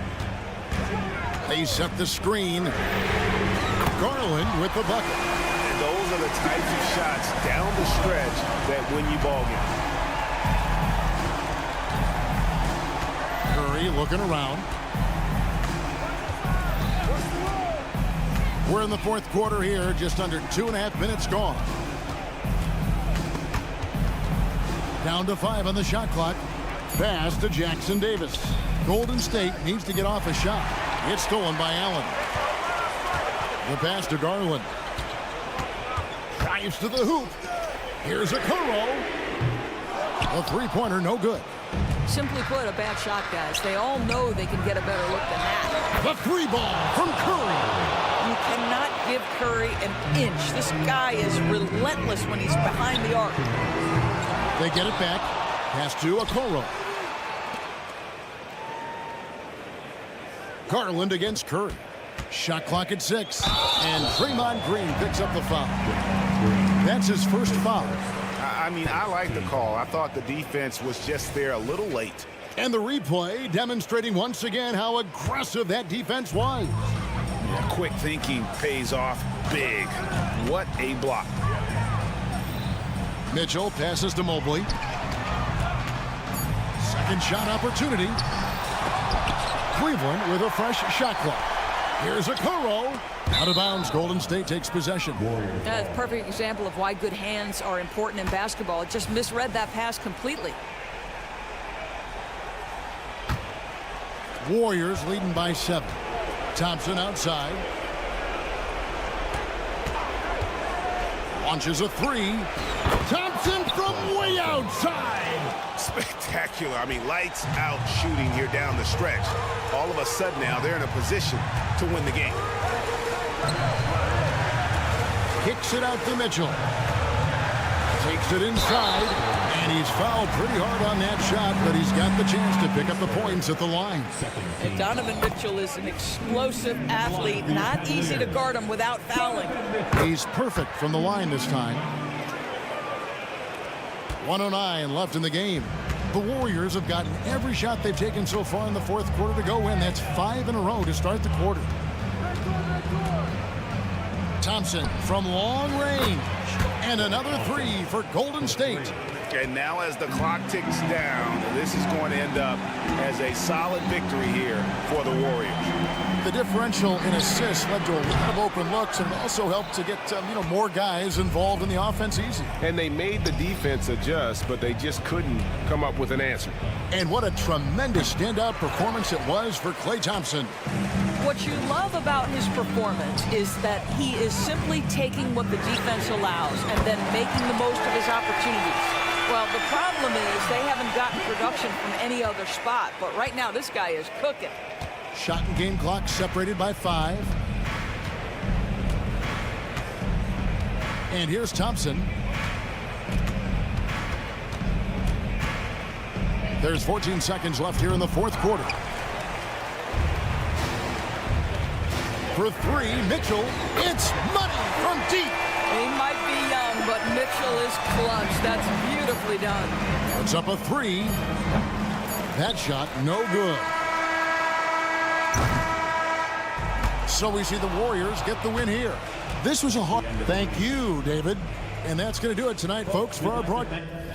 They set the screen. Garland with the bucket. And those are the types of shots down the stretch that win you ball games. Curry looking around. We're in the fourth quarter here, just under 2.5 minutes gone. Down to 5 on the shot clock. Pass to Jackson Davis. Golden State needs to get off a shot. It's stolen by Allen. The pass to Garland. Drives to the hoop. Here's a Okoro. A three-pointer, no good. Simply put, a bad shot, guys. They all know they can get a better look than that. The 3-ball from Curry. You cannot give Curry an inch. This guy is relentless when he's behind the arc. They get it back. Pass to Okoro. Garland against Curry. Shot clock at 6. And Draymond Green picks up the foul. That's his first foul. I mean, I like the call. I thought the defense was just there a little late. And the replay demonstrating once again how aggressive that defense was. Yeah, quick thinking pays off big. What a block. Mitchell passes to Mobley. Second shot opportunity. Cleveland with a fresh shot clock. Here's Okoro. Out of bounds. Golden State takes possession. That's a perfect example of why good hands are important in basketball. It just misread that pass completely. Warriors leading by 7. Thompson outside. Launches a three. Thompson from way outside. Spectacular. I mean, lights out shooting here down the stretch. All of a sudden now they're in a position to win the game. Kicks it out to Mitchell. Takes it inside, and he's fouled pretty hard on that shot, but he's got the chance to pick up the points at the line. And Donovan Mitchell is an explosive athlete. Not easy to guard him without fouling. He's perfect from the line this time. 1:09 left in the game. The Warriors have gotten every shot they've taken so far in the fourth quarter to go in. That's 5 in a row to start the quarter. Thompson from long range. And another three for Golden State. And now as the clock ticks down, this is going to end up as a solid victory here for the Warriors. The differential in assists led to a lot of open looks and also helped to get more guys involved in the offense easy. And they made the defense adjust, but they just couldn't come up with an answer. And what a tremendous standout performance it was for Klay Thompson. What you love about his performance is that he is simply taking what the defense allows and then making the most of his opportunities. Well, the problem is they haven't gotten production from any other spot, but right now this guy is cooking. Shot and game clock separated by 5. And here's Thompson. There's 14 seconds left here in the fourth quarter. For three, Mitchell, it's money from deep. He might be young, but Mitchell is clutch. That's beautifully done. Puts up a three. That shot, no good. So we see the Warriors get the win here. This was a hard... Thank you, David. And that's going to do it tonight, folks, for our broadcast.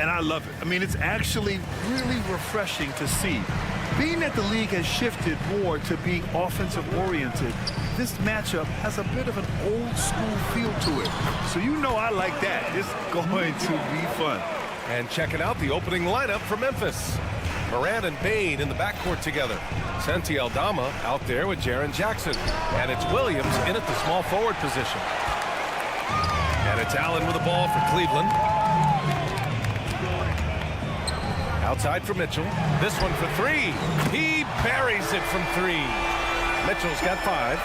and I love it. I mean, it's actually really refreshing to see. Being that the league has shifted more to being offensive-oriented, this matchup has a bit of an old-school feel to it. So you know I like that. It's going to be fun. And checking out the opening lineup for Memphis. Morant and Bane in the backcourt together. Santi Aldama out there with Jaren Jackson. And it's Williams in at the small forward position. And it's Allen with the ball for Cleveland. Outside for Mitchell. This one for three. He buries it from three. Mitchell's got 5.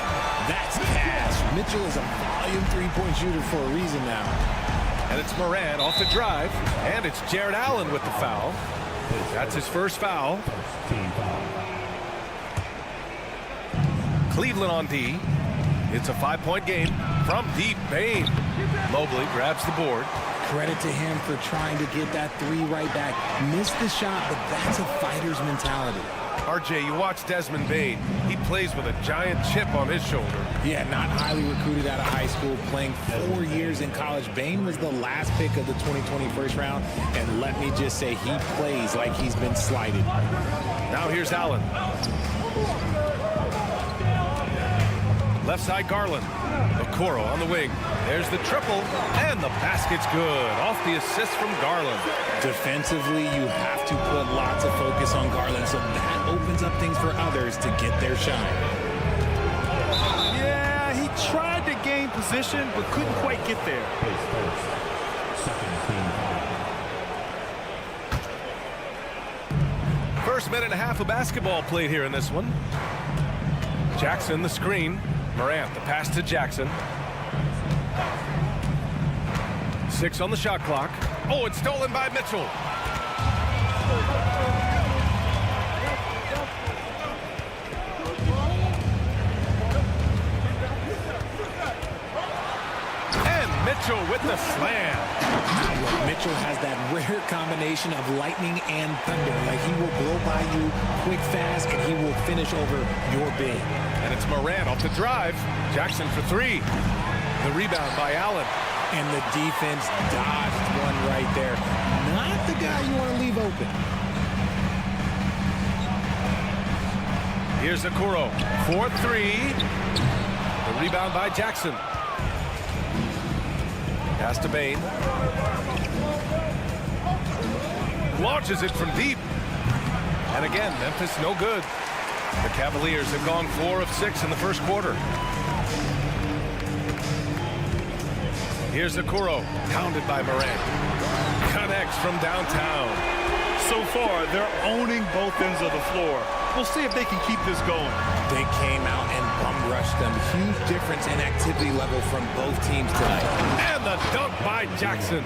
That's cash. Mitchell is a volume three-point shooter for a reason now. And it's Morant off the drive. And it's Jared Allen with the foul. That's his first foul. Cleveland on D. It's a 5-point game from deep. Bane. Mobley grabs the board. Credit to him for trying to get that 3 right back. Missed the shot, but that's a fighter's mentality. RJ, you watch Desmond Bane. He plays with a giant chip on his shoulder. Yeah, not highly recruited out of high school, playing 4 years in college. Bane was the last pick of the 2020 first round, and let me just say he plays like he's been slighted. Now here's Allen. Left side Garland. Okoro on the wing. There's the triple, and the basket's good. Off the assist from Garland. Defensively, you have to put lots of focus on Garland, so that opens up things for others to get their shot. Yeah, he tried to gain position, but couldn't quite get there. First minute and a half of basketball played here in this one. Jackson the screen. Morant the pass to Jackson. 6 on the shot clock. Oh, it's stolen by Mitchell. And Mitchell with the slam. Mitchell has that rare combination of lightning and thunder. Like, he will blow by you quick, fast, and he will finish over your big. And it's Morant off the drive. Jackson for 3. The rebound by Allen. And the defense dodged one right there. Not the guy you want to leave open. Here's Okoro for 3. The rebound by Jackson. Pass to Bane. Launches it from deep. And again, Memphis no good. The Cavaliers have gone 4 of 6 in the first quarter. Here's Okoro, pounded by Morant. Connects from downtown. So far, they're owning both ends of the floor. We'll see if they can keep this going. They came out and bum rushed them. Huge difference in activity level from both teams tonight. And the dunk by Jackson.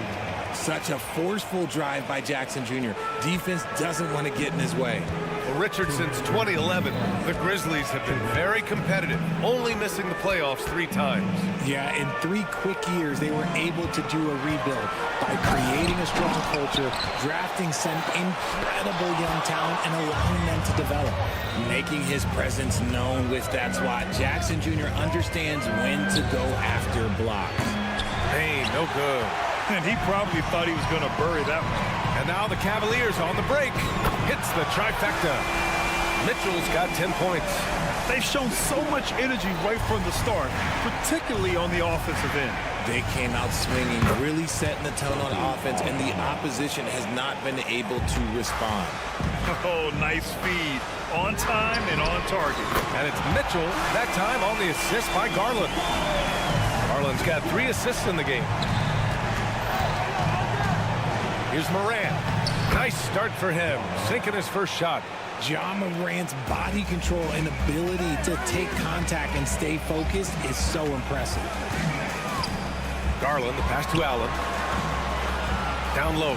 Such a forceful drive by Jackson Jr. Defense doesn't want to get in his way. Well, Richard, since 2011, the Grizzlies have been very competitive, only missing the playoffs 3 times. Yeah, in 3 quick years, they were able to do a rebuild by creating a strong culture, drafting some incredible young talent, and allowing them to develop. Making his presence known with that SWAT, Jackson Jr. understands when to go after blocks. Bane, no good. And he probably thought he was going to bury that one. And now the Cavaliers on the break. Hits the trifecta. Mitchell's got 10 points. They've shown so much energy right from the start, particularly on the offensive end. They came out swinging, really setting the tone on offense, and the opposition has not been able to respond. Oh, nice feed. On time and on target. And it's Mitchell, that time on the assist by Garland. Garland's got 3 assists in the game. Here's Morant. Nice start for him, sinking his first shot. Ja Morant's body control and ability to take contact and stay focused is so impressive. Garland, the pass to Allen. Down low.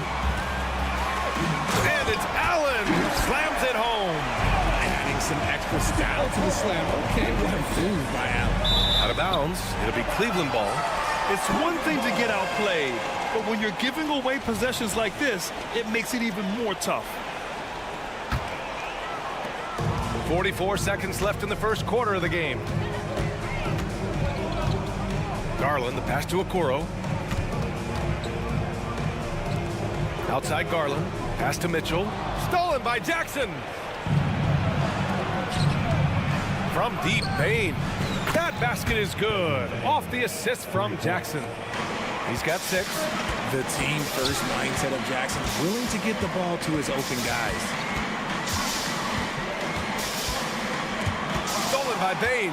And it's Allen who slams it home. Adding some extra style to the slam. Okay, what a move by Allen. Out of bounds. It'll be Cleveland ball. It's one thing to get outplayed, but when you're giving away possessions like this, it makes it even more tough. 44 seconds left in the first quarter of the game. Garland, the pass to Okoro. Outside Garland. Pass to Mitchell. Stolen by Jackson. From deep, Payne. That basket is good. Off the assist from Jackson. He's got 6. The team-first mindset of Jackson, willing to get the ball to his open guys. Stolen by Payne.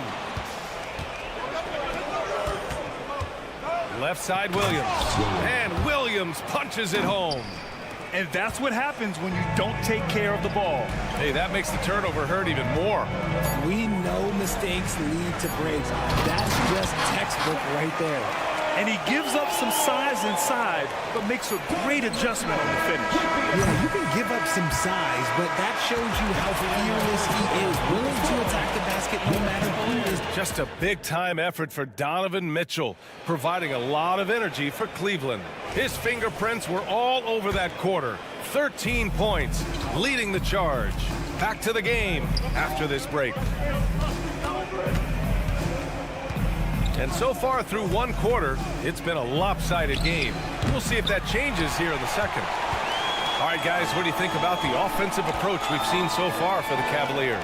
Left side, Williams. And Williams punches it home. And that's what happens when you don't take care of the ball. Hey, that makes the turnover hurt even more. We know mistakes lead to breaks. That's just textbook right there. And he gives up some size inside, but makes a great adjustment on the finish. Yeah, you can give up some size, but that shows you how fearless he is, willing to attack the basket no matter who it is. Just a big-time effort for Donovan Mitchell, providing a lot of energy for Cleveland. His fingerprints were all over that quarter. 13 points, leading the charge. Back to the game after this break. And so far through one quarter, it's been a lopsided game. We'll see if that changes here in the second. All right, guys, what do you think about the offensive approach we've seen so far for the Cavaliers?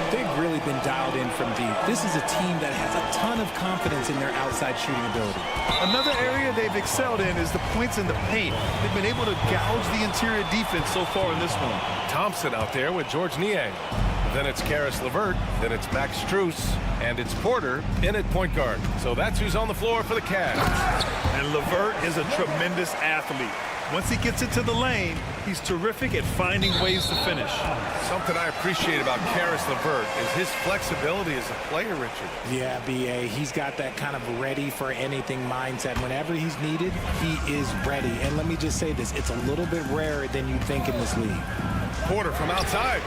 They've really been dialed in from deep. This is a team that has a ton of confidence in their outside shooting ability. Another area they've excelled in is the points in the paint. They've been able to gouge the interior defense so far in this one. Thompson out there with George Niang. Then it's Caris LeVert, then it's Max Strus, and it's Porter in at point guard. So that's who's on the floor for the Cavs. And LeVert is a tremendous athlete. Once he gets into the lane, he's terrific at finding ways to finish. Something I appreciate about Caris LeVert is his flexibility as a player, Richard. Yeah, B.A., he's got that kind of ready-for-anything mindset. Whenever he's needed, he is ready. And let me just say this, it's a little bit rarer than you'd think in this league. Porter from outside.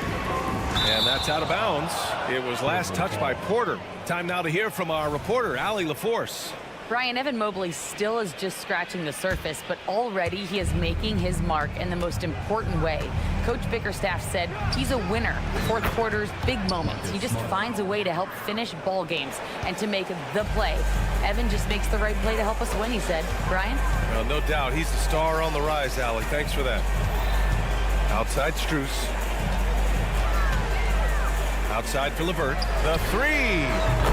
And that's out of bounds. It was last touched by Porter. Time now to hear from our reporter, Allie LaForce. Brian, Evan Mobley still is just scratching the surface, but already he is making his mark in the most important way. Coach Bickerstaff said he's a winner. Fourth quarter's big moments. He just finds a way to help finish ball games and to make the play. Evan just makes the right play to help us win, he said. Brian? Well, no doubt. He's the star on the rise, Allie. Thanks for that. Outside Strus. Outside for LeVert. The 3.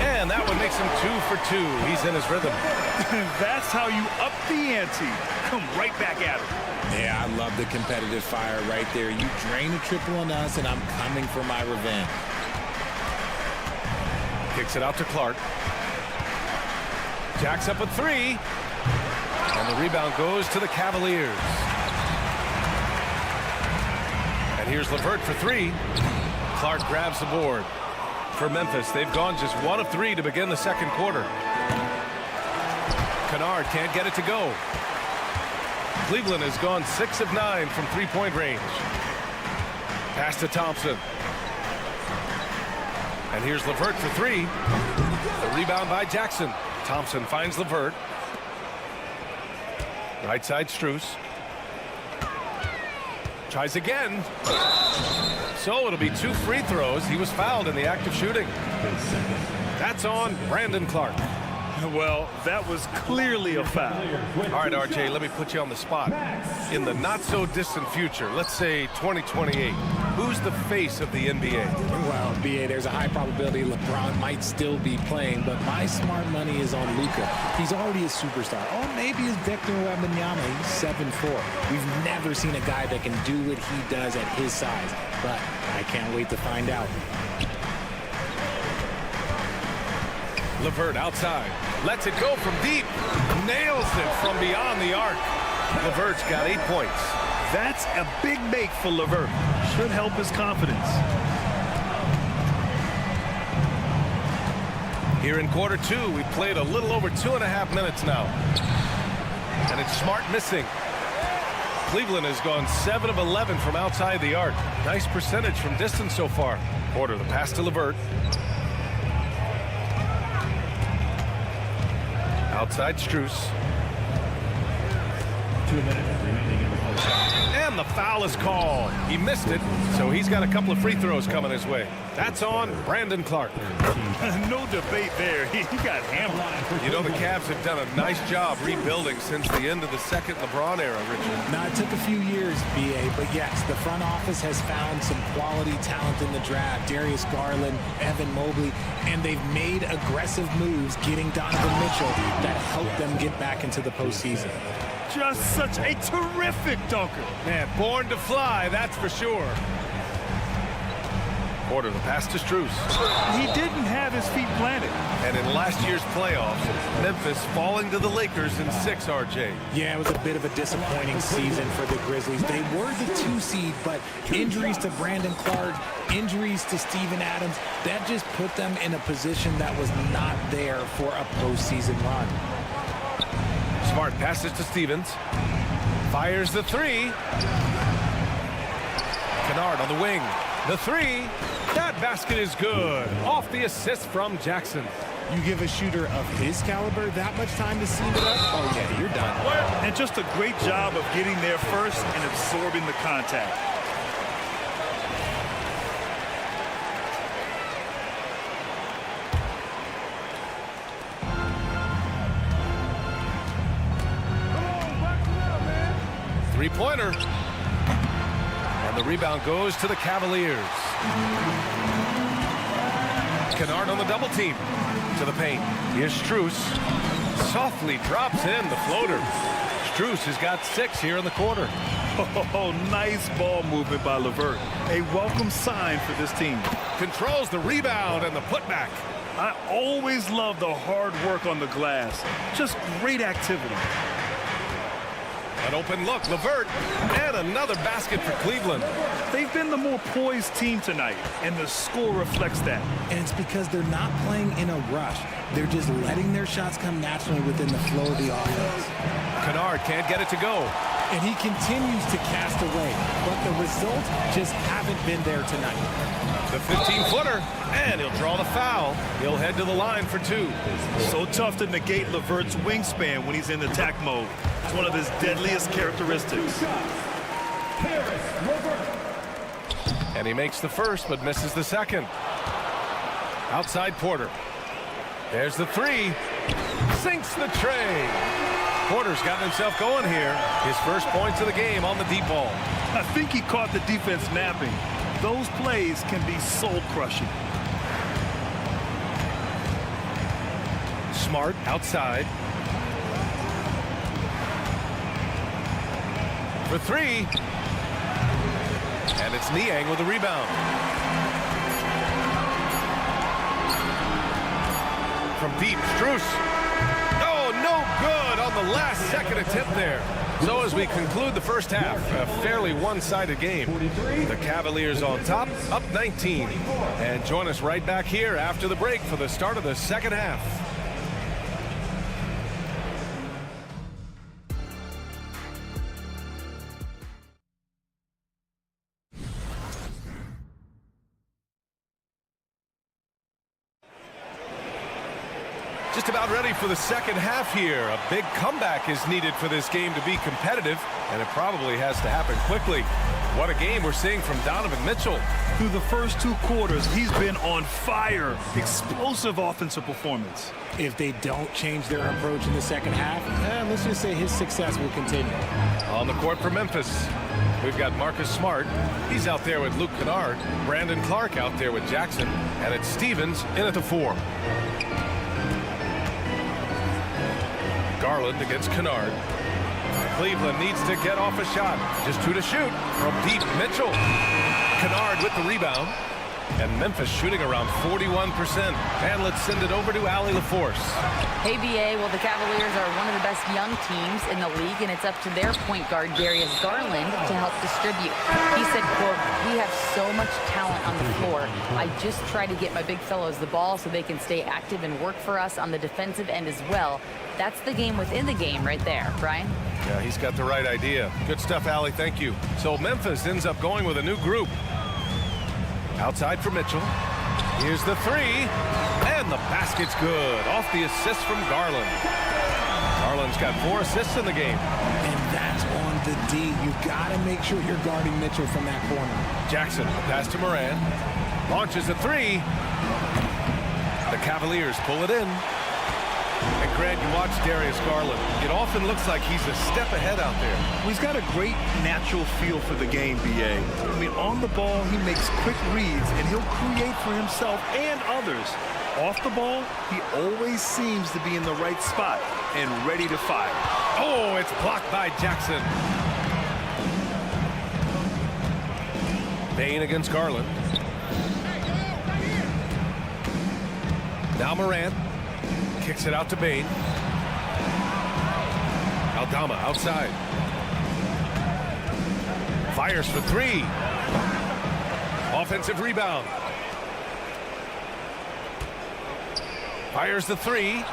And that one makes him 2 for 2. He's in his rhythm. That's how you up the ante. Come right back at it. Yeah, I love the competitive fire right there. You drain a triple on us, and I'm coming for my revenge. Kicks it out to Clark. Jacks up a 3. And the rebound goes to the Cavaliers. And here's LeVert for 3. Clark grabs the board. For Memphis, they've gone just 1 of 3 to begin the second quarter. Kennard can't get it to go. Cleveland has gone 6 of 9 from three-point range. Pass to Thompson. And here's LeVert for 3. The rebound by Jackson. Thompson finds LeVert. Right side Strus. Tries again. So it'll be 2 free throws. He was fouled in the act of shooting. That's on Brandon Clark. Well, that was clearly a foul. All right, RJ, let me put you on the spot. In the not-so-distant future, let's say 2028, who's the face of the NBA? Well, B.A., there's a high probability LeBron might still be playing, but my smart money is on Luka. He's already a superstar. Or maybe it's Victor Wembanyama. He's 7'4". We've never seen a guy that can do what he does at his size, but I can't wait to find out. LeVert outside. Lets it go from deep. Nails it from beyond the arc. LeVert's got 8 points. That's a big make for LeVert. Should help his confidence. Here in quarter 2, we've played a little over 2.5 minutes now. And it's Smart missing. Cleveland has gone 7 of 11 from outside the arc. Nice percentage from distance so far. Porter, the pass to LeVert. Outside Strus. 2 minutes remaining in the first half. And And the foul is called. He missed it, so he's got a couple of free throws coming his way. That's on Brandon Clark. No debate there. He got hammered. You know, the Cavs have done a nice job rebuilding since the end of the second LeBron era, Richard. Now, it took a few years, B.A., but yes, the front office has found some quality talent in the draft. Darius Garland, Evan Mobley, and they've made aggressive moves getting Donovan Mitchell that helped them get back into the postseason. Just such a terrific dunker. Man, born to fly, that's for sure. Porter, the pass to Strus. He didn't have his feet planted. And in last year's playoffs, Memphis falling to the Lakers in 6, RJ. Yeah, it was a bit of a disappointing season for the Grizzlies. They were the 2 seed, but injuries to Brandon Clark, injuries to Steven Adams, that just put them in a position that was not there for a postseason run. Smart passes to Stevens. Fires the 3. Kennard on the wing. The 3. That basket is good. Off the assist from Jackson. You give a shooter of his caliber that much time to seam it up, oh yeah, you're done. And just a great job of getting there first and absorbing the contact. Three-pointer. And the rebound goes to the Cavaliers. Kennard on the double team. To the paint. Here's Strus. Softly drops in the floater. Strus has got 6 here in the quarter. Oh, nice ball movement by LeVert. A welcome sign for this team. Controls the rebound and the putback. I always love the hard work on the glass. Just great activity. An open look, LeVert, and another basket for Cleveland. They've been the more poised team tonight, and the score reflects that. And it's because they're not playing in a rush. They're just letting their shots come naturally within the flow of the offense. Kennard can't get it to go. And he continues to cast away, but the results just haven't been there tonight. The 15-footer, and he'll draw the foul. He'll head to the line for 2. So tough to negate LeVert's wingspan when he's in attack mode. It's one of his deadliest characteristics. And he makes the first, but misses the second. Outside Porter. There's the 3. Sinks the tray. Porter's gotten himself going here. His first points of the game on the deep ball. I think he caught the defense napping. Those plays can be soul-crushing. Smart outside. For 3. And it's Niang with the rebound. From deep, Strus. Oh, no good on the last second attempt there. So as we conclude the first half, a fairly one-sided game. The Cavaliers on top, up 19. And join us right back here after the break for the start of the second half. Just about ready for the second half here. A big comeback is needed for this game to be competitive, and it probably has to happen quickly. What a game we're seeing from Donovan Mitchell. Through the first 2 quarters, he's been on fire. Explosive offensive performance. If they don't change their approach in the second half, let's just say his success will continue. On the court for Memphis, we've got Marcus Smart. He's out there with Luke Kennard. Brandon Clark out there with Jackson. And it's Stevens in at the 4. Garland against Kennard. Cleveland needs to get off a shot. Just 2 to shoot from deep. Mitchell. Kennard with the rebound. And Memphis shooting around 41%. And let's send it over to Allie LaForce. Hey, BA, well, the Cavaliers are one of the best young teams in the league, and it's up to their point guard, Darius Garland, to help distribute. He said, quote, "We have so much talent on the floor. I just try to get my big fellows the ball so they can stay active and work for us on the defensive end as well." That's the game within the game right there, Brian. Yeah, he's got the right idea. Good stuff, Allie. Thank you. So Memphis ends up going with a new group. Outside for Mitchell. Here's the 3. And the basket's good. Off the assist from Garland. Garland's got 4 assists in the game. And that's on the D. You've got to make sure you're guarding Mitchell from that corner. Jackson, pass to Moran. Launches a three. The Cavaliers pull it in. And Grant, you watch Darius Garland. It often looks like he's a step ahead out there. Well, he's got a great natural feel for the game, B.A. I mean, on the ball, he makes quick reads, and he'll create for himself and others. Off the ball, he always seems to be in the right spot and ready to fire. Oh, it's blocked by Jackson. Bain against Garland. Now Morant kicks it out to Bain. Aldama outside. Fires for three. Offensive rebound. Fires the three.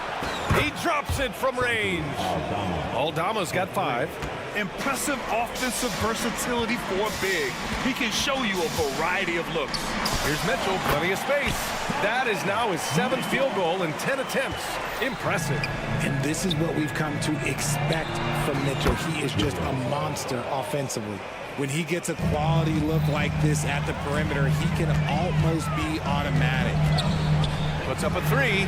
He drops it from range. Aldama's got 5. Impressive offensive versatility for a big. He can show you a variety of looks. Here's Mitchell, plenty of space. That is now his 7th field goal in 10 attempts. Impressive. And this is what we've come to expect from Mitchell. He is just a monster offensively. When he gets a quality look like this at the perimeter, he can almost be automatic. Puts up a 3.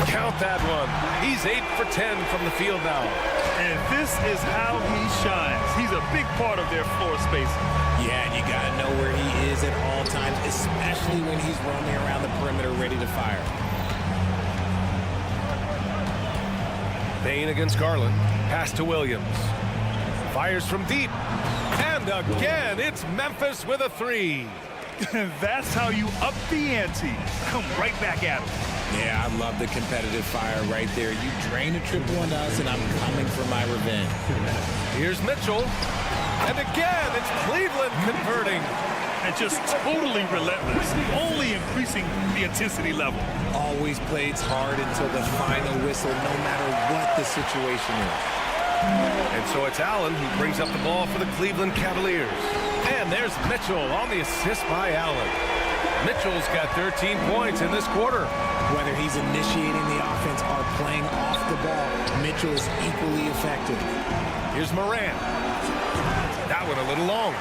Count that one. He's 8 for 10 from the field now. And this is how he shines. He's a big part of their floor space. Yeah, and you got to know where he is at all times, especially when he's roaming around the perimeter ready to fire. Bain against Garland. Pass to Williams. Fires from deep. And again, it's Memphis with a 3. That's how you up the ante. Come right back at him. Yeah, I love the competitive fire right there. You drain a triple on us, and I'm coming for my revenge. Here's Mitchell. And again, it's Cleveland converting. And just totally relentless, only increasing the intensity level. Always plays hard until the final whistle, no matter what the situation is. And so it's Allen who brings up the ball for the Cleveland Cavaliers. And there's Mitchell on the assist by Allen. Mitchell's got 13 points in this quarter. Whether he's initiating the offense or playing off the ball, Mitchell is equally effective. Here's Morant. That one a little long.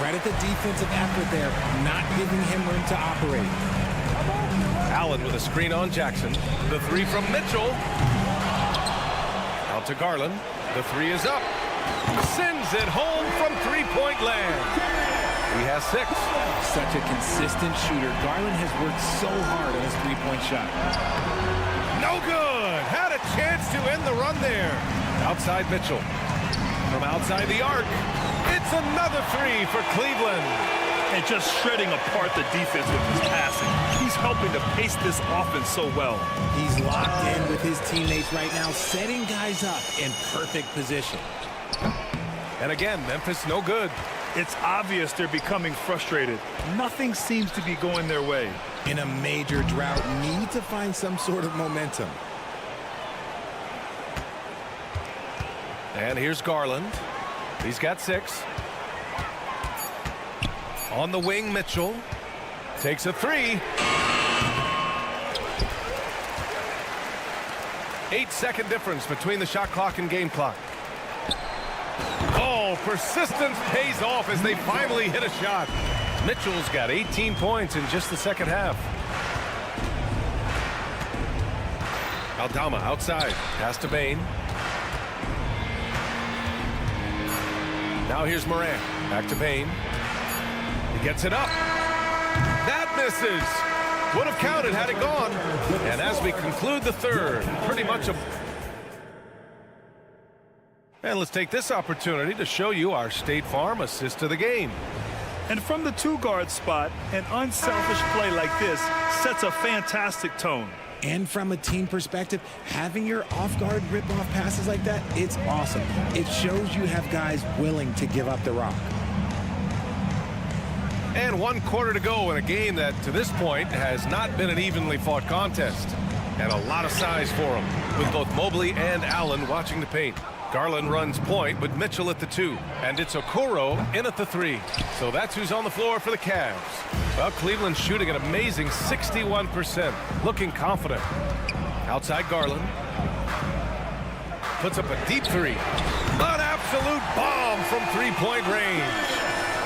Credit the defensive effort there, not giving him room to operate. Allen with a screen on Jackson. The 3 from Mitchell. Out to Garland. The 3 is up. Sends it home from three-point land. He has 6. Such a consistent shooter. Garland has worked so hard on his three-point shot. No good. Had a chance to end the run there. Outside Mitchell. From outside the arc. It's another 3 for Cleveland. And just shredding apart the defense with his passing. He's helping to pace this offense so well. He's locked in with his teammates right now, setting guys up in perfect position. And again, Memphis no good. It's obvious they're becoming frustrated. Nothing seems to be going their way. In a major drought, need to find some sort of momentum. And here's Garland. He's got 6. On the wing, Mitchell takes a 3. 8-second difference between the shot clock and game clock. Oh, persistence pays off as they finally hit a shot. Mitchell's got 18 points in just the second half. Aldama outside. Pass to Bain. Now here's Morant. Back to Bain. He gets it up. That misses. Would have counted had it gone. And as we conclude the third, pretty much a... And let's take this opportunity to show you our State Farm assist to the game. And from the 2-guard spot, an unselfish play like this sets a fantastic tone. And from a team perspective, having your off-guard rip-off passes like that, it's awesome. It shows you have guys willing to give up the rock. And 1 quarter to go in a game that, to this point, has not been an evenly fought contest. And a lot of size for them, with both Mobley and Allen watching the paint. Garland runs point, but Mitchell at the 2. And it's Okoro in at the 3. So that's who's on the floor for the Cavs. Well, Cleveland's shooting an amazing 61%. Looking confident. Outside Garland. Puts up a deep 3. An absolute bomb from three-point range.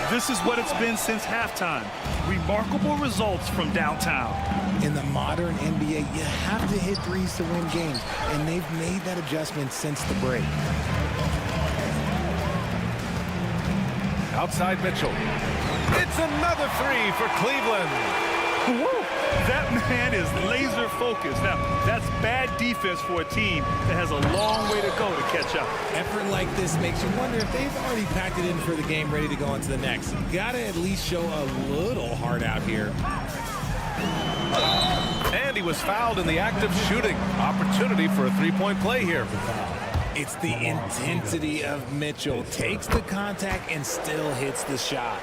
This is what it's been since halftime. Remarkable results from downtown. In the modern NBA, you have to hit threes to win games, and they've made that adjustment since the break. Outside Mitchell. It's another three for Cleveland. Woo! That man is laser focused. Now, that's bad defense for a team that has a long way to go to catch up. Effort like this makes you wonder if they've already packed it in for the game ready to go into the next. Gotta at least show a little heart out here. And he was fouled in the act of shooting. Opportunity for a three-point play here. It's the intensity of Mitchell. Takes the contact and still hits the shot.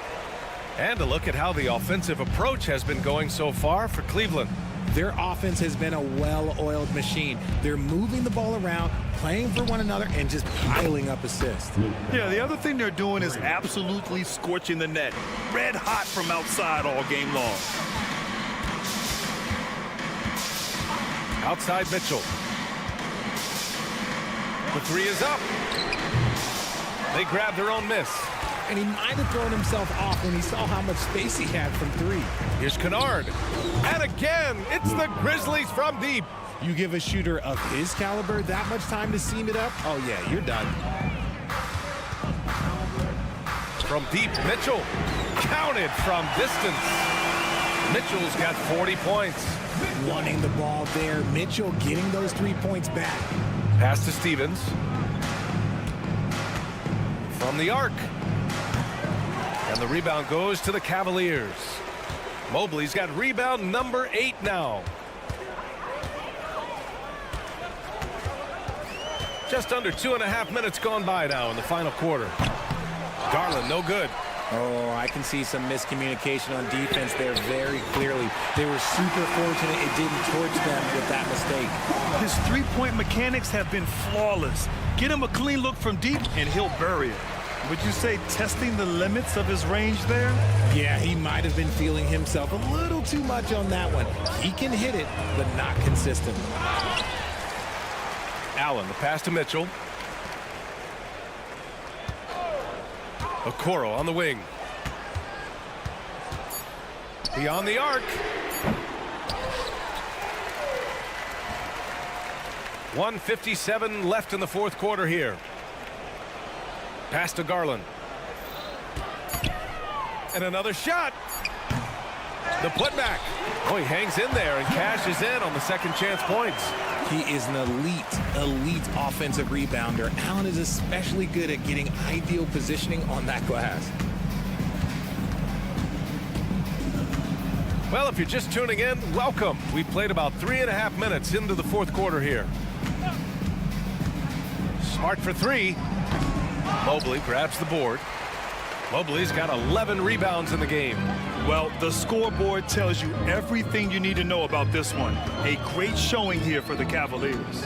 And a look at how the offensive approach has been going so far for Cleveland. Their offense has been a well-oiled machine. They're moving the ball around, playing for one another, and just piling up assists. Yeah, the other thing they're doing is absolutely scorching the net. Red hot from outside all game long. Outside Mitchell. The three is up. They grab their own miss. And he might have thrown himself off when he saw how much space he had from three. Here's Kennard. And again, it's the Grizzlies from deep. You give a shooter of his caliber that much time to seam it up, oh yeah, you're done. From deep, Mitchell. Counted from distance. Mitchell's got 40 points. Wanting the ball there. Mitchell getting those 3 points back. Pass to Stevens. From the arc. And the rebound goes to the Cavaliers. Mobley's got rebound number 8 now. Just under 2.5 minutes gone by now in the final quarter. Garland, no good. Oh, I can see some miscommunication on defense there very clearly. They were super fortunate it didn't torch them with that mistake. His three-point mechanics have been flawless. Get him a clean look from deep, and he'll bury it. Would you say testing the limits of his range there? Yeah, he might have been feeling himself a little too much on that one. He can hit it, but not consistently. Allen, the pass to Mitchell. Okoro on the wing. Beyond the arc. 1:57 left in the fourth quarter here. Pass to Garland. And another shot. The putback. Oh, he hangs in there and cashes in on the second chance points. He is an elite offensive rebounder. Allen is especially good at getting ideal positioning on that glass. Well, if you're just tuning in, welcome. We played about 3.5 minutes into the fourth quarter here. Smart for three. Mobley grabs the board. Mobley's got 11 rebounds in the game. Well, the scoreboard tells you everything you need to know about this one. A great showing here for the Cavaliers.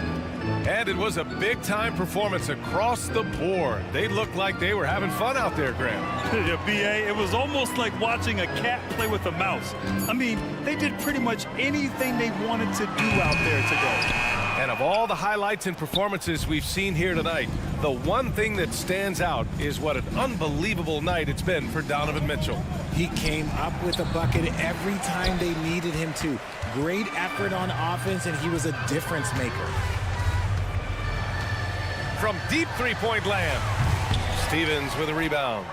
And it was a big-time performance across the board. They looked like they were having fun out there, Graham. Yeah, B.A., it was almost like watching a cat play with a mouse. I mean, they did pretty much anything they wanted to do out there today. And of all the highlights and performances we've seen here tonight, the one thing that stands out is what an unbelievable night it's been for Donovan Mitchell. He came up with a bucket every time they needed him to. Great effort on offense, and he was a difference maker. From deep three-point land, Stevens with a rebound.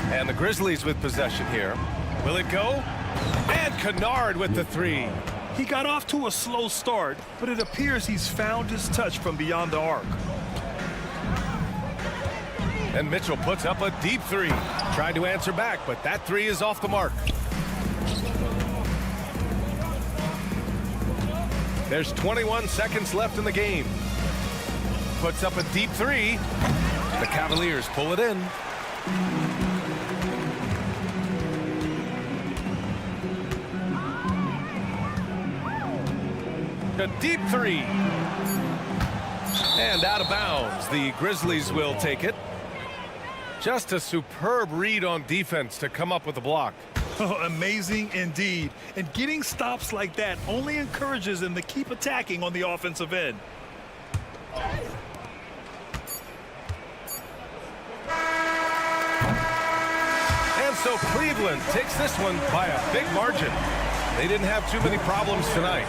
And the Grizzlies with possession here. Will it go? And Kennard with the three. He got off to a slow start, but it appears he's found his touch from beyond the arc. And Mitchell puts up a deep three. Tried to answer back, but that three is off the mark. There's 21 seconds left in the game. Puts up a deep three. The Cavaliers pull it in. A deep three. And out of bounds. The Grizzlies will take it. Just a superb read on defense to come up with a block. Oh, amazing indeed. And getting stops like that only encourages them to keep attacking on the offensive end. so Cleveland takes this one by a big margin. They didn't have too many problems tonight.